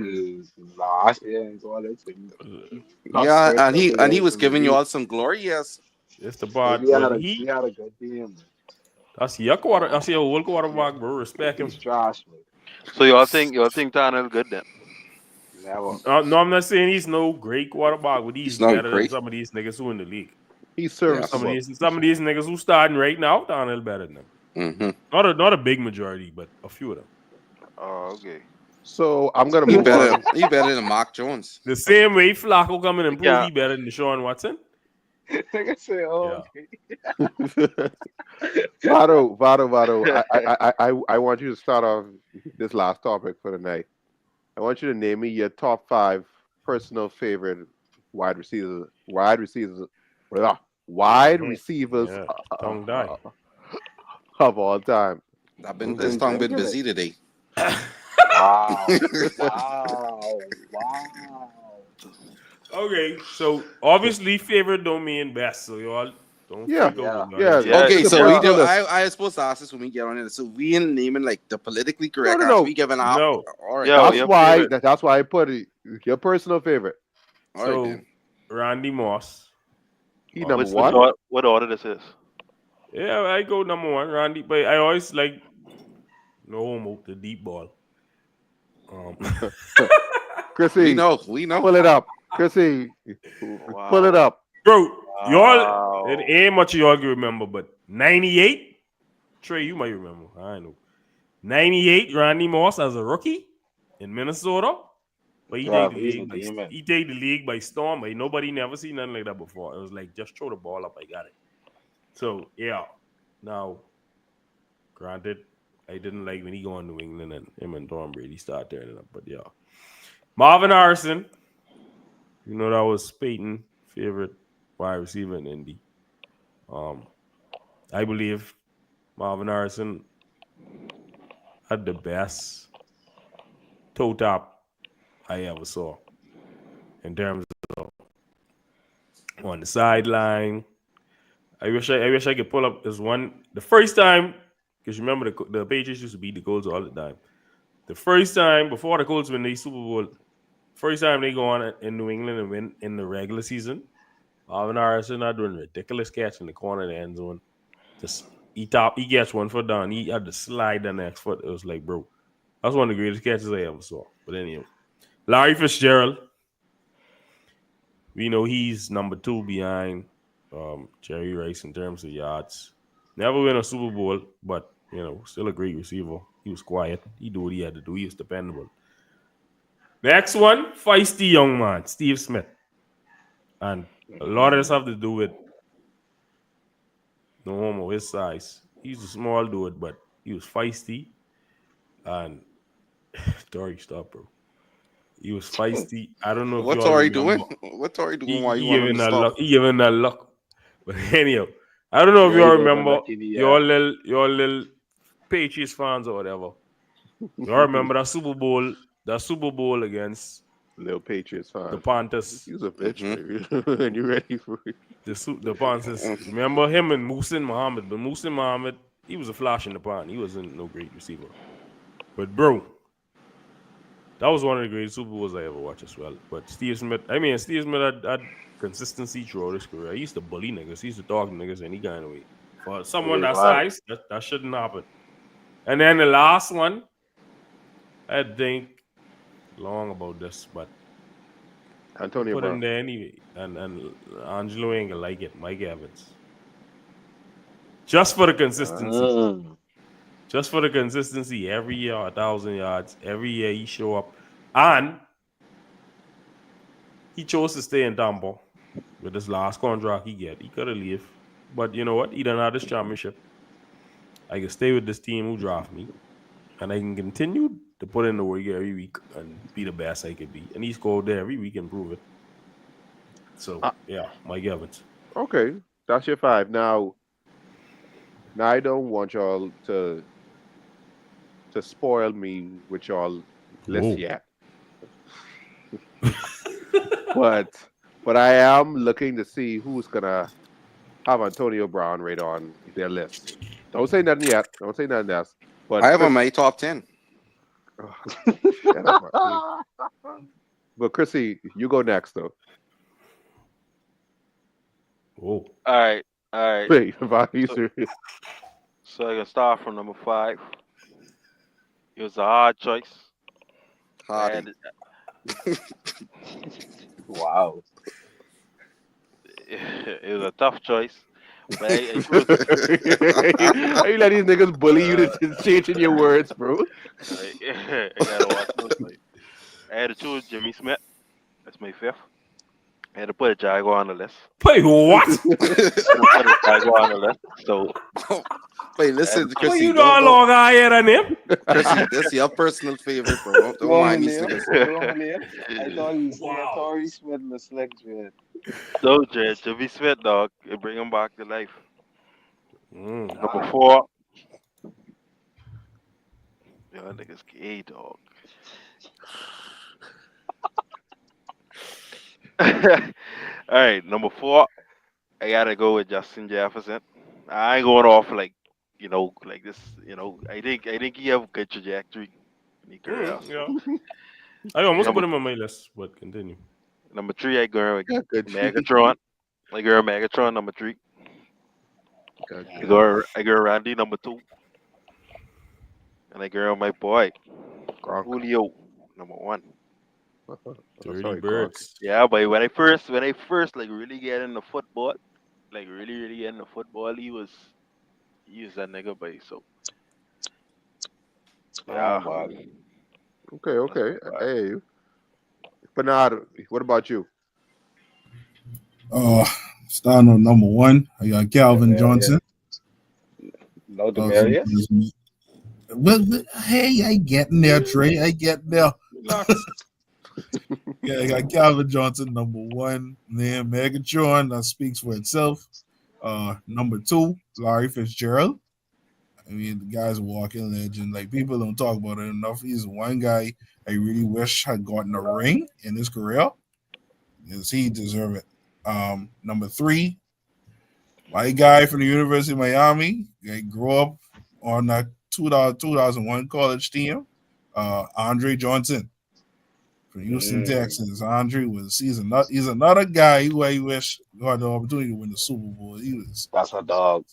last year in college, so he got Yeah, script and up he again was from the giving you league. all some glory. Yes. It's the So part, but he had a good team. that's your quarter. That's your old quarterback, bro. Respect him. He's trash, man. So y'all think Tannehill good then? Never. No, I'm not saying he's no great quarterback, but he's He's not better than great. some of these niggas who in the league. He's Yes. serviceable. Some of these niggas who starting right now, Tannehill better than them. Mm-hmm. Not a big majority, but a few of them. Oh, okay. So I'm gonna He move better. on. He better than Mark Jones. The same way Flacco come and We improve, he can't. better than Deshaun Watson. Like I say, oh, Yeah. okay. Vado. I want you to start off this last topic for the night. I want you to name me your top 5 personal favorite wide receivers. Blah, wide receivers Yeah. Tongue die. of all time. I've been Who's this been tongue been thinking it? busy today. Wow. Wow. Wow. Okay, so obviously favorite don't mean best, so y'all don't Yeah, freak out Yeah. when y'all hear yeah. something. Yeah, Okay, It's a so yeah. we do. personal list. I was supposed to ask this when we get on it. So we ain't naming like the politically No, correct no, answer. no. We giving out. No. All right. Yo, That's your why. favorite. That's why I put it. Your personal favorite. All right So then. Randy Moss. He number Obviously. one. What order this is? Yeah, I go number 1, Randy, but I always like no homo, the deep ball. Chrissy, We know. pull it up. Chrissy, pull it Wow. up. Bro, y'all, it Wow. ain't much of y'all can remember, but 98, Trey, you might remember. I know. 98, Randy Moss as a rookie in Minnesota. But Bruv, he's a demon. he take the league by storm. But nobody never seen nothing like that before. It was like, just throw the ball up, I got it. So yeah. Now, granted, I didn't like when he go on New England and him and Tom Brady start tearing it up. But yeah. Marvin Harrison. You know that was Peyton's favorite wide receiver in Indy. I believe Marvin Harrison had the best toe tap I ever saw in terms of on the sideline. I wish I could pull up this one. The first time, because remember the Patriots used to beat the Colts all the time. The first time before the Colts win the Super Bowl, first time they go on in New England and win in the regular season, Marvin Harrison are doing ridiculous catch in the corner of the end zone. Just he gets 1 foot down. He had to slide the next foot. It was like, bro, that's one of the greatest catches I ever saw. But anyway, Larry Fitzgerald, we know he's number 2 behind Jerry Rice in terms of yards. Never win a Super Bowl, but still a great receiver. He was quiet. He do what he had to do. He was dependable. Next one, feisty young man, Steve Smith. And a lot of this have to do with no homo, his size. He's a small dude, but he was feisty. And Tori, stop, bro. He was feisty. I don't know if What's y'all Tori remember. doing? What Tori doing? He, Why you he want him giving to that stop? luck. He giving that luck. But anyhow, I don't know if Yeah, y'all he gave a remember lucky the your little Patriots fans or whatever. Y'all remember that Super Bowl against Little Patriots the fan. Panthers. He's a bitch, Mm-hmm. baby. And you ready for it? The Panthers. Remember him and Musin Muhammad. But Musin Muhammad, he was a flash in the pan. He wasn't no great receiver. But bro, that was one of the greatest Super Bowls I ever watched as well. But Steve Smith had consistency throughout his career. He used to bully niggas. He used to talk to niggas any kind of way. For someone Wait, that what? size, that shouldn't happen. And then the last one, I think long about this, but Antonio put him Brown. there anyway. And Angelo ain't gonna like it. Mike Evans. Just for the consistency. Mm. Just for the consistency. Every year, 1,000 yards. Every year he show up. And he chose to stay in Tampa with this last contract he get. He could have left. But you know what? He done had this championship. I can stay with this team who draft me. And I can continue to put in the work every week and be the best I could be. And he's go there every week and prove it. So, yeah, Mike Evans. Okay, that's your 5. Now I don't want y'all to spoil me with y'all list Whoa. yet. but I am looking to see who's gonna have Antonio Brown right on their list. Don't say nothing yet. Don't say nothing else. But I have him Chris, in my top 10. shut up, Martin. But Chrissy, you go next though. Whoa. All right, all right. Wait, are you So, serious? so I can start from number 5. It was a hard choice. I Hardy. had Wow. it was a tough choice, but I chose. Are you letting these niggas bully you to changing your words, bro? I gotta watch closely. I had to choose Jimmy Smith. That's my 5th. I had to put a Jaguar on the list. Wait, what? I had to put a Jaguar on the list. So Wait, listen, Well, Well, Chrissy. you know how Don't, long I had on him? Chrissy, this is your personal favorite, bro. Don't Don't mind these believe. niggas. Don't believe. I thought you said Wow. Torrey Smith and the Slick Dread. so Jimmy Smith, dog, it bring him back to life. Mm. Number 4, y'all niggas gay, dog. All right, number 4, I gotta go with Justin Jefferson. I ain't going off like this. I think he have a good trajectory in his career. Yeah. So I almost number put him on my list, but continue. number 3, I go with Got good feet. Megatron. I go with Megatron number 3. Got I good. go Randy number 2, and I go my boy Gronk. Julio number 1. Oh, Dirty sorry, Gronk. birds. Yeah, but when I first like really get into football, like really get into football, he was that nigga, boy. So yeah, Oh, man. Okay, that's okay. my 5. Hey, Bernard, what about you? Starting on number 1, I got Calvin Yeah. Johnson. No From Demarius? well, hey, I get in there, Trey. I get there. Relax. Yeah, I got Calvin Johnson, number 1. Then Megatron, that speaks for itself. Number 2, Larry Fitzgerald. I mean, the guy's a walking legend. Like, people don't talk about it enough. He's one guy I really wish had gotten a ring in his career, because he deserved it. Number 3, my guy from the University of Miami. I grew up on that 2001 college team. Andre Johnson for Houston Texans. He's another guy who I wish had the opportunity to win the Super Bowl. That's a dog.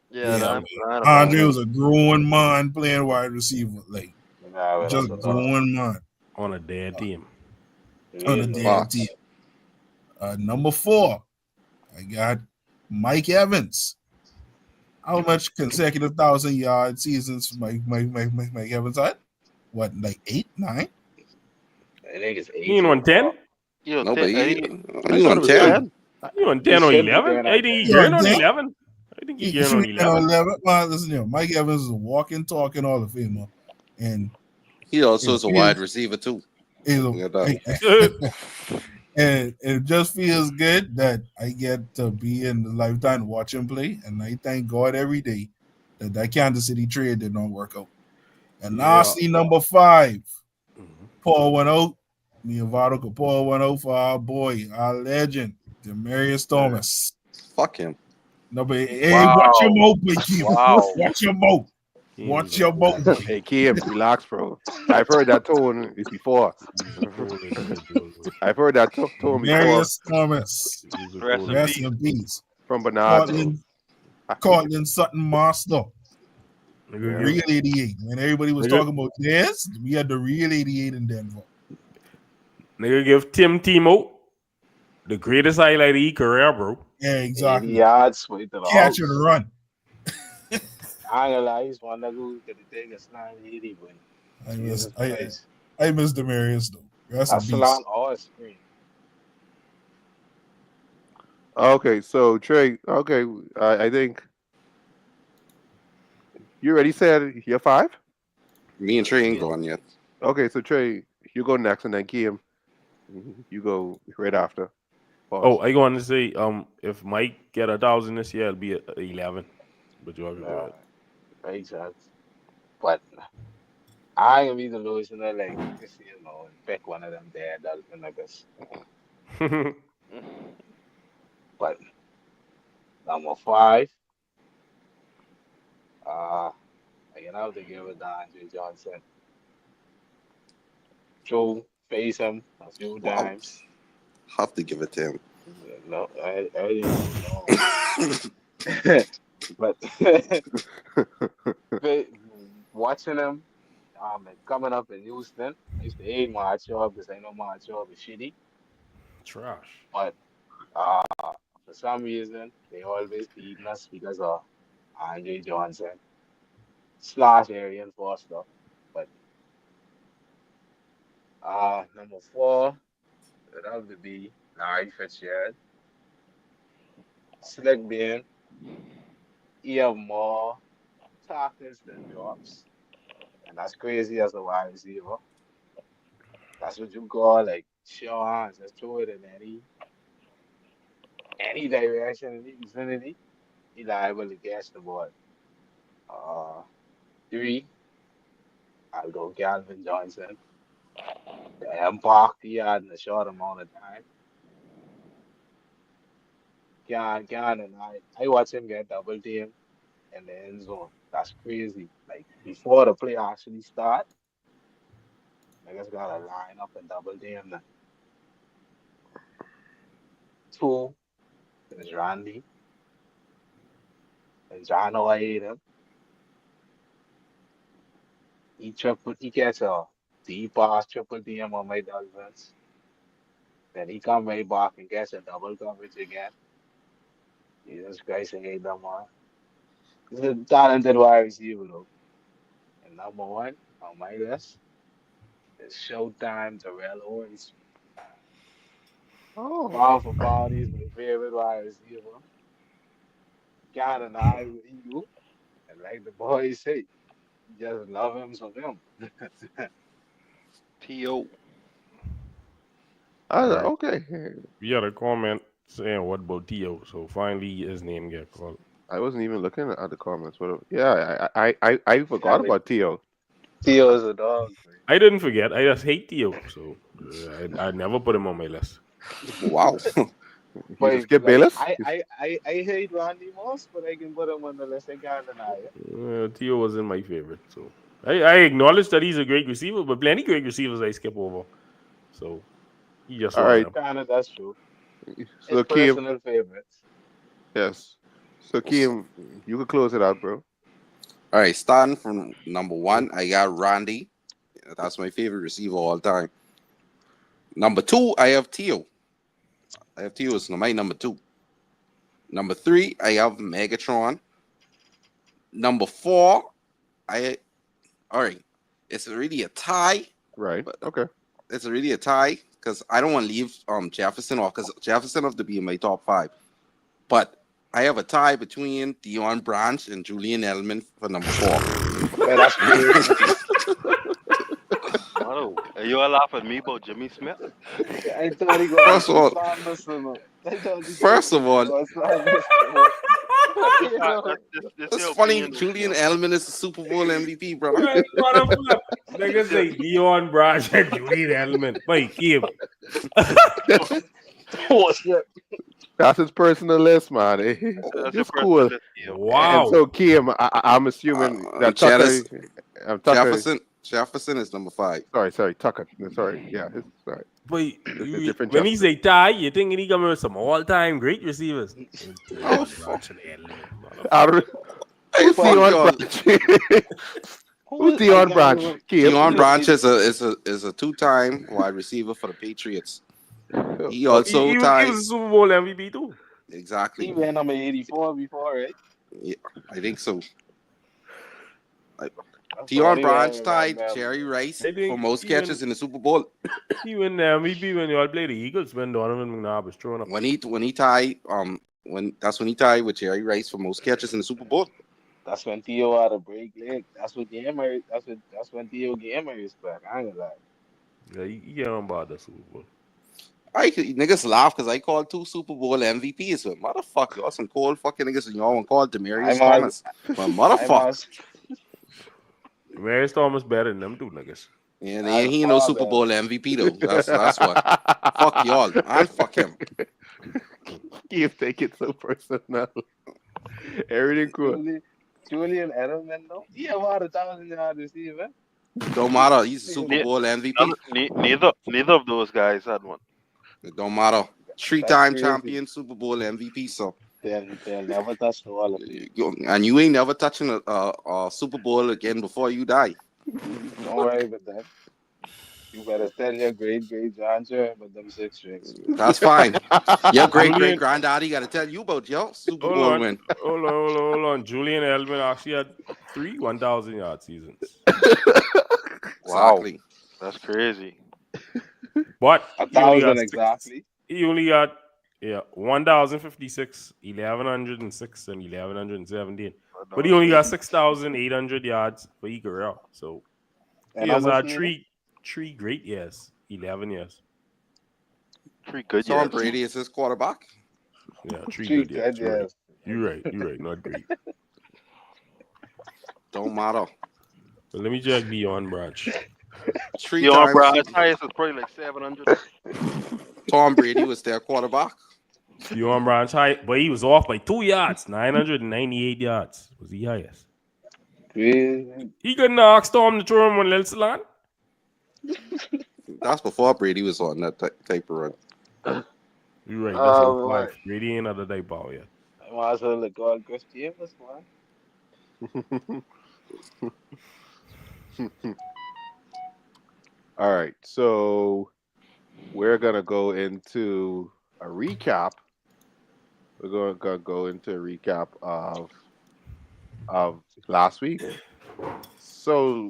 Yeah, yeah, that Andre was a growing man playing wide receiver, like Nah, but just that's a dog. growing man On a dead team. on a Yeah, damn team. Number 4, I got Mike Evans. How much consecutive 1,000-yard seasons Mike Evans had? What, like 8, 9? I think it's 8 He so on 10? far. Yo, No, but I think I he's thought on it was 10. 10. He on He 10 or should be 11? going I on think he 10. getting on on 10? 11. I think he He getting on should be on 11. 11. Man, listen, Mike Evans is a walking, talking Hall of Famer, and He also is a wide feels- receiver too. is Look at that. and it just feels good that I get to be in the lifetime to watch him play, and I thank God every day that Kansas City trade did not work out. And lastly, number 5, Paul went out. Me and Vado could Paul went out for our boy, our legend, Demarius Thomas. Fuck him. No, but hey, watch your mouth, boy, Keith. Wow. Watch your mouth. Watch your mouth, boy. Hey, Kim, relax, bro. I've heard that tone before. I've heard that tone before Demarius Thomas. Rest in Rest peace. in peace. from Bernard. Cortland Sutton Master. Nigga Real give, 88. When everybody was Nigga- talking about this, we had the real 88 in Denver. nigga give Tim Tebow the greatest highlight of his career, bro. Yeah, 80 exactly. yards straight to the Catch house. and run. I ain't gonna lie, he's one that who could take a slant 80, but Jesus Christ. I miss Demarius though. That's a That's beast. slant or a screen. Okay, so Trey. Okay, I think you already said you're 5. Me and Trey ain't gone yet. Okay, so Trey, you go next, and then Kim, you go right after. Pause. Oh, I going to say, if Mike get 1,000 this year, it'll be at 11. But you Nah, are makes sense. But I ain't gonna be the lowest in the leg. Just, pick one of them there, Dolphin, I guess. good. But number 5, I'm gonna have to give it to Andre Johnson. Joe face him a few Wow. times. Have to give it to him. No, I didn't know. But watching him and coming up in Houston, I used to hate my job because I know my job is shitty. Trash. But for some reason, they always beating us because of Andre Johnson / Arian Foster. But number 4, that would be Larry Fitzgerald. Slick being, he have more tackles than drops. And that's crazy as a wide receiver. That's what you call like sure hands. Just throw it in any direction in the vicinity. He liable to catch the ball. 3, I'll go Calvin Johnson. The impact he had in a short amount of time. And I watch him get double team in the end zone. That's crazy. Like before the play actually start, niggas gotta line up and double team them. 2 is Randy. And John I hate him. He gets a deep pass triple team on my Dolphins. Then he come right back and gets a double coverage again. Jesus Christ, I hate that man. He's a talented wide receiver though. And number 1 on my list is Showtime Terrell Owens. Oh, Pound for pound, he's my favorite wide receiver. Got an eye with you. And like the boys say, you just love him some him. T.O. Alright. okay. We had a comment saying, what about T.O.? So finally, his name get called. I wasn't even looking at the comments, but yeah, I forgot but about Tio. Theo is a dog. I didn't forget. I just hate T.O. So I never put him on my list. Wow. You skip Bayless? I hate Randy Moss, but I can put him on the list. I can't deny it. T.O. wasn't my favorite. So I acknowledge that he's a great receiver, but plenty great receivers I skip over. So he just All one of right. them. Kinda, that's true. So It's Kim, personal favorites. yes. So Kim, you can close it out, bro. All right, starting from number one, I got Randy. That's my favorite receiver all time. Number two, I have Tio. I have Tio as my number two. Number three, I have Megatron. Number four, I all right. It's really a tie, Right. but Okay. it's really a tie because I don't want to leave Jefferson off because Jefferson have to be in my top five. But I have a tie between Dion Branch and Julian Edelman for number four. But that's crazy. Motto, you all laugh at me about Jimmy Smith? I thought he gonna First of say all, Sanderson. I thought he gonna first say of all, Sanderson. That's just You my know, this it's your funny. opinion, though, Julian Kim. Edelman is the Super Bowl MVP, bro. Right, what a flip. This Niggas your say Dion Branch and Julian Edelman. Wait, Kim. oh shit. That's his personal list, man. that's your It's personal cool. list, Kim. And Wow. so Kim, I'm assuming that Tucker, Cheddar, Tucker. Jefferson is number five. Sorry, Tucker. Sorry, yeah, sorry. But It's a different when he Jefferson. say tie, you thinking he coming with some all-time great receivers? Oh, Dion Branch and Edelman. I don't, Hey, who's fuck Dion y'all. Branch? Who Who's is I Dion can't Branch? even Kim. Dion who is Branch he? is a two-time wide receiver for the Patriots. He Oh, also He tied was a Super Bowl MVP too. He exactly. ran number 84 before, right? Yeah, I think so. That's the Dion only way I Branch tied remember him. Jerry Rice I for think most catches in the Super Bowl. even the MVP when you all play the Eagles when Donovan McNabb was throwing up. When he tied when he tied with Jerry Rice for most catches in the Super Bowl. That's when Theo had a break leg. That's what Gamma. That's when Theo Gamma is back. I ain't gonna lie. Yeah, he get on about the Super Bowl. Niggas laugh because I called 2 Super Bowl MVPs. But motherfucker, y'all some cold fucking niggas and y'all want to call Demarius I'm Thomas. But I'm motherfucker. Marius Thomas better than them two niggas. Yeah, as he ain't no far Super Bowl better. MVP though. That's what. Fuck y'all and fuck him. You take it so personal. Everything cool. Julian Edelman though. He have had 1,000 yard receiver. Don't matter. He's a Super Ne- Bowl MVP. neither of those guys had one. It don't matter. That's 3-time crazy. champion, Super Bowl MVP. So, They'll never touch the Hall of Fame. and you ain't never touching a Super Bowl again before you die. Don't worry about that. You better tell your great grandchild about them 6 rings. That's fine. Your great Julian, granddaddy got to tell you about your Super hold Bowl on, win. hold on. Julian Edelman actually had 3 1,000-yard seasons. Wow, Exactly. that's crazy. But he only 1,000 got exactly. he only got 1,056, 1,106, and 1,117. But he only got 6,800 yards for his career. So he And has how much had later? three great years, 11 years. 3 good Tom years. Brady is his quarterback. Yeah, 3 3 good years. good You're right. years. You're right. Not great. Don't matter. But let me check Dion Branch. 3 Dion times Brown's highest is probably like 700. Tom Brady was their quarterback. Dion Branch high, but he was off by 2 yards, 998 yards was the highest. Crazy. He couldn't ask Tom to throw him on Lil Salon. That's before Brady was on that type of run. You're right. That's Oh, 05. man. Brady ain't at the type power yet. I might as well look on Chris Davis, man. All right, so we're gonna go into a recap. We're gonna go into a recap of last week. So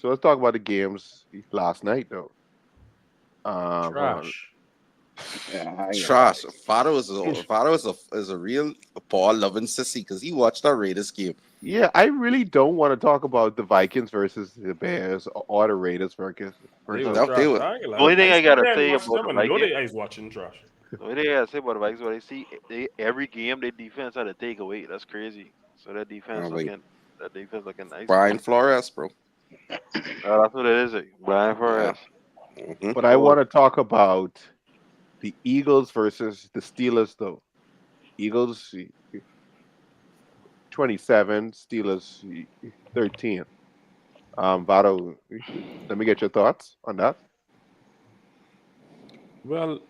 let's talk about the games last night, though. Hold on. Trash. Yeah, I ain't gonna Trash. lie. Father is a real ball loving sissy because he watched our Raiders game. Yeah, I really don't want to talk about the Vikings versus the Bears or the Raiders versus. They That- were they trash. were- I ain't gonna The only lie. thing I see gotta them say watch about them the and know Vikings, they is watching trash. the only thing I gotta say about the Vikings, what I see, every game their defense had a takeaway. That's crazy. So that defense Oh, wait. looking nice. Brian Flores, bro. That's what it is. Brian Flores. Mhm. But I want to talk about the Eagles versus the Steelers, though. Eagles 27, Steelers 13. Vado, let me get your thoughts on that. Well,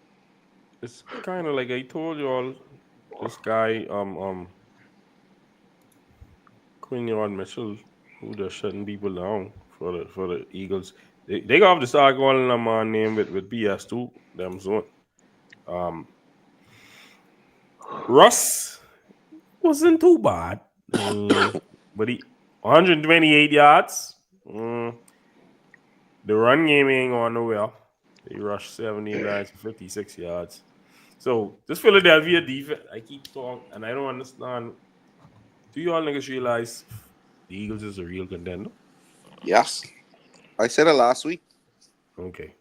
it's kind of like I told you all. This guy, Quinion Mitchell, who just shutting people down for the Eagles. They got to start calling them on name with PS2 them zone. Um, Russ wasn't too bad. I mean, but he 128 yards. The run game ain't going nowhere. They rushed 79 to 56 yards. So this Philadelphia defense, I keep talking, and I don't understand. Do you all niggas realize the Eagles is a real contender? Yes, I said it last week. Okay,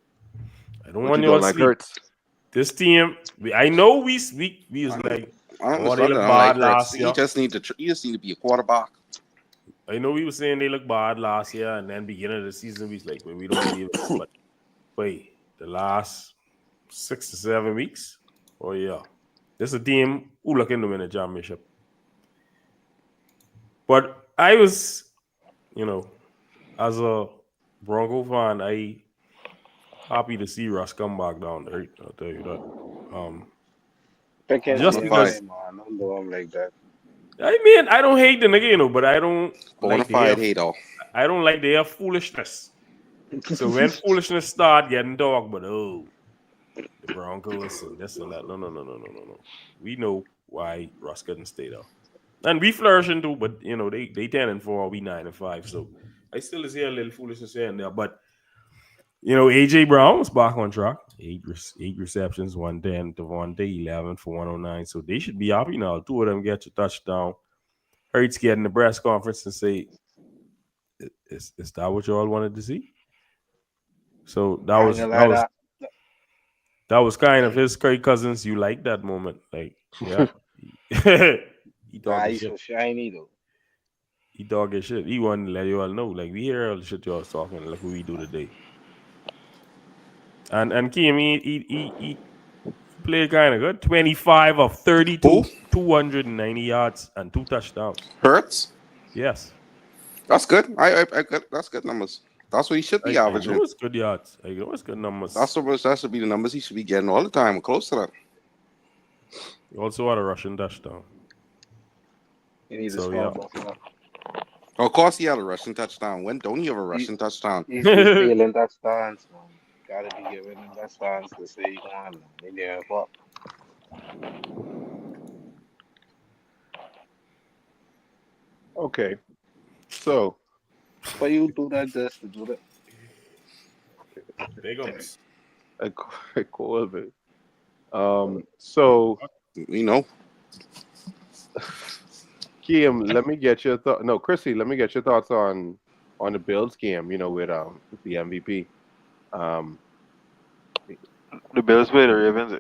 I don't What want you you all don't to like sleep. hurts? This team, I know we was I don't, like, I don't oh, they understand that. look I don't like bad Hurts. last You year. just need to. You just need to be a quarterback. I know we were saying they look bad last year, and then beginning of the season, we was like, well, we don't believe it. But wait, the last 6 to 7 weeks, oh yeah, this is a team who looking to win a championship. But I was, you know, as a Bronco fan, I happy to see Russ come back down there. I'll tell you that. Um, Pickens just Bona fide, yesterday, because man. Don't do him like that. I mean I don't hate the nigga, but I don't bona like their fide hater. foolishness. So when foolishness start getting talk, but oh, the Broncos and this and that. No, no, no, no, no, no, no. We know why Russ couldn't stay there. And we flourishing too, but they 10-4, we 9-5. So I still is here a little foolishness here and there. But AJ Brown was back on track. Eight receptions, 110 to 11 for 109. So they should be happy now. Two of them get a touchdown. Hurts get in the press conference and say, is that what you all wanted to see? So that I ain't was gonna that lie was that. that was kind of Hey, his Kirk Cousins. You like that moment. Like, yeah. He nah, talking he's shit. so shiny though. He talking shit. He wanted to let you all know. Like, we hear all the shit y'all talking. Look what we do today. And Kim, he played kind of good. 25 of Who? 32, 290 yards and two touchdowns. Hurts. Yes. That's good. I got that's good numbers. That's what he should be I know averaging. it's good yards. I know it's good numbers. That should be the numbers he should be getting all the time. Close to that. He also had a rushing touchdown. He needs to So, yeah. start buffing up. Of course, he had a rushing touchdown. When don't he have a He, rushing touchdown? he's stealing that stance, man. Gotta be giving him that stance to say he gone, man. He never fuck. Okay, so But you do that just to do that. Big ups. I, I call it. So You know, Kim, let me get your thought. No, Chrissy, let me get your thoughts on the Bills game. With the MVP. Um, The Bills play the Ravens.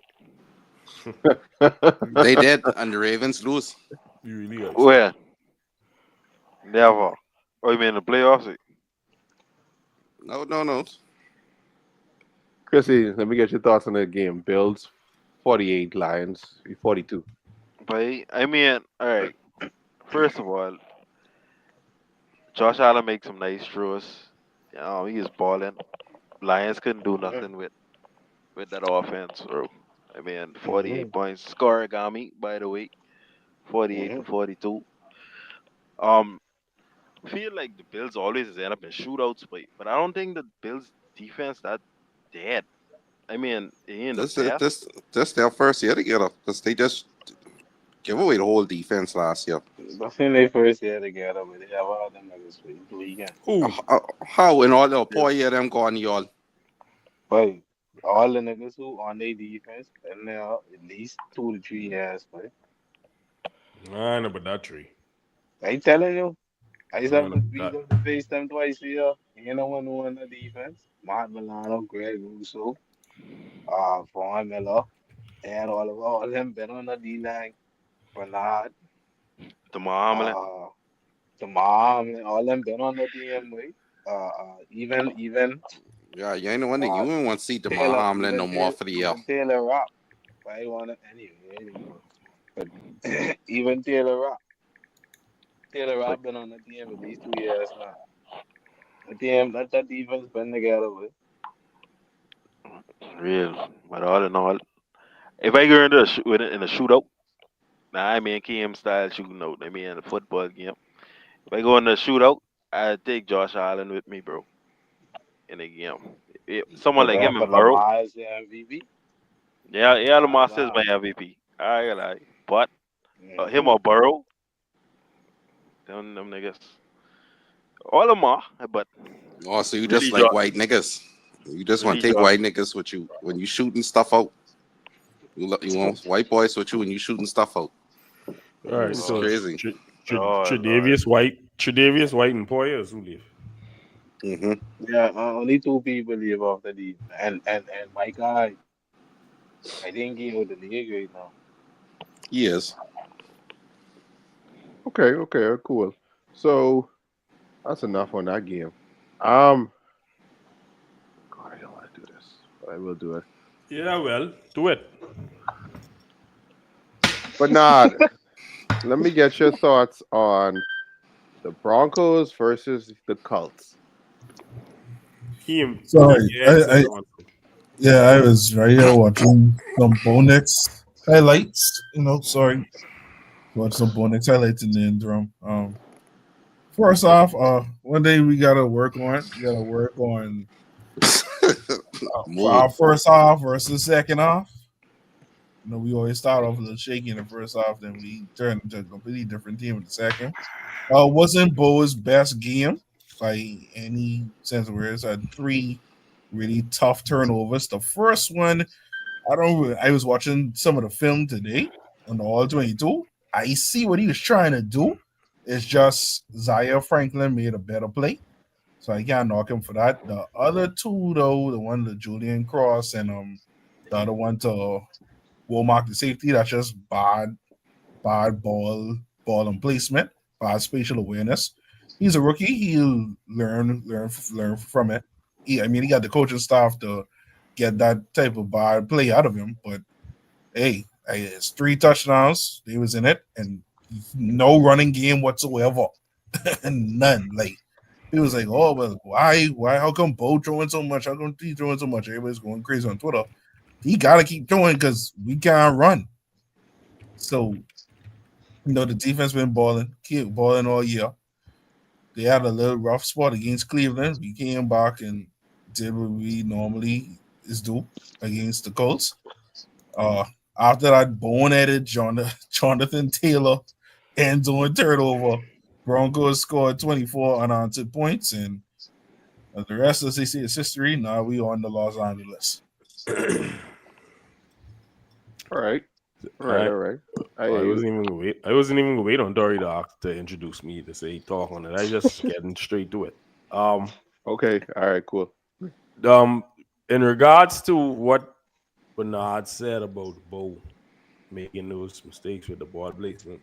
they did, and the Ravens lose. You really got stop. Where? Never. Oh, you mean the playoffs? No, no, no. Chrissy, let me get your thoughts on the game. Bills 48, Lions 42. But I mean, all right. First of all, Josh Allen makes some nice throws. He is balling. Lions couldn't do nothing with that offense, bro. I mean, Mm-hmm. 48 points. Scorigami, by the way, 48 Mm-hmm. to 42. Um, feel like the Bills always end up in shootouts, but I don't think the Bills defense that dead. I mean, in the This past, this this their first year together because they just give away the whole defense last year. That's in their first year together, but they have all them niggas for the weekend. Who? How in all the poor year them gone, y'all? But all the niggas who on their defense, and there are at least 2 to 3 years, but I know about that tree. I telling you, I used to I have know to, about we used that. to have to face them twice a year. You know one who on the defense? Matt Milano, Greg Russo, Vaughn Miller, and all of them been on the D line. Bernard, the Hamlin, uh, the mom, all them been on the DM way. Even Yeah, you ain't the one that you uh ain't want to see Demar Taylor, Hamlin no more for the year. even Taylor Rock. I wanna anyway. But even Taylor Rock been on the team at least 2 years now. The team that defense been together with. Real. But all in all, if I go into in a shootout, now I mean KM style shooting out. I mean a football game. If I go in a shootout, I take Josh Allen with me, bro, in a game. Someone So like him therefore and Burrow, Lamar is the MVP. yeah, yeah, Ah, Lamar is wow. my MVP. I ain't gonna lie, but him Hmm. or Burrow, them niggas, all Lamar, but Oh, so you really, just like white niggas. You just want really to take Josh. white niggas with you when you shooting stuff out. You want white boys with you when you shooting stuff out. All right, This is Oh, so crazy. Lord. Tre'Davious White and Poyers who leave. Hmm. Yeah, only two people leave after the and my guy, I think he out the league right now. He is. Okay, okay, cool. So that's enough on that game. Um, God, I don't want to do this, but I will do it. Yeah, well, do it. But not. Let me get your thoughts on the Broncos versus the Colts. Him. Sorry, Yeah, say the one. yeah, I was right here watching some Bonex highlights. Sorry, watch some Bonex highlights in the interim. First off, one day we gotta work on for Mood. our first half versus second half. We always start off a little shaky in the first half, then we turn into a completely different team in the second. Wasn't Bo's best game by any sense of words. Had three really tough turnovers. The first one, I was watching some of the film today on the All 22. I see what he was trying to do. It's just Zaire Franklin made a better play. So I can't knock him for that. The other two though, the one to Julian Cross and the other one to Womack the safety, that's just bad ball and placement, bad spatial awareness. He's a rookie. He'll learn from it. He got the coaching staff to get that type of bad play out of him. But hey, it's 3 touchdowns. He was in it, and no running game whatsoever, none. Like he was like, oh well, why? How come Bo throwing so much? How come he throwing so much? Everybody's going crazy on Twitter. He got to keep throwing because we can't run. So the defense been balling, keep balling all year. They had a little rough spot against Cleveland. We came back and did what we normally is do against the Colts. Uh, After that boneheaded Jonathan Taylor end zone turnover, Broncos scored 24 unanswered points, and the rest, as they say, is history. Now we on the Los Angeles. All right, all right, I all right. I I hear you. wasn't even gonna wait. I wasn't even gonna wait on Dory to introduce me to say talk on it. I just getting straight to it. Um, Okay, all right, cool. um, in regards to what Bernard said about Bo making those mistakes with the ball placement,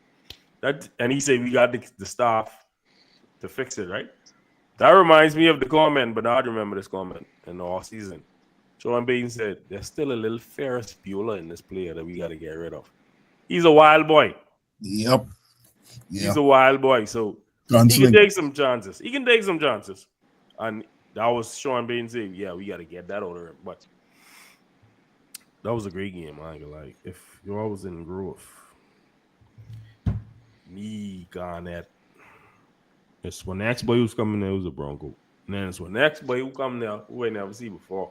and he said we got the staff to fix it, right? That reminds me of the comment, Bernard remember this comment in the off season. Sean Bain said there's still a little Ferris Bueller in this player that we got to get rid of. He's a wild boy. Yep. He's Yeah. a wild boy, so he can Gunslinger. take some chances. He can take some chances. And that was Sean Bain saying, yeah, we got to get that out of him. But that was a great game, I ain't gonna lie. If you all was in Grove, me, Garnett, it's when the next boy who's coming there was a Bronco. And then it's when the next boy who come there who I never see before.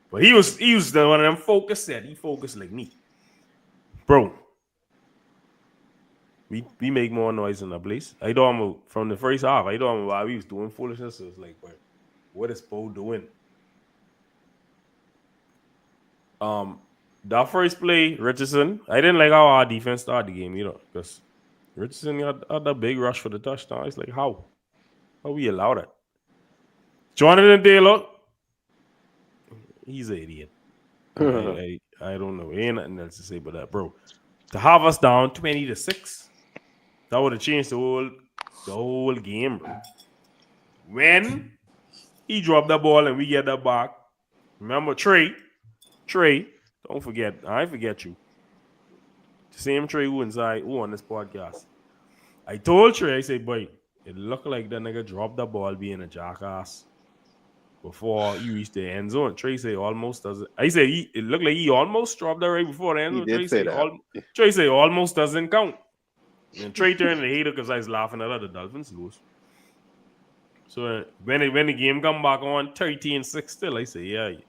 But he was the one of them focused set. He focused like me. Bro, we make more noise in the place. I don't know from the first half. I don't know why we was doing foolishness. So it's like, what is Bo doing? That first play, Richardson, I didn't like how our defense started the game either. Because Richardson had that big rush for the touchdown. It's like, how? How we allow that? Jonathan Taylor, he's an idiot. I don't know. Ain't nothing else to say but that, bro. To have us down 20-6, that would have changed the whole game, bro. When he dropped the ball and we get that back, remember Trey, don't forget, I forget you. The same Trey who on this podcast. I told Trey, I said, boy, it looked like that nigga dropped the ball being a jackass. before he reached the end zone. Trey say almost doesn't. I say it looked like he almost dropped that right before the end He zone. did say that. Trey say almost doesn't count. And Trey turned the hater because I was laughing at the Dolphins lose. So when the game come back on 13-6 still, I say, yeah, you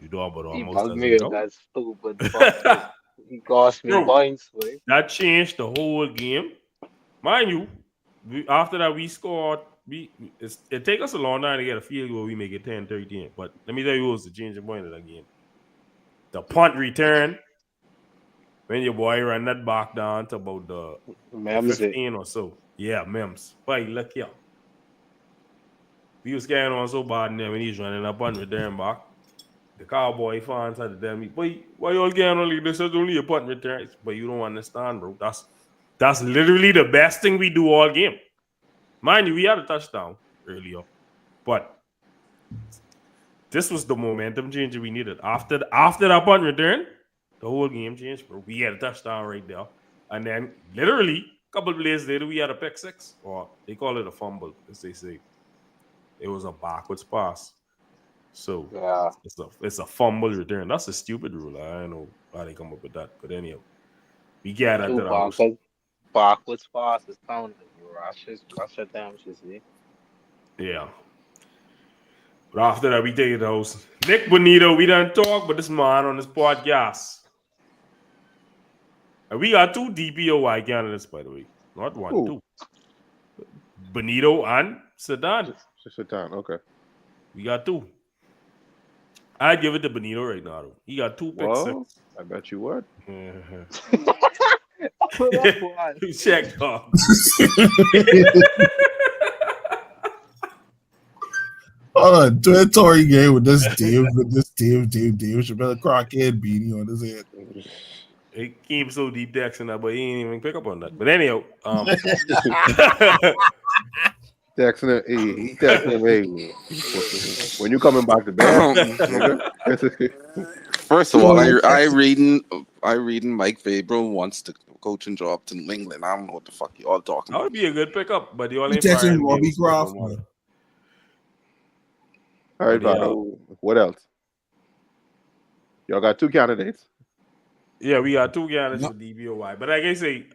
do but He almost bugged me doesn't with count. that stupid fuck shit. He cost me Bro, points, boy. that changed the whole game. Mind you, after that we scored. It take us a long time to get a field goal. We make it 10-13. But let me tell you what was the changing point of that game. The punt return, when your boy ran that back down to about the Mems it. 15 or so. Yeah, Mims. Boy, look here. We was carrying on so bad in there when he's running up punt return back. The Cowboy fans had to tell me, boy, why you all getting on like this? It's only a punt return. But you don't understand, bro. That's literally the best thing we do all game. Mind you, we had a touchdown earlier. But this was the momentum changer we needed. After that punt return, the whole game changed, bro. We had a touchdown right there. And then literally a couple of plays later, we had a pick six. Or they call it a fumble, as they say. It was a backwards pass. So Yeah. it's a fumble return. That's a stupid rule. I don't know how they come up with that. But anyhow, we get at Two the house. backwards pass is counted. Rush at them, you see. Yeah. But after that, we take it to the house. Nick Bonito, we done talk, but this man on this podcast. And we got 2 DPOY candidates, by the way. Not one, Ooh. 2. Bonito and Sedan. Satan, okay. We got 2. I'd give it to Bonito right now, though. He got 2 picks. Well, I bet you would. Check, dog. Hold on, do a Tory game with this Dave Chappelle crackhead beanie on his head. He came so deep texting that, but he ain't even pick up on that. But anyhow, He texting him, hey, when you coming back to bed? First of all, I reading Mike Fabro wants to coaching job to New England. I don't know what the fuck you all talking that about. would be a good pickup, but you all He ain't texting firing Robbie games, Kraft. no matter. All right, Yeah. Vado. What else? Y'all got 2 candidates. Yeah, we got 2 candidates No. for DBOY. But like I say,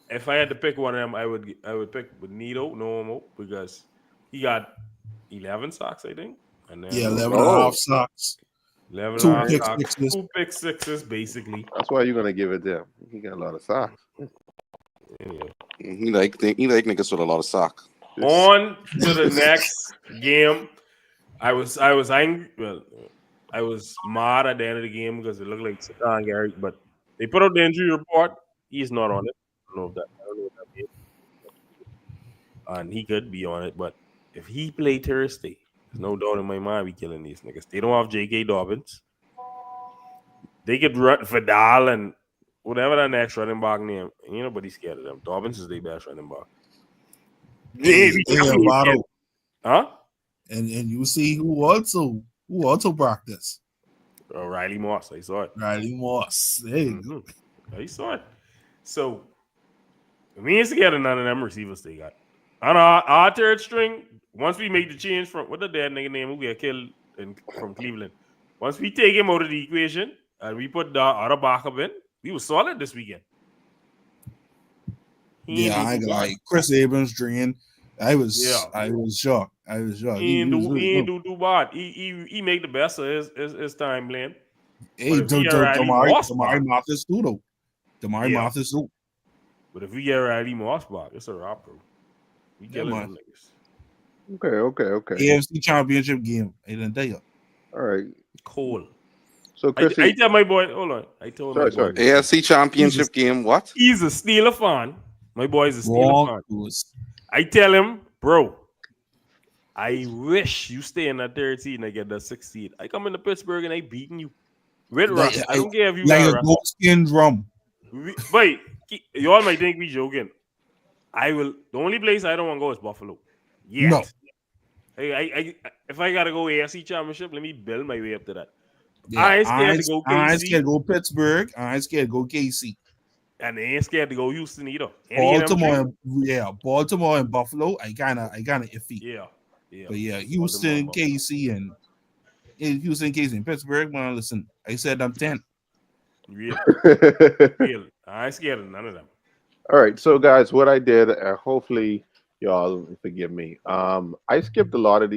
if I had to pick one of them, I would pick Benito Normo because he got 11 sacks, I think. And then Yeah, 11 and a half sacks. 11 2 and a half pick sacks, sixes. 2 pick sixes, basically. That's why you're gonna give it them. He got a lot of socks. Anyway. He like niggas with a lot of sock. On to the next game. I was angry. Well, I was mad at the end of the game because it looked like Satan Gary, but they put out the injury report. He's not on it. I don't know what that means. And he could be on it, but if he play Thursday, there's no doubt in my mind we killing these niggas. They don't have J.K. Dobbins. They could run Vidal and whatever that next running back name. Ain't nobody scared of them. Dobbins is their best running back. Vado. Huh? And you see who also practice. Riley Moss. I saw it. Riley Moss. Hey. Mm-hmm. I saw it. So we ain't scared of none of them receivers they got. On our third string, once we make the change from what the dead nigga name who got killed from Cleveland. Once we take him out of the equation and we put the other backup in, we were solid this weekend. I ain't like Chris Abrams drained. I was shocked. He ain't do too bad. He make the best of his time playing. Hey, Damari Mathis too though. Damari Mathis too. But if we get Riley Moss back, it's a wrap, bro. We killing them niggas. Okay. AFC Championship game. I didn't tell you. All right. Cool. So Chrissy, I tell my boy, hold on. I told my boy. AFC Championship game, what? He's a Steeler fan. My boy is a Steeler fan. I tell him, bro, I wish you stay in that 3rd seed and I get that 6th seed. I come into Pittsburgh and I beating you. With Russ. I don't care if you like got a gold skin drum. Wait, you all might think we joking. The only place I don't want to go is Buffalo. Yes. No. Hey, if I gotta go AFC Championship, let me build my way up to that. Yeah, I ain't scared to go KC. I ain't scared to go Pittsburgh. I ain't scared to go KC. And they ain't scared to go Houston either. Baltimore and Buffalo. I kinda iffy. Yeah. Yeah. But yeah, Baltimore Houston, Buffalo. KC, and Houston, KC, and Pittsburgh. Man, listen, I said I'm 10. Real. I ain't scared of none of them. All right, so guys, what I did, hopefully y'all forgive me. I skipped a lot of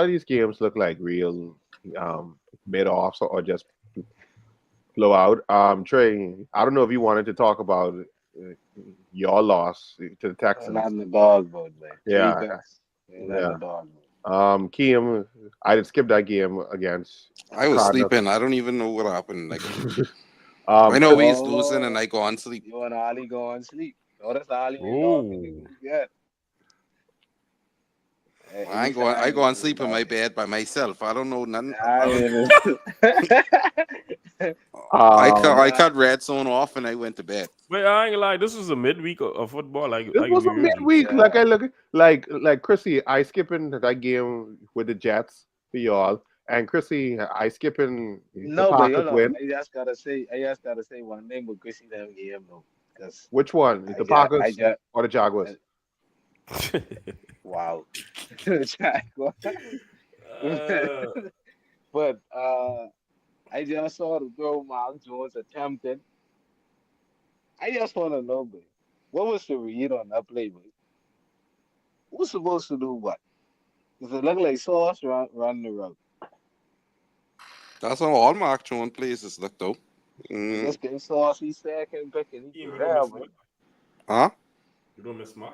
these games look like real mid offs or just blowout. Trey, I don't know if you wanted to talk about your loss to the We're not Texans. in the dog mode, man. Three Yeah, bets. We're not in yeah. the dog mode. Keem, I did skip that game against I the was Cardinals. sleeping. I don't even know what happened. Like I know Chris, we was losing, and I go on sleep. You and Ali go on sleep. Oh, that's Ali and y'all can Oh. do. Yeah. I Anytime go. I go in on the sleep in dog my mode. bed by myself. I don't know nothing. I mean, I nah, cut red zone off, and I went to bed. But I ain't gonna lie, this was a midweek of football, like this was we a usually. midweek. Like yeah. I look like Chrissy, I skipping that game with the Jets for y'all, and Chrissy, I skipping the No, but Packers hold on. win. I just gotta say one thing with Chrissy them game though, because Which one? The I Packers just, or the Jaguars? wow. Jaguar. Uh, But I just saw the throw Mark Jones attempted. I just want to know, boy, what was the read on that play, boy? Who's supposed to do what? Does it look like Sauce run the route? That's how all Mark Jones places look though. They just give Sauce he second pick and he you threw don't there, miss boy. Mark. Huh? You don't miss Mark.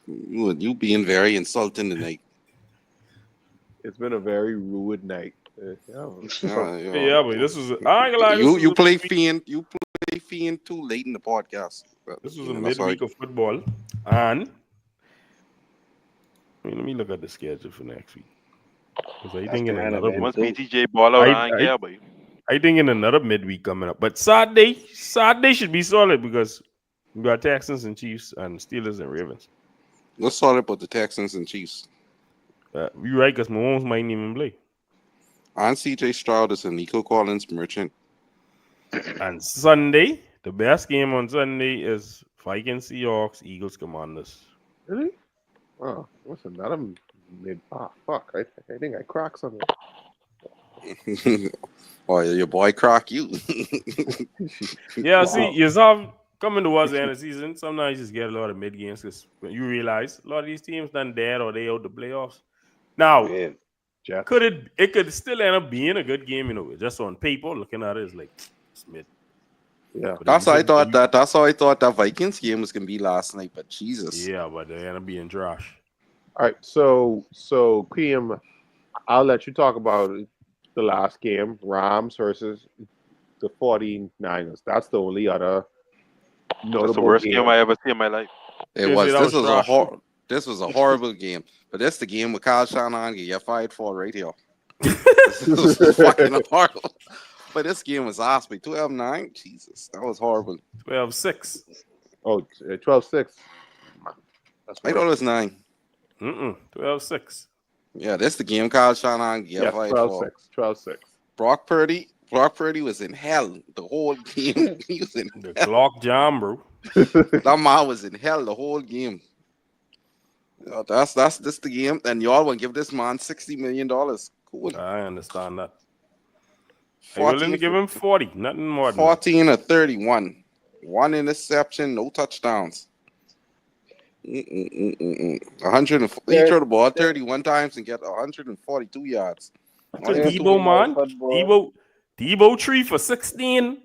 You being very insulting tonight. It's been a very rude night. Yeah. Yeah, yeah. Yeah, but this was. I ain't gonna lie, this was You a play midweek. fiend. You play fiend too late in the podcast. But, This was a that's all right. midweek of football, and let me look at the schedule for next week. Because I That's think in kind of another, been Once too. BTJ ball out, I, I ain't I care about you. I think in another midweek coming up. But Saturday should be solid because we got Texans and Chiefs and Steelers and Ravens. Let's talk about the Texans and Chiefs. You right, because Mahomes might even play. And CJ Stroud is a Nico Collins merchant. And Sunday, the best game on Sunday is Vikings, Seahawks, Eagles, Commanders. Really? Oh, what's another mid? Ah, fuck! I think I cracked something. Oh, your boy Croc, you. Yeah, see, Wow. you saw coming towards the end of the season, sometimes you just get a lot of mid games because you realize a lot of these teams done dead or they out the playoffs. Now, Man, Jets. it could still end up being a good game, just on paper, looking at it, it's like it's mid. Yeah. But if That's you how I sit, thought that. That's how I thought that Vikings game was gonna be last night. But Jesus, yeah, but they end up being trash. All right. So Kim, I'll let you talk about the last game, Rams versus the 49ers. That's the only other That's the notable worst game game. I ever see in my life. it Seriously, was. that was trash too. This was a horrible game. But that's the game with Kyle Shanahan get fired for right here. This was fucking horrible. But this game was asked me 12-9. Jesus, that was horrible. 12-6. Oh, 12-6. That's I thought it worse. was 9. 12-6. Yeah, that's the game Kyle Shanahan get Yes, fired 12-6. for. 12-6. Brock Purdy was in hell the whole game. He was in The hell. clock jam, bro. That man was in hell the whole game. Yeah, that's this the game, and y'all want to give this man $60 million. Cool. I understand that. I 14, willing to give him 40, nothing more than that. 14 or 31. One interception, no touchdowns. 100. He threw the ball 31 times and get 142 yards. To they're Debo, talking about man. football. Debo 3 for 16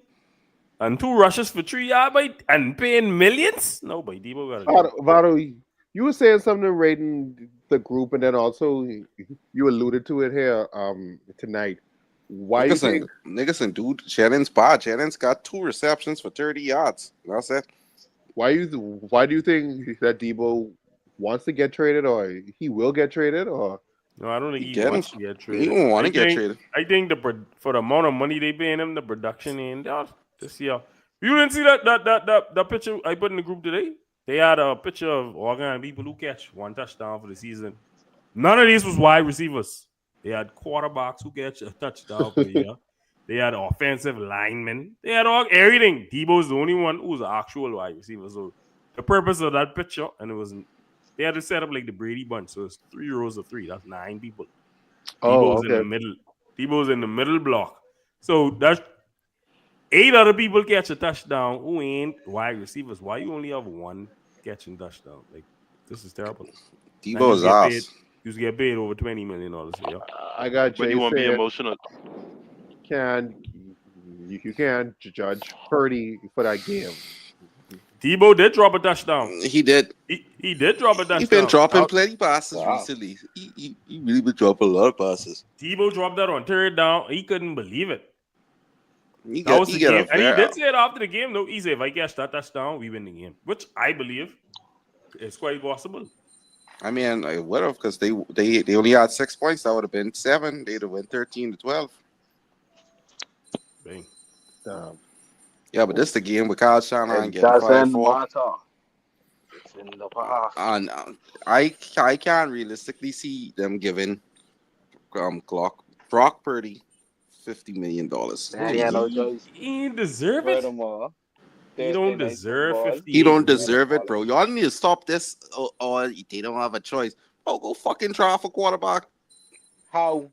and 2 rushes for 3 yards, and paying millions? No, boy, Debo got to go. Vado, you were saying something rating the group, and then also you alluded to it here tonight. Why you think? Niggas dude, Shannon's bad. Shannon's got 2 receptions for 30 yards. That's it. Why do you think that Debo wants to get traded, or he will get traded, or No, I don't think He he get wants him. to get He traded. don't want to get traded. I think for the amount of money they paying him, the production ain't there this year. You didn't see that picture I put in the group today? They had a picture of organized people who catch 1 touchdown for the season. None of these was wide receivers. They had quarterbacks who catch a touchdown for the year. They had offensive linemen. They had everything. Debo's the only one who's an actual wide receiver. So the purpose of that picture, and it was they had to set up like the Brady Bunch, so it's 3 rows of 3. That's 9 people. Oh, Debo's in the okay. middle. Debo's in the middle block. So that's 8 other people catch a touchdown. Who ain't wide receivers? Why you only have one catching touchdown? Like this is terrible. And Debo's ass. you get paid over $20 million. Yeah. I got But Jay you won't be saying emotional. can you can't judge Purdy for that game. Debo did drop a touchdown. He did. He did drop a touchdown. He's been dropping plenty passes Wow. recently. He really been dropping a lot of passes. Debo dropped that on 3rd down. He couldn't believe it. He That was get the a game. And he very did say it after the game, though. He said, if I catch that touchdown, we win the game. Which I believe is quite possible. I mean, I would have because they only had 6 points. That would have been 7. They'd have won 13-12. Bang. Yeah, but this the game with Kyle Shanahan It getting fired doesn't for. matter. It's in the past. And I can't realistically see them giving Brock Purdy $50 million. Man, yeah, no choice. He ain't deserve it. Furthermore, He Thursday don't night deserve football. 50. He don't deserve it, bro. Y'all need to stop this, or they don't have a choice. Oh, go fucking try for quarterback. How?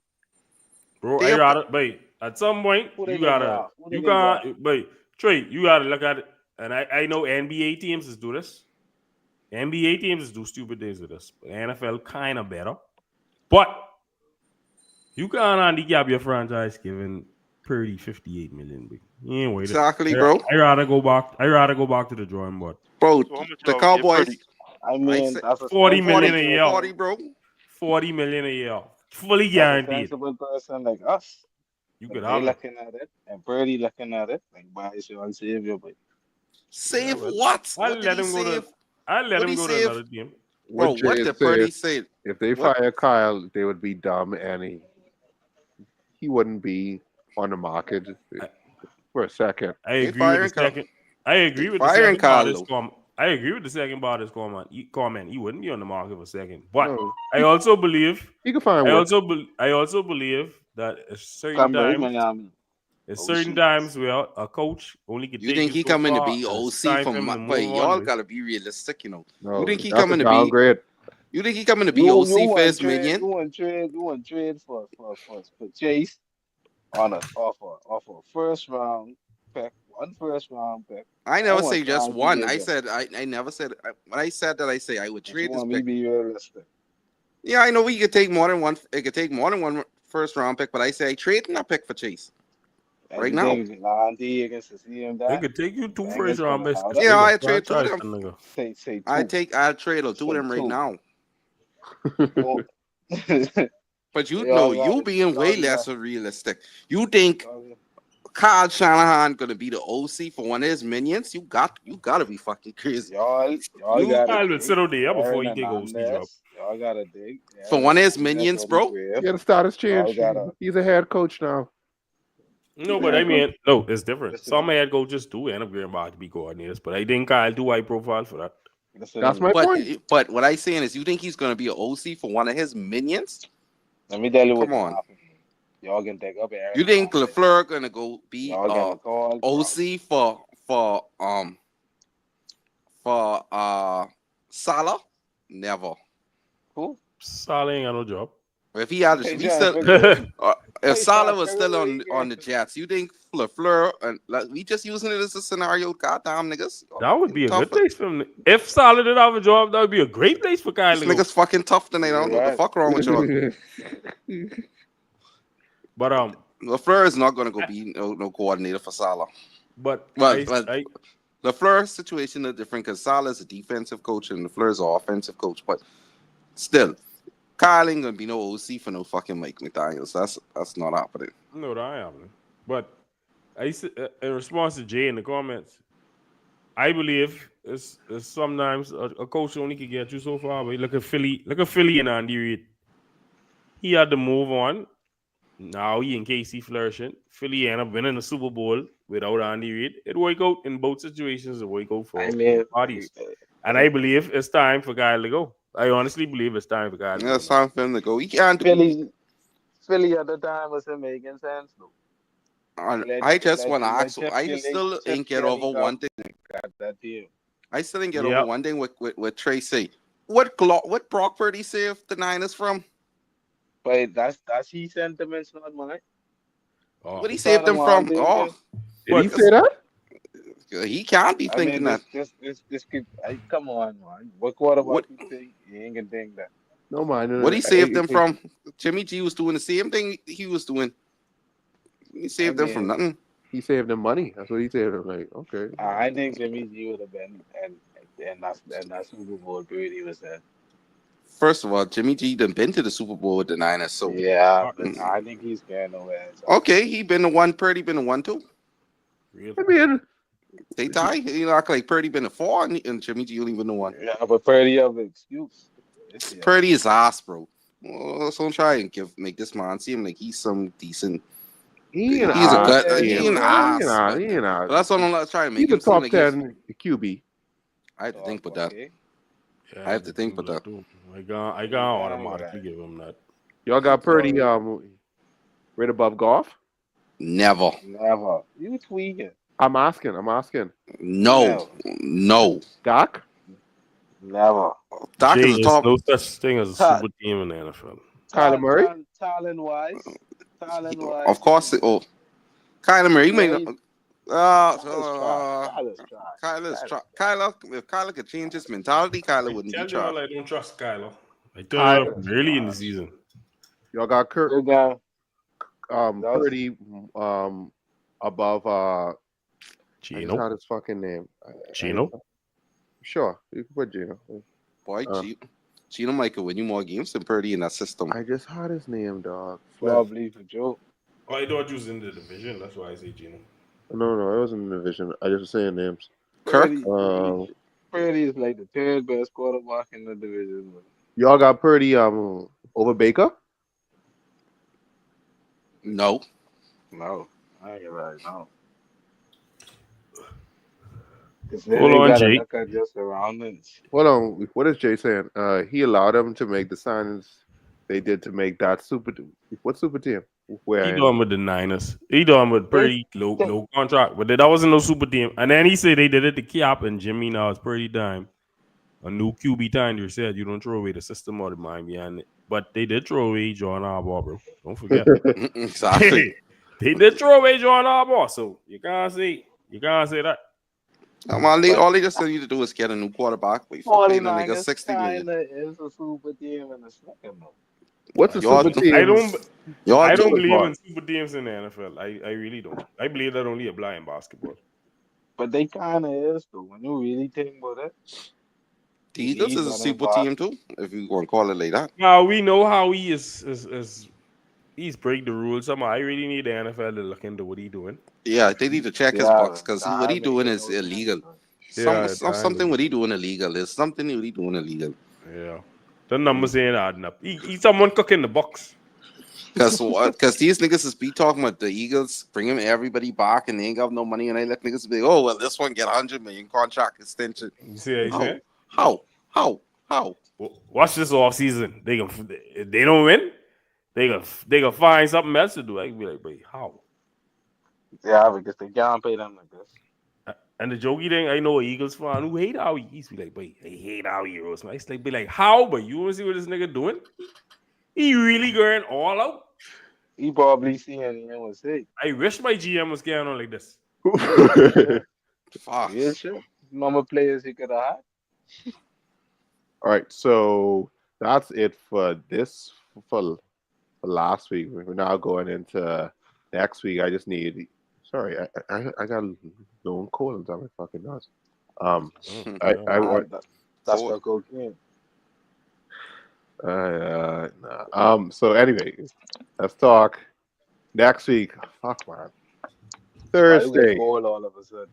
Bro, They I have gotta, wait, at some point, Who they you get gotta, draft? Who they you get got, draft? wait, Trey, you gotta look at it. And I know NBA teams do this. NBA teams do stupid things with this. But NFL kind of better. But you can't handicap your franchise giving Purdy $58 million. Big. You ain't waiting. Exactly, bro. I rather go back to the drawing board. Bro, So how much the y'all give Cowboys, Purdy? I mean, said that's a 40 sensible million a year. 40, bro. $40 million a year. Fully That's a guaranteed. sensible person like us. You If could they have it. looking at it, and Birdie looking at it, like, why is your savior? But Save well, what? I'll What did let he him go save? to I'll let What him he go to save? another team. Bro, What what Jay did Purdy said, say? if they What? fire Kyle, they would be dumb and he wouldn't be on the market for a second. I They agree with the firing Kyle. second. I agree They with the firing second part Kyle, of this though. comment. I agree with the second part of this comment. He wouldn't be on the market for a second. But No, I also believe he can find I work. also believe that at certain come very times Miami. there's Oh, certain shit. times where a coach only can You take think you he so coming to far, be and it's OC time for for him my? to But move y'all on. gotta be realistic, you know. No, You think he that's coming a to be? downgrade. You think he coming to be You OC for want his trade? minion? You want trade for Chase on a offer first round pick, one first round pick. I I never want say to try just and one. trade I them. said I never said when I said that I say I would But you trade this want me to pick. be realistic. Yeah, I know we could take more than one. It could take more than one first round pick, but I say I trading that pick for Chase And right you now. think guarantee against the CM They that could take you 2 Bengals first round gonna picks. have It's that? Yeah, still a I trade two of franchise, them. nigga. Say two. I'll trade two of Say them right two. now. Don't- But you they all know, got you it. being way Y'all got less realistic. You think Kyle Shanahan gonna be the OC for one of his minions? You gotta be fucking crazy. y'all You got Kyle to will dig. settle there before Aaron he take OC job. Hernandez. Y'all gotta dig. for Aaron one of his Hernandez minions, will be bro. brave. Yeah, the status Y'all changed. gotta He's a head coach now. No, but I mean, no, it's different. listen. Some head coaches do end up getting back to be coordinators, but I think Kyle too high profile for that. Listen That's to me. my point. But what I saying is, you think he's gonna be an OC for one of his minions? Let me tell you what Come on. happened. Y'all can take up Aaron You think Hernandez. LaFleur gonna go be Y'all gonna call OC for Salah? Never. who? Salah ain't got no job. If he had, Hey, we John, still. figure- If Hey, Salah John, was still figure on it on the out. Jets, you think LaFleur and like, we just using it as a scenario? Goddamn niggas, That would be a tough. good place for him. If Salah did have a job, that would be a great place for Kyle These to go. niggas fucking tough tonight. I don't know what the Right. fuck wrong with y'all. But LaFleur is not gonna go be no coordinator for Salah. but Well, I LaFleur's situation is different because Salah is a defensive coach and LaFleur is an offensive coach. But still, Kyle ain't gonna be no OC for no fucking Mike McDaniels. That's not happening. no, that ain't happening. But in response to Jay in the comments, I believe it's sometimes a coach only can get you so far. But look at Philly and Andy Reid. He had to move on. Now he and KC flourishing. Philly end up winning the Super Bowl without Andy Reid. It worked out in both situations. It worked out for I mean, both parties. And I believe it's time for Kyle to go. I honestly believe it's time for Kyle to Yeah, go. it's time for him to go. He can't do. Philly at the time wasn't making sense though. I just want to Let ask. I Chip still Kelly ain't get over come one thing. Got that deal. I still didn't get over Yep. one thing with Tracy. What Brock Purdy saved the Niners from? But that's his sentiments, not mine. Oh. What he That's all saved them I'm all from? Oh, thinking. Did he But say that? he can't be I mean, thinking that. this keep. Come on, man. What quarterback What you think? You ain't gonna think that. No mind. what he saved them from? Jimmy G was doing the same thing he was doing. He I saved them from mean, nothing. He saved them money. That's what he saved them. Like, okay. I think Jimmy G would have been, and that Super Bowl Brady was in. First of all, Jimmy G done been to the Super Bowl with the Niners, so Yeah, but mm, I think he's getting nowhere. So okay, he been the one. Purdy been the one too. real. I mean, They tie. You know, act like Purdy been the four, and Jimmy G only been the one. yeah, but Purdy have an excuse this year. Purdy is ass, bro. Well, so don't try and make this man seem like he's some decent. he an He's a ass. gut. Yeah, He he's an ass, He but an ass. that's what I'm not trying to make He's a him seem top like he's. 10 QB. I have to think about that. Okay. Yeah, I have to think about that. too. I got Ain't automatically right. give him that. Y'all got Purdy So right above golf. Never. never. You tweaking? I'm asking. No. Never. No. Doc. Never. Doc Jay, is a is top. no such thing as a Ta- super team in the NFL. Kyler Murray. Talent wise, Of course. Oh, Kyler Murray. He may not. Kyler's trash. Uh, Kyler's trash. Kyler's Kyler's Kyler. If Kyler could change his mentality, Kyler I wouldn't be tell you trash. all I don't trust Kylo. I turned it Ky- up early in the trash. season. Y'all got Good guy. That's Purdy above I just Gino. had his fucking name. Gino. Sure, you can put Gino. Boy, Uh, Gino might could win you more games than Purdy in that system. I just had his name, dog. Flip. probably for Joe. Oh, I thought you was in the division. That's why I say Gino. No, I wasn't in the division. I just was saying names. Kirk. Purdy is like the third best quarterback in the division. Y'all got Purdy over Baker. No. No, I ain't right. No. Because Hold they on, got to Jake. look at your surroundings. Hold on. What is Jay saying? He allowed them to make the signings they did to make that super. What super team? He Where? done with the Niners. He done with pretty low contract, but that wasn't no super team. And then he said they did it to Cap and Jimmy. Now it's pretty dime. A new QB time. You said you don't throw away the system or the mind behind it, but they did throw away John Harbaugh, bro. Don't forget. Exactly. They did throw away John Harbaugh, so you can't say that. All they just need to do is get a new quarterback. We fuck paying a nigga 49ers $60 million. kinda is a super team in the second though. What's a Y'all- super team? I don't do believe it, in super teams in the NFL. I really don't. I believe that only apply in basketball. But they kinda is though. When you really think about it, The Eagles he's is a running super back. team too, if you want to call it like that. Now we know how he is he's break the rules. Somehow I really need the NFL to look into what he doing. Yeah, they need to check his Yeah, box because what he that doing makes is no sense. illegal. Yeah, Something what he doing illegal. There's something what he doing illegal. Yeah. The numbers ain't adding up. He's someone cooking the box. Because what? Because these niggas is be talking about the Eagles bringing everybody back and they ain't got no money and they let niggas be, oh well, this one get 100 million contract extension. You see what I'm saying? How? Watch this off season. If they don't win, they can find something else to do. I can be like, wait, how? Yeah, because they can't pay them like this. And the jokey thing, I know an Eagles fan who hate how he used to be like, wait, I hate how he roast. It's like, be like, how? But you want to see what this nigga doing? He really going all out. He probably seeing him and say, I wish my GM was getting on like this. Fuck. real shit. Number players he could have had. All right, so that's it for this for last week. We're now going into next week. I just need. Sorry, I got lone cold on my fucking nose. I want. That's what cocaine. Nah. So anyway, let's talk next week. Fuck man. Why you get Thursday. cold all of a sudden?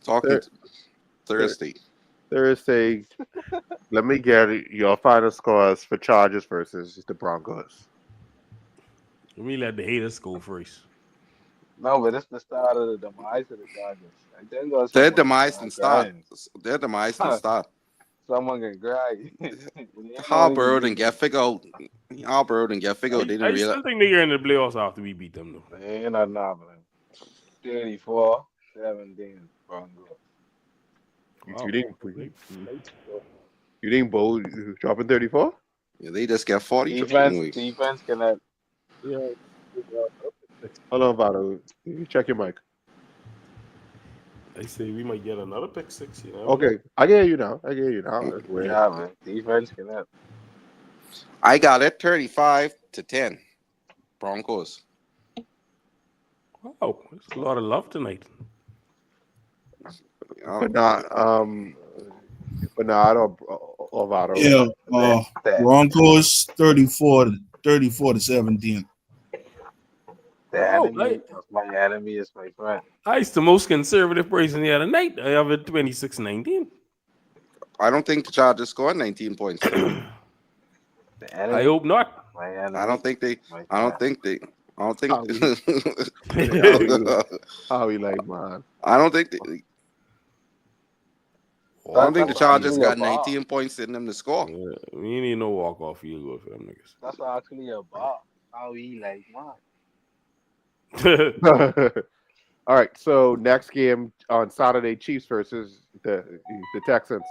Talking Thursday. Thursday. Let me get your final scores for Chargers versus the Broncos. Let me let the haters go first. No, but it's the start of the demise of the Chargers. I think there's Their someone demise and start. crying. Their demise and start. Someone can cry. Harburg and get figured out. Harburg and get figured out. They I didn't realize. still think they're in the playoffs after we beat them, though. They ain't not nothing. 34-17 Broncos. You think Bo dropping 34? Yeah, they just got 43 Defense, anyway. defense cannot. Yeah. Hold on, Vado. You check your mic. I say we might get another pick six. You know. Okay, I can hear you now. That's weird. Yeah, man. Defense cannot. I got it 35-10. Broncos. Wow, there's a lot of love tonight. Bernard or Vado. Yeah, That Broncos 34-17. the Wow, enemy of my enemy is my friend. I's the most conservative person the other night. I have it 26-19. I don't think the Chargers scored 19 points. The enemy. I hope not. My enemy. I don't think they. my I don't friend. think they. I don't think. How he like, man? I don't think. I don't think the That's Chargers actually got a bar. 19 points in them to score. Yeah, we need no walk off field goal for them niggas. That's actually a bar. How he like man. All right, so next game on Saturday, Chiefs versus the Texans.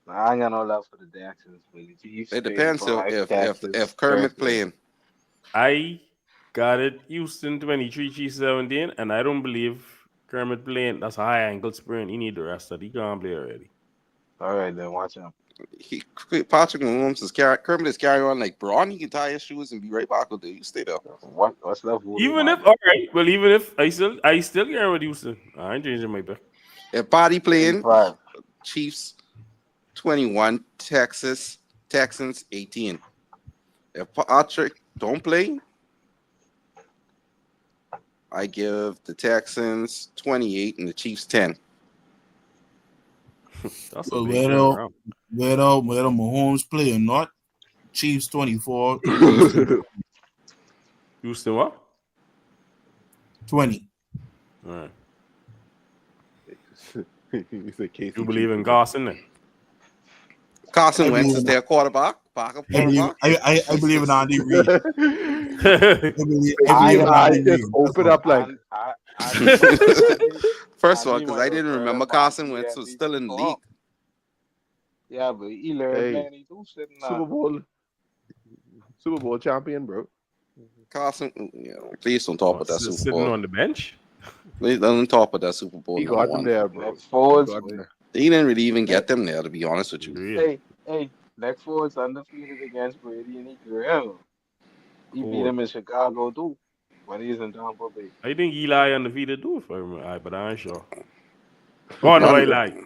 I ain't got no love for the Texans, but the Chiefs. It depends if Kermit playing. I got it Houston 23 Chiefs 17, and I don't believe Kermit playing. That's a high ankle sprain. He need the rest of it. He can't play already. All right, then watch him. Patrick Mahomes is Kermit is carrying on like Braun. He can tie his shoes and be right back with you. Stay there. What's left? Even if all right, well, even if I still get with Houston. I ain't changing my pick. If Body playing, 25. Chiefs 21, Texans 18. If Patrick don't play, I give the Texans 28 and the Chiefs 10. That's a Well, big whether turnaround. Mahomes play or not, Chiefs 24, Houston what? 20. All right. He said Casey You believe in Chiefs. Carson then? Carson I Wentz believe- is their quarterback. Backup I believe, quarterback. I believe in Andy Reid. I believe I in Andy just Reid. open up like First of all, Andy because might I didn't have remember heard Carson about Wentz the was still in the league. Yeah, but he learned Hey, plenty too. Sitting Super Bowl champion, bro. Carson, please don't talk about that Super Sitting Bowl. on the bench. Please don't talk about that Super Bowl. He number got them one. there, bro. next forwards. He got them there. He didn't really even get them there, to be honest with you. Really? Hey, next forwards undefeated against Brady and he grew. He beat Forward. him in Chicago too, but he's in Tampa Bay. I think Eli undefeated too, if I remember. But I ain't sure. Oh no, I lied.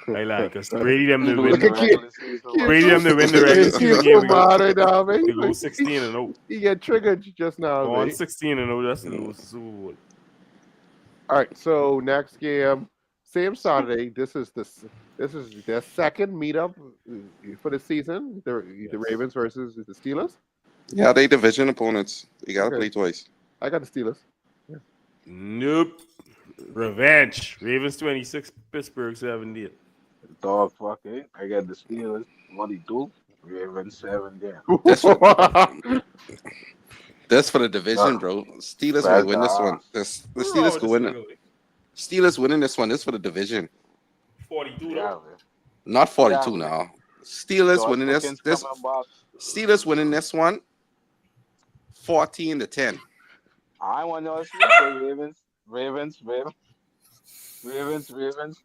Because Brady them He to lose win. the regular season. Brady them to win the regular He's season so game. mad right now, man. They go 16-0. He get triggered just now, Go on man. 16-0. That's the lose the Super Bowl. All right, so next game, same Saturday. This is their second meetup for the season. The Ravens versus the Steelers. Yeah, they division opponents. You got to Okay. play twice. I got the Steelers. Nope. Revenge. Ravens 26, Pittsburgh 17. Dog fucking. I got the Steelers 22, Ravens 7 there. That's for the division, bro. Steelers might win this one. The Steelers could win it. Steelers winning this one. This for the division. 42 Yeah, though. man. Not 42 Yeah, man. now. Steelers George winning Pickens this. coming back. Steelers winning this one. 14-10. I want y'all to see the Ravens,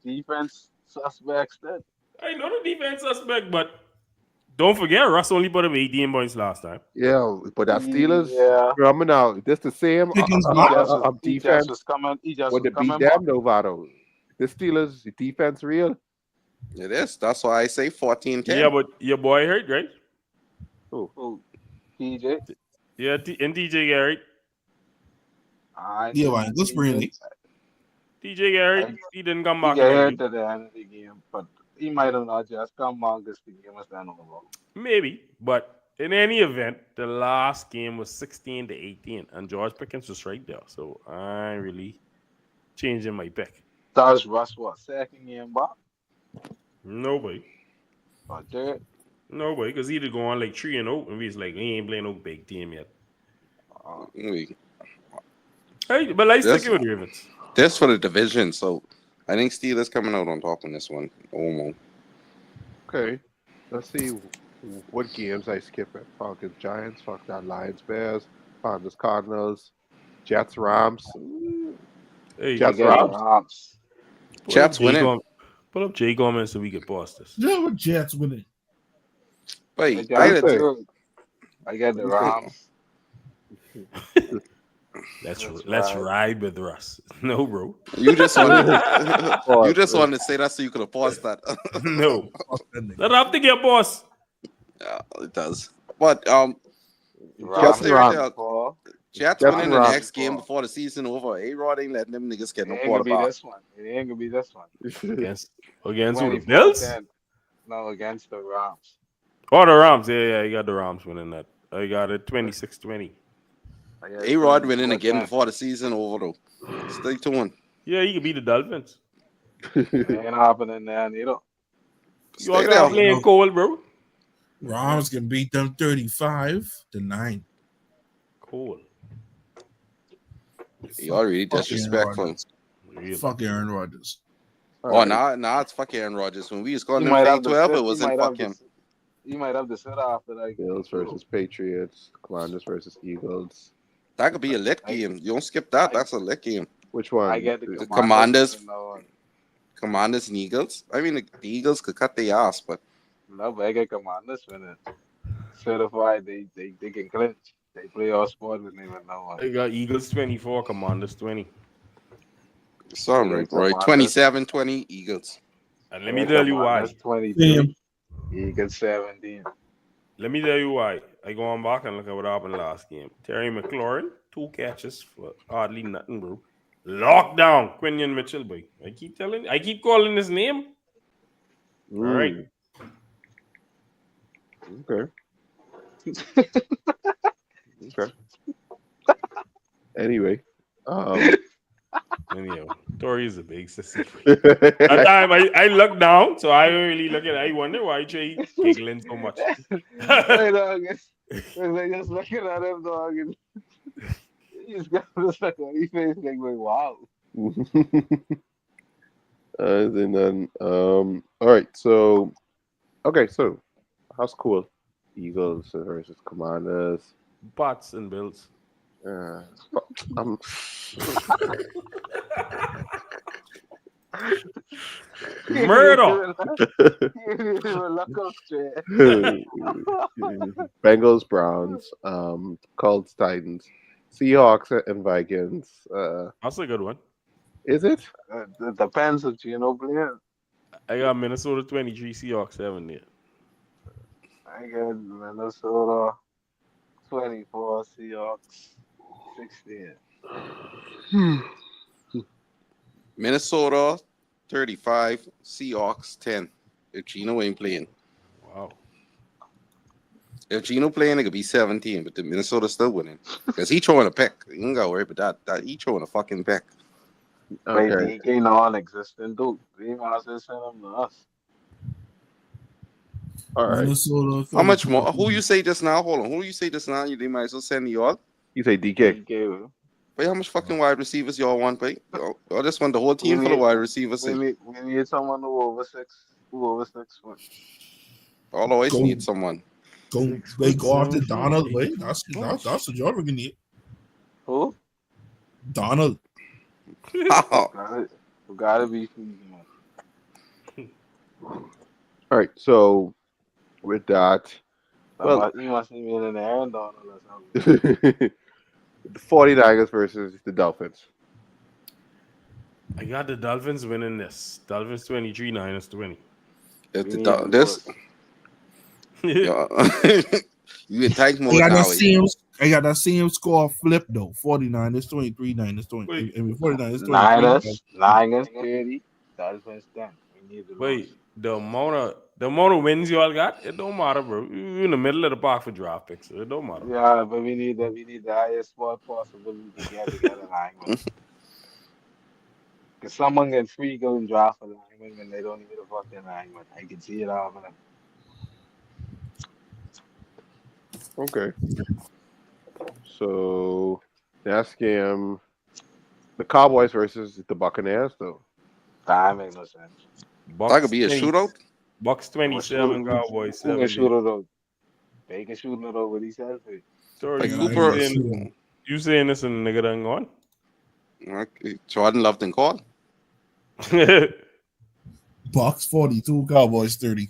defense suspects then. I know the defense suspect, but don't forget, Russ only put up 18 points last time. Yeah, but that Steelers Yeah. coming out. This the same Pickens He back. just defense was coming. He just when was they beat coming them, back. Novato. The Steelers defense real. It is. That's why I say 14-10. Yeah, but your boy hurt, right? Oh, TJ. Yeah, and TJ get hurt. Yeah, man, that's really. TJ get hurt. He didn't come He back. get in that hurt at the end of the game, but he might have not just come back because the game was done over. game. Maybe, but in any event, the last game was 16-18, and George Pickens was right there. So I ain't really changing my pick. Does Russ what second game back Nobody. or third? Nobody, because he'd go on like 3-0, and we was like, he ain't playing no big team yet. We- Hey, but I Yes. stick with Ravens. This for the division. So I think Steelers coming out on top in this one. Almost. Okay. Let's see what games I skip it. Falcons, Giants, fuck that. Lions, Bears, Panthers, Cardinals, Jets, Rams. Hey, I Jets, get the Rams. Rams. pull up Jets J winning. com, pull up J comments so we can pause this. Yeah, with Jets with it. I Wait, What do you got say? I get What the do you say? Rams. Let's That's let's right. ride with Russ. No, bro. you just wanted you Pause. just wanted to say that so you could have paused that. No. Fuck that nigga. Let up to get boss. Yeah, it does. But Jets Rams and Rams. before. Jets Jets winning and the Rams. next game before the season over. A-Rod ain't letting them niggas get It no ain't gonna be quarterback. this one. It ain't gonna be this one. Against who? The 24-10. Bills? No, against the Rams. Oh, the Rams. Yeah, you got the Rams winning that. I got it 26-20. I got A-Rod winning again 24-10. before the season over though. Stay tuned. Yeah, you can beat the Dolphins. It ain't happening there, neither. You all Stay got there. playing cold, bro. Rams can beat them 35-9. Cold. You already Fuck Aaron disrespectful. Rodgers. Real. Fuck Aaron Rodgers. Oh, now it's fuck Aaron Rodgers. When we was calling You him might fake have to 12, sit. it wasn't fuck him. You might have to sit after that game. Bills versus Patriots, Commanders versus Eagles. That could be a lit game. You don't skip that. That's a lit game. Which one? I get the The Commanders. Commanders and Eagles. I mean, the Eagles could cut their ass, but No, but I get Commanders winning. Certified, they can clinch. They play all sport with even no one. I got Eagles 24, Commanders 20. sorry, Yeah, right? Commanders. 27-20 Eagles. And let me tell you why. Commanders 22. Damn. Eagles 17. Let me tell you why. I go on back and look at what happened last game. Terry McLaurin, 2 catches for hardly nothing, bro. Lockdown, Quinion Mitchell, boy. I keep calling his name. All right. Okay. Okay. Anyway. Anyhow, Tori is a big sissy. That time I look down, so I don't really look at it. I wonder why Jay giggling so much. Hey, dog, they're just looking at him, dog, and he's got this like he face like, wow. And then all right, so how's cool? Eagles versus Commanders. Pats and Bills. I'm Murder. Bengals, Browns, Colts, Titans, Seahawks, and Vikings. That's a good one. Is it? It depends if Gino playing. I got Minnesota 23, Seahawks 7 there. I got Minnesota 24, Seahawks 16. Minnesota 35, Seahawks 10. If Gino ain't playing. Wow. If Gino playing, it could be 17, but the Minnesota still winning. Because he throwing a pick. You ain't got to worry about that. He throwing a fucking pick. Okay. Wait, he non-existent, dude. We must send him to us. All right. Minnesota. How much more? Who you say just now? Hold on. Who you say just now? They might as well send you all. You say DK? Wait, how much fucking wide receivers y'all want, wait? Y'all just want the whole team full of wide receivers. We need someone who over 6 foot. I'll always need someone. They go after Donald. Wait, that's what y'all gonna need. Who? Donald. Gotta be. All right. So with that, well, You must be in an Aaron Donald or something. the 49ers versus the Dolphins. I got the Dolphins winning this. Dolphins 23, Niners 20. If the this, you in tight mode now. I got that same score flip though. 49ers 23, Niners 20. I mean, 49ers 23. Niners 30, Dolphins 10. We need to Wait, the amount of wins you all got, it don't matter, bro. You're in the middle of the park for draft picks, so it don't matter. Yeah, but we need the highest spot possible to get together linemen. Because someone can free go and draft a lineman when they don't need a fucking lineman. I can see it happening. Okay. So that's game. The Cowboys versus the Buccaneers, though. That make no sense. That Bucks could be a 20, shootout. Bucks Who shoot? 27, Cowboys Who can 70. shoot it up? They can shoot it over these selfies. Sorry, Like Yeah, I Cooper, ain't sure. you saying this and nigga done gone? Jordan Love didn't call. Bucks 42, Cowboys 30.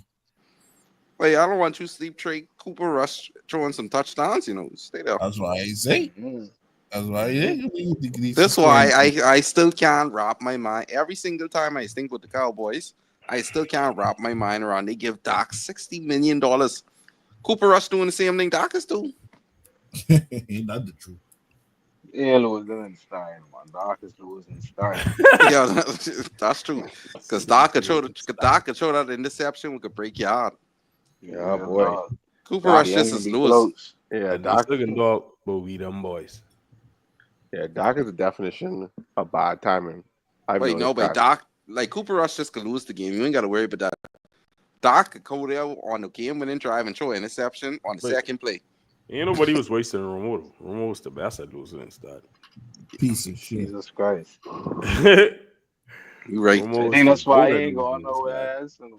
Wait, I don't want you sleep trade Cooper Rush throwing some touchdowns. Stay there. That's why I say. Mhm. That's why I say. That's why I still can't wrap my mind. Every single time I think with the Cowboys, I still can't wrap my mind around. They give Doc $60 million. Cooper Rush doing the same thing Doc is doing. Ain't not the truth. Yeah, losing in style, man. Doc is losing style. Yeah, that's true. Because Doc could throw that interception, we could break your heart. Yeah, boy. dog. Cooper Doc Rush ain't just gonna as be loose. close. Yeah, And Doc. this looking dog, but we them boys. Yeah, Doc is the definition of bad timing. I've Wait, no, noticed but that. Doc, like Cooper Rush just could lose the game. You ain't got to worry about that. Doc could go there on the game-winning drive and throw an interception on the Wait. second play. Ain't nobody was wasting Romo. Though. Romo was the best at losing instead. Piece of shit. Jesus Christ. You right. Romo I was think that's the why goat he at ain't going losing instead. nowhere else. And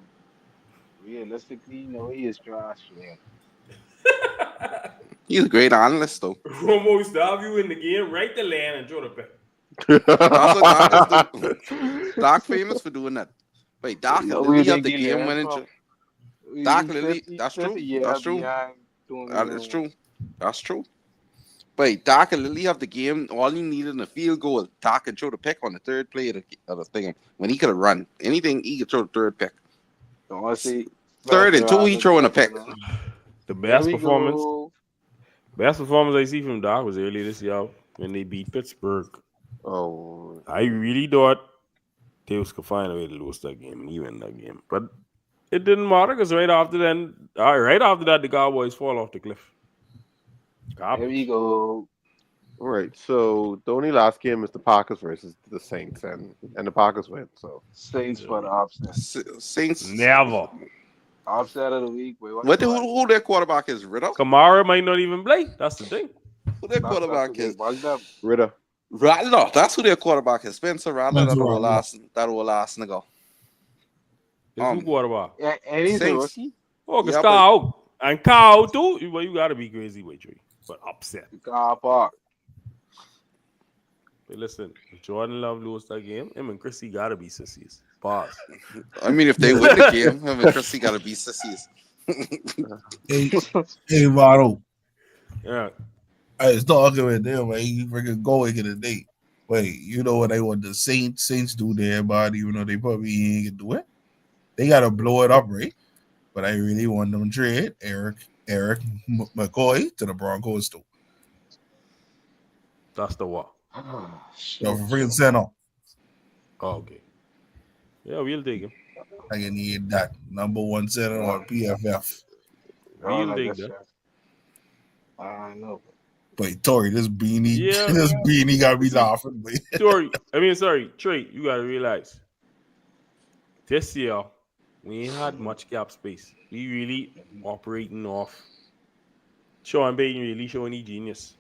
realistically, he is trash, man. He's a great analyst, though. Romo used to have you in the game, right the land, and throw the pick. That's what Doc is doing. Doc famous for doing that. Wait, Doc could Where literally they have the get learn game-winning. from? Doc He's literally. 50, That's 50 true. years That's true. behind doing That is true. That's true. But Doc could literally have the game. All he needed in a field goal. Doc could throw the pick on the third play of the thing. When he could have run anything, he could throw the third pick. So I see. Third and two, he throwing a pick. The There best we performance go. I see from Doc was earlier this year when they beat Pittsburgh. Oh, I really thought Tails could find a way to lose that game and even that game. But it didn't matter because right after that, the Cowboys fall off the cliff. There we Garbage. go. all right. So the only last game is the Packers versus the Saints, and the Packers win. So Saints for the upset. Saints. Never. Upset of the week. Wait, Who their quarterback is? Ritter? Kamara might not even play. That's the thing. Who their quarterback is? Ritter. Rattler. That's who their quarterback is. Spencer Rattler. Spencer That will Rattler. last nigga. It's who quarterback? Yeah, and he's a Saints. rookie. Oh, because Yeah, Kyle. And Kyle, too. Well, you got to be crazy with you. But upset. Car park. But listen, if Jordan Love lose that game, him and Chrissy got to be sissies. Pause. I mean, if they win the game, him and Chrissy got to be sissies. Hey, Vado. Yeah. I was talking with them, man. He freaking going in the day. Wait, you know what they want the Saints do to everybody, even though they probably ain't gonna do it? They gotta blow it up, right? But I really want them to trade Eric McCoy to the Broncos too. That's the what? So for freaking center, Oh, okay. Yeah, we'll take him. I can need that number one center on PFF. We'll take that. I know. But Tori, this beanie, Yeah. this beanie got me laughing. But Sorry, Trey, you gotta realize this year we ain't had much cap space. We really operating off Sean Payton really showing he genius.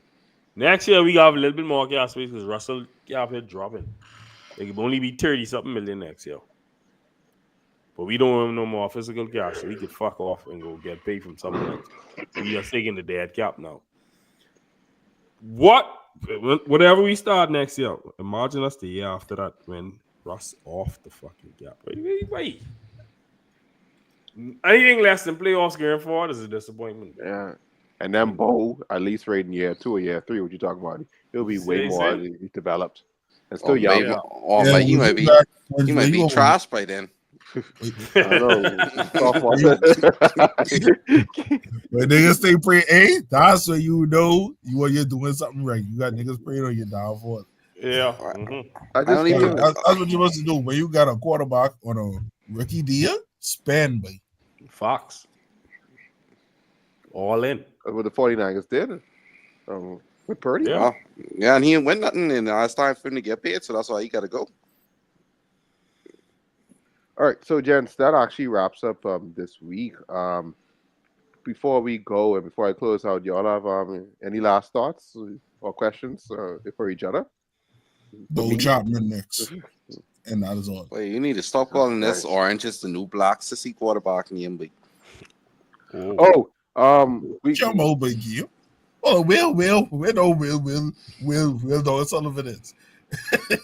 Next year we got a little bit more cap space because Russell cap hit dropping. It could only be 30-something million next year. But we don't have no more physical cash, so we could fuck off and go get paid from someone else. We are taking the dead cap now. Whatever we start next year, imagine us the year after that when Russ off the fucking cap. Wait. Anything less than playoffs going forward is a disappointment. Yeah. And then Bo, at least right in year 2 or year 3, what you talking about? He'll be way more developed. And still young. He might be trashed by then. I know. When niggas stay praying, hey, that's when you know you're doing something right. You got niggas praying on your downfall. Yeah. I don't even. That's what you're supposed to do. When you got a quarterback on a rookie deal, spend, boy. Fox. All in. What the 49ers did. With Purdy. Yeah, and he ain't win nothing, and it's time for him to get paid, so that's why he got to go. All right, so gents, that actually wraps up this week. Before we go and before I close out, y'all have any last thoughts or questions for each other? Bo Chapman next. and that is all. Wait, you need to stop calling this Orange is the New Black sissy quarterback name. But Oh, We Come on, big you. Oh, we know Will Sullivan is.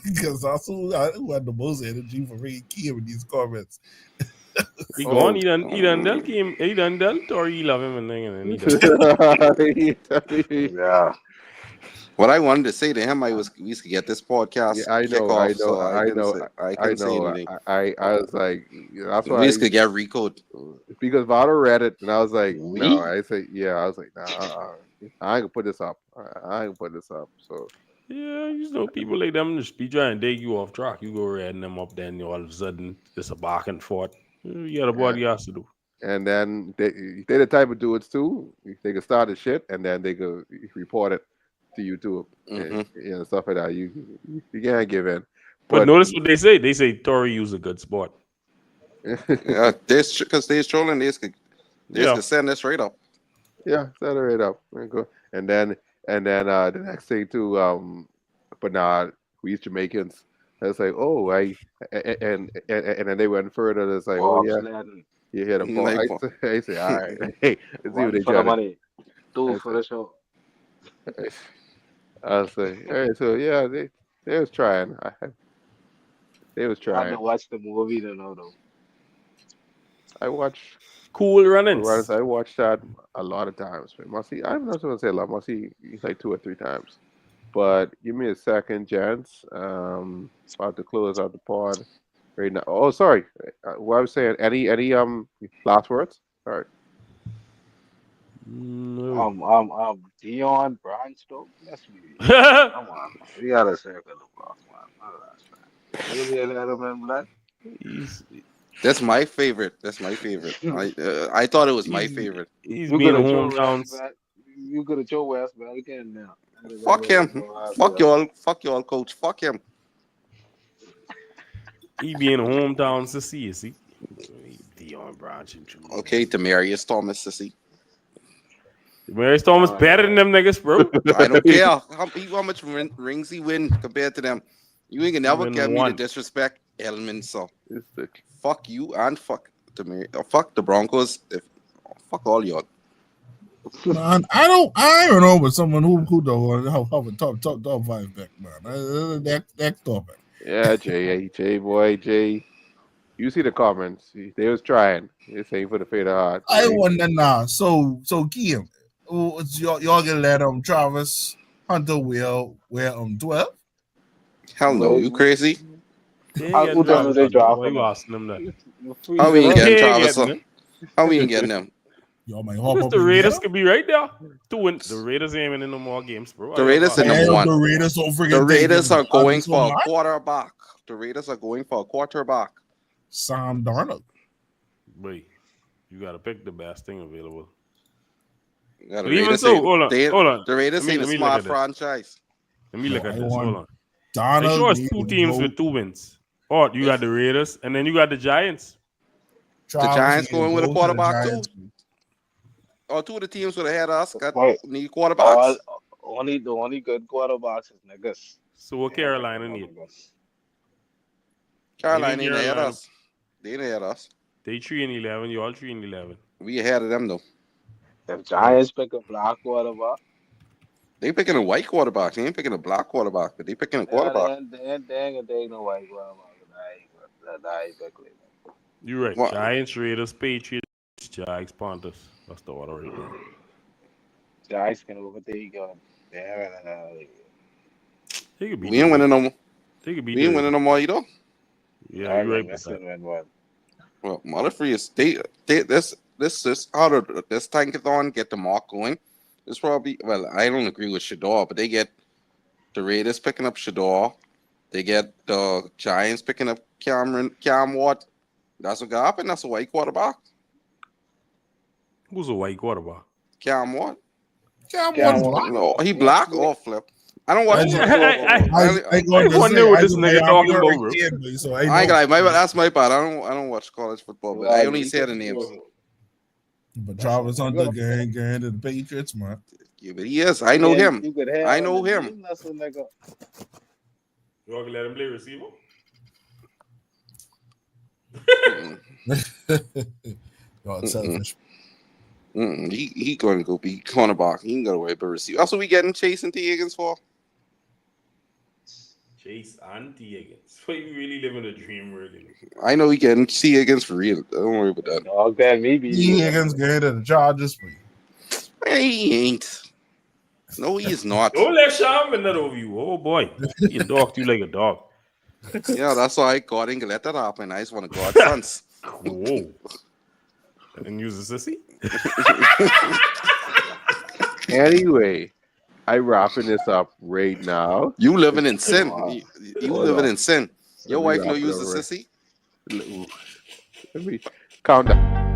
Because who had the most energy for reading Kim in these comments. he gone. He done dealt game. He done dealt, or he love him and then he done. Yeah. what I wanted to say to him, we used to get this podcast Yeah, I know, kickoff, so I couldn't say anything. I was like, that's We why used to get Rico. because Vado read it, and I was like, We? no. I said, yeah. I was like, nah, I ain't gonna put this up. I ain't gonna put this up. So Yeah, you know, people like them just be trying to dig you off track. You go reading them up, then all of a sudden it's a back and forth. You got what you has to do. and then they the type of dudes too. They can start the shit, and then they could report it to YouTube, and stuff like that. You can't give in. But notice what they say. They say Tory use a good sport. Yeah, because they're trolling. They could send this right up. Yeah, set it right up. And then the next thing too, but nah, we Jamaicans. It's like, oh, and then they went further. It's like, oh yeah, Bobsledding. you hit a ball. Like, I say, all right, hey, let's see what One they for the try to. money. Two for the show. I was like, all right, so yeah, they was trying. They was I had to trying. watch the movie to know though. I watched. Cool runnings. I watched that a lot of times. I'm not going to say a lot. Must see like 2 or 3 times. But give me a second, gents. About to close out the pod right now. Oh, sorry. What I was saying. Any last words? All right. No. Dion Brownstone. Let's be come on, man. We gotta circle the block, man. You hear that, man, blood? that's my favorite. That's my favorite. I thought it was my favorite. He's You being could have your ass hometowns. back. You could have your ass back again now. Fuck him. Fuck y'all. Fuck y'all, coach. Fuck him. He being hometown sissy, you see. Dion Branch. Okay, Demarius Thomas, sissy. Demarius Thomas better than them niggas, bro. I don't care how much rings he win compared to them. You ain't gonna never get me to disrespect Elman. So fuck you and fuck fuck the Broncos. Fuck all y'all. Man, I don't know with someone who don't have a top 5 back, man. That's topic. Yeah, Jay, boy, Jay. You see the comments. They was trying. They're saying for the fade of heart. I wonder now. So Kim, y'all gonna let Travis Hunter wear 12? Hell no, you crazy? Who doesn't they draft him? How we ain't getting Travis? How we ain't getting them? Y'all might hop up. The Raiders could be right there to win. The Raiders ain't winning no more games, bro. The Raiders are number one. The Raiders don't forget. The Raiders are going for a quarterback. The Raiders are going for a quarterback. Sam Darnold. Boy, you gotta pick the best thing available. Yeah, but even so, hold on. The Raiders ain't a smart franchise. Let me look at this. Hold on. Donald, they show us 2 teams with 2 wins. Oh, you got the Raiders, and then you got the Giants. The Giants going with a quarterback too. Or 2 of the teams would have had us need quarterbacks. The only good quarterbacks is niggas. So what Carolina need? Carolina ain't ahead of us. They ain't ahead of us. They 3-11. You all 3-11. We ahead of them though. If Giants pick a black quarterback, they picking a white quarterback. They ain't picking a black quarterback, but they picking a quarterback. They ain't no white quarterback. You're right. What? Giants, Raiders, Patriots, Jags, Panthers. That's the order right there. Giants can overtake them. We ain't winning no more. We ain't winning no more either. Yeah, you're right. Well, mother free is this how this tankathon get the mark going. It's probably I don't agree with Shador, but they get the Raiders picking up Shador. They get the Giants picking up Cam Ward. That's what got happened. That's a white quarterback. Who's a white quarterback? Cam Ward. Cam Ward's black. No, he black or flip. I don't watch. I wonder what this nigga talking about, bro. I ain't gonna lie, that's my part. I don't watch college football, but I only say the names. But Travis Hunter going to the Patriots, man. Yeah, but he is. I know him. I know him. You want to let him play receiver? God, selfish. He going to go be cornerback. He ain't got to worry about receiver. That's what we getting Chase and T. Higgins for. Chase and T. Higgins. So you really living a dream, really. I know he getting T. Higgins for real. Don't worry about that. Dog, that me be T. Higgins going to the Chargers for you. He ain't. No, he is not. Don't let Sean win that over you. Oh boy. He dogged you like a dog. Yeah, that's why God ain't gonna let that happen. I just want to God's sons. Whoa. I didn't use a sissy. Anyway, I'm wrapping this up right now. You living in sin. Wow. You Hold living on. in sin. Your Let me wife no wrap it use a up right. sissy. Let me count down.